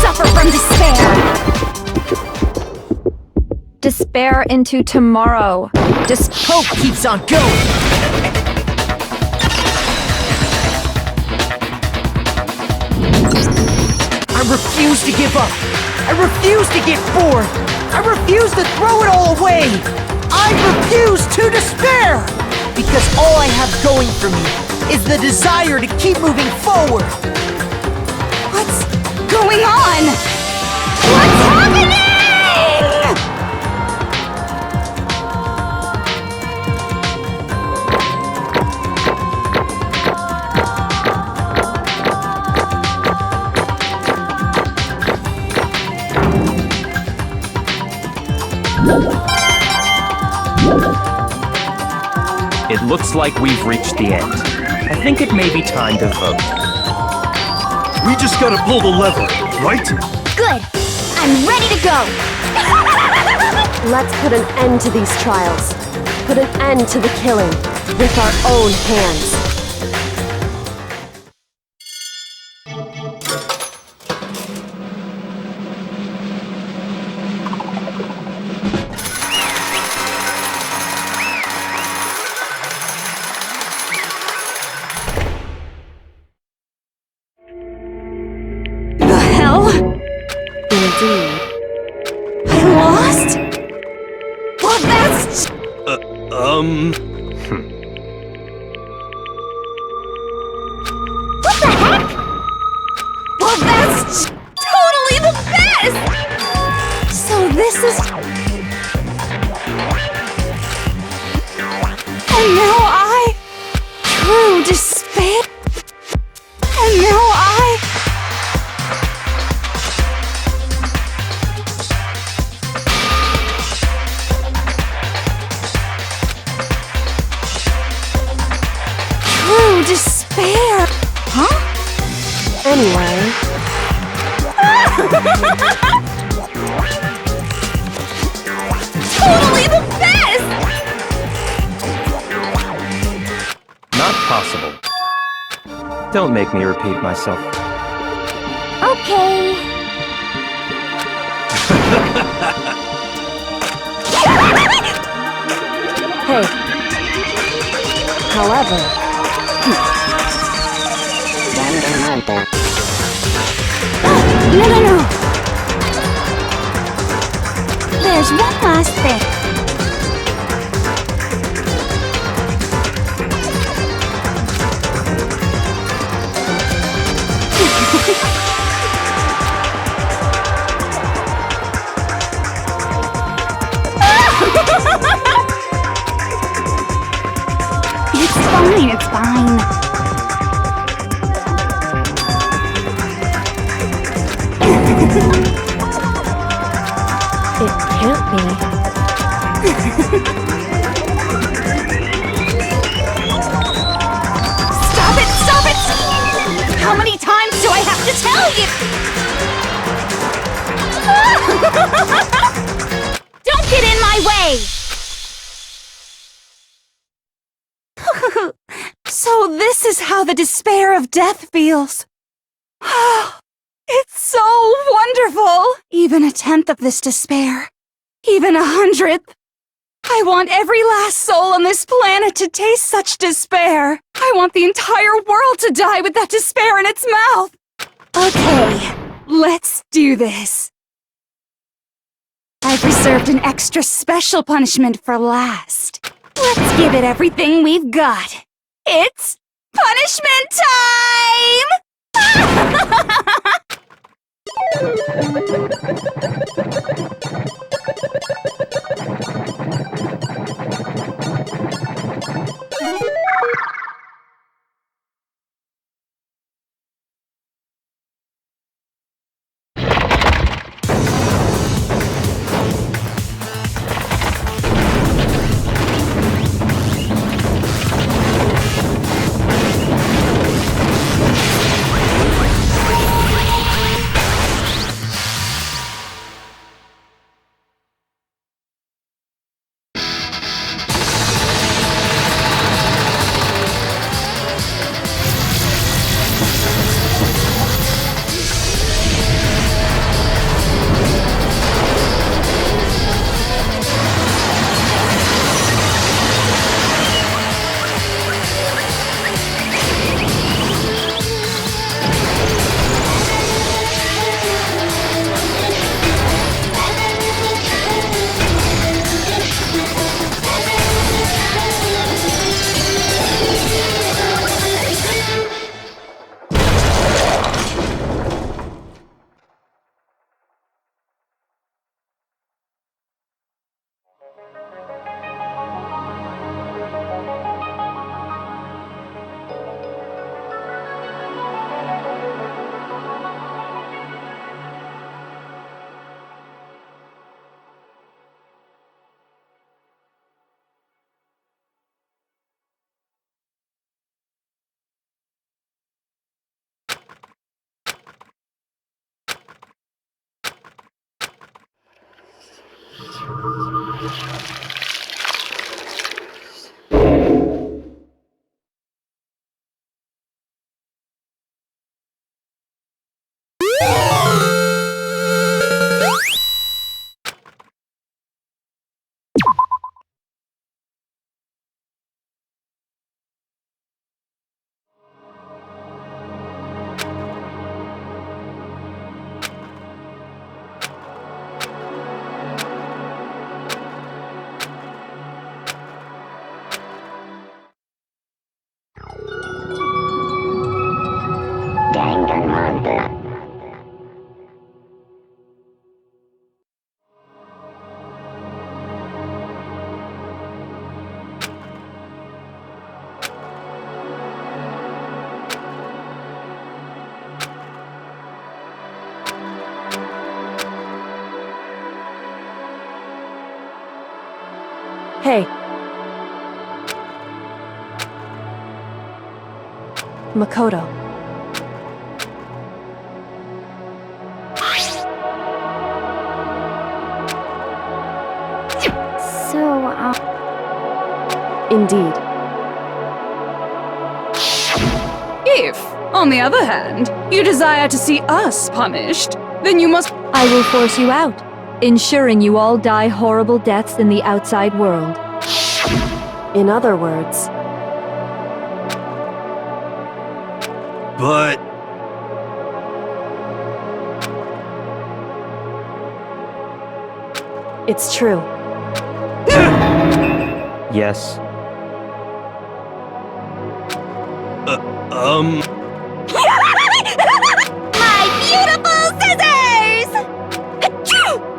S10: Suffer from despair!
S9: Despair into tomorrow.
S7: Hope keeps on going! I refuse to give up! I refuse to get bored! I refuse to throw it all away! I refuse to despair! Because all I have going for me is the desire to keep moving forward!
S10: What's going on? What's happening?
S5: It looks like we've reached the end. I think it may be time to vote.
S3: We just gotta pull the lever, right?
S4: Good. I'm ready to go.
S2: Let's put an end to these trials. Put an end to the killing with our own hands.
S10: The hell?
S2: Indeed.
S10: I lost? Well, that's... What the heck? Well, that's totally the best! So this is... And now I... True despair? And now I... True despair? Huh?
S2: Anyway,
S10: Totally the best!
S5: Not possible. Don't make me repeat myself.
S4: Okay.
S2: hey. However,
S4: No. There's one last thing. It's fine.
S2: it can't be.
S10: Stop it! How many times do I have to tell you? Don't get in my way! So this is how the despair of death feels. It's so wonderful! Even a tenth of this despair. Even 100th. I want every last soul on this planet to taste such despair. I want the entire world to die with that despair in its mouth. Okay, let's do this. I've reserved an extra special punishment for last. Let's give it everything we've got. It's punishment time!
S2: Hey. Makoto.
S4: So,
S2: Indeed.
S10: If, on the other hand, you desire to see us punished, then you must.
S9: I will force you out, ensuring you all die horrible deaths in the outside world.
S2: In other words,
S3: But...
S2: it's true.
S5: Yes.
S4: my beautiful scissors! Achoo!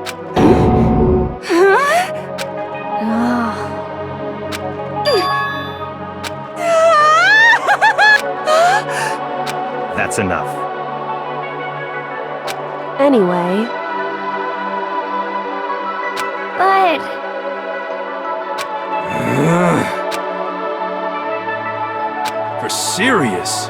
S5: That's enough.
S2: Anyway,
S4: But
S3: For serious?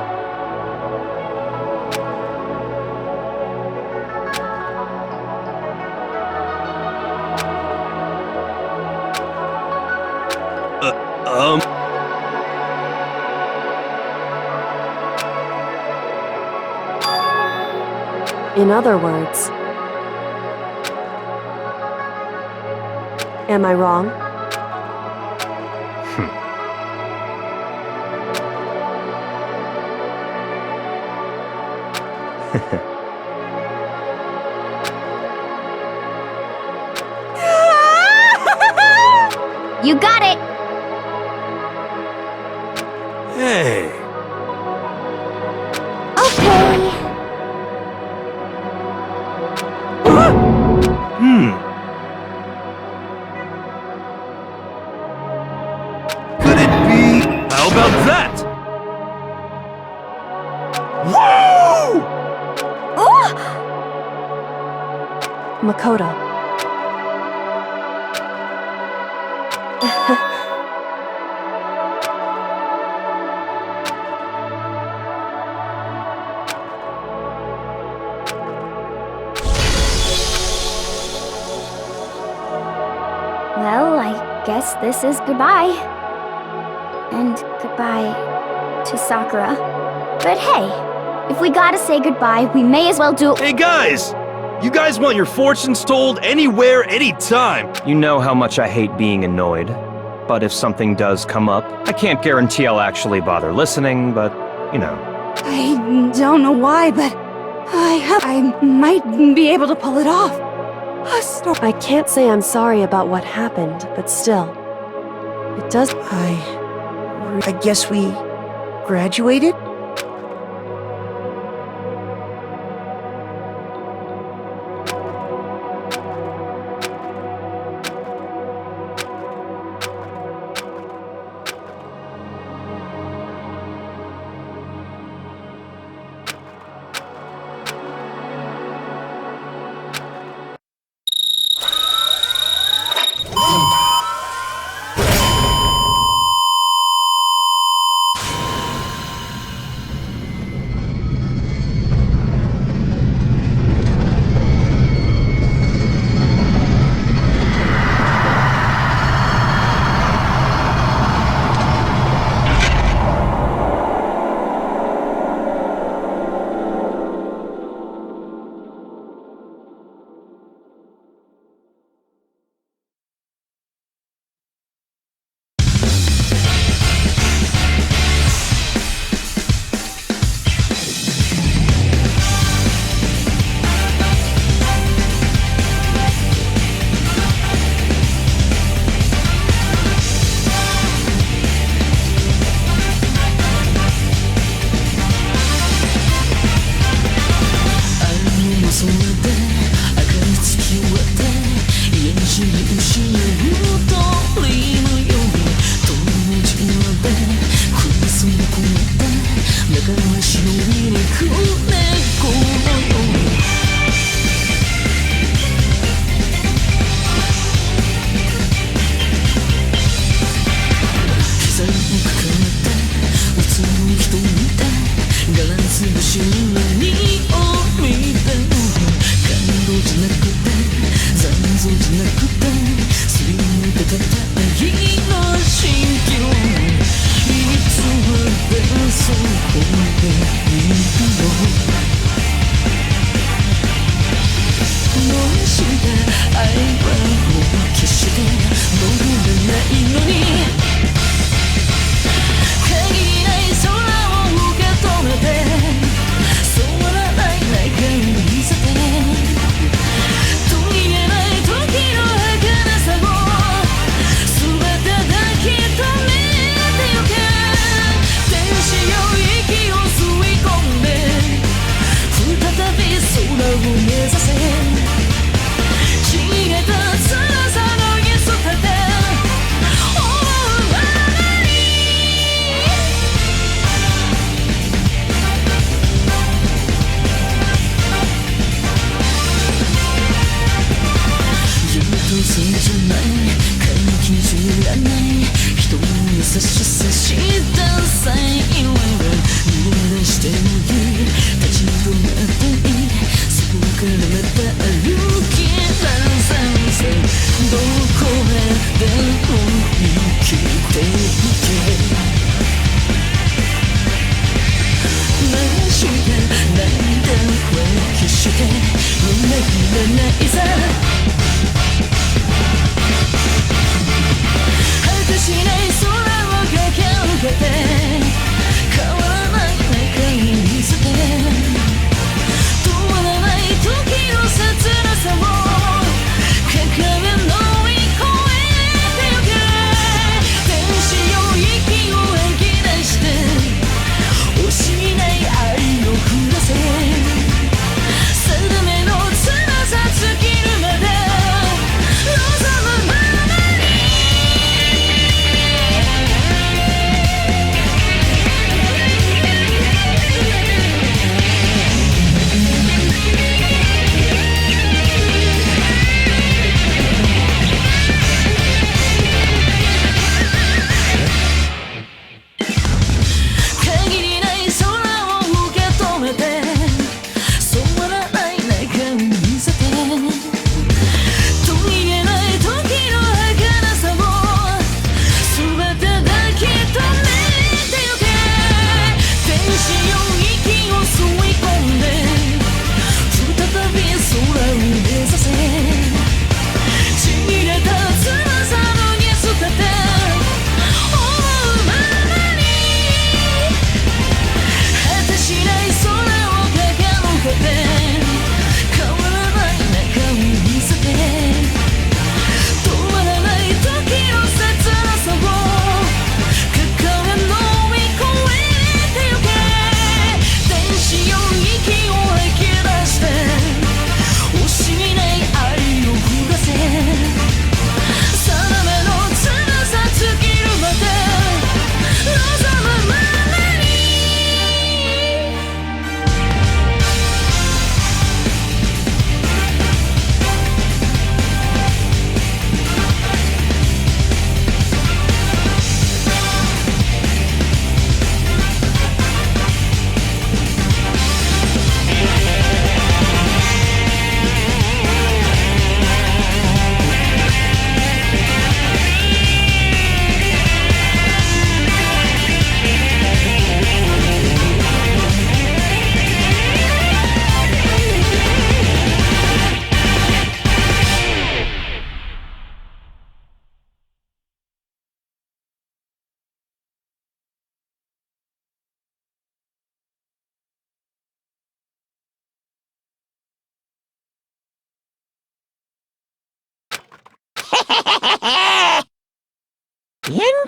S2: in other words, am I wrong?
S4: you got it!
S3: Hey.
S4: Okay.
S3: Could it be... How about that? Woo!
S2: Makoto.
S4: Well, I guess this is goodbye. And goodbye to Sakura. But hey, if we gotta say goodbye, we may as well do it.
S3: Hey guys! You guys want your fortunes told anywhere, anytime.
S5: You know how much I hate being annoyed. But if something does come up, I can't guarantee I'll actually bother listening, but, you know.
S8: I don't know why, but I might be able to pull it off.
S2: I can't say I'm sorry about what happened, but still, it does.
S7: I guess we graduated?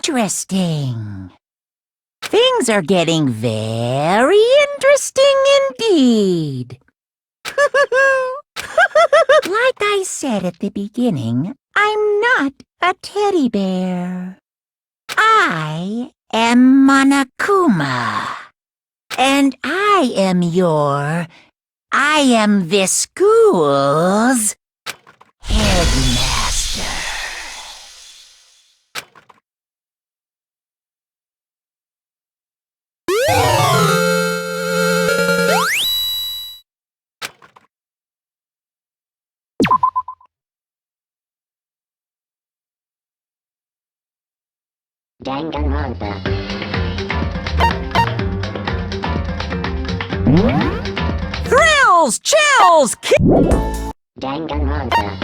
S1: Interesting. Things are getting very interesting indeed. Like I said at the beginning, I'm not a teddy bear. I am Monokuma. And I am this school's headmaster.
S12: Danganronpa.
S1: Thrills, chills,
S12: Danganronpa.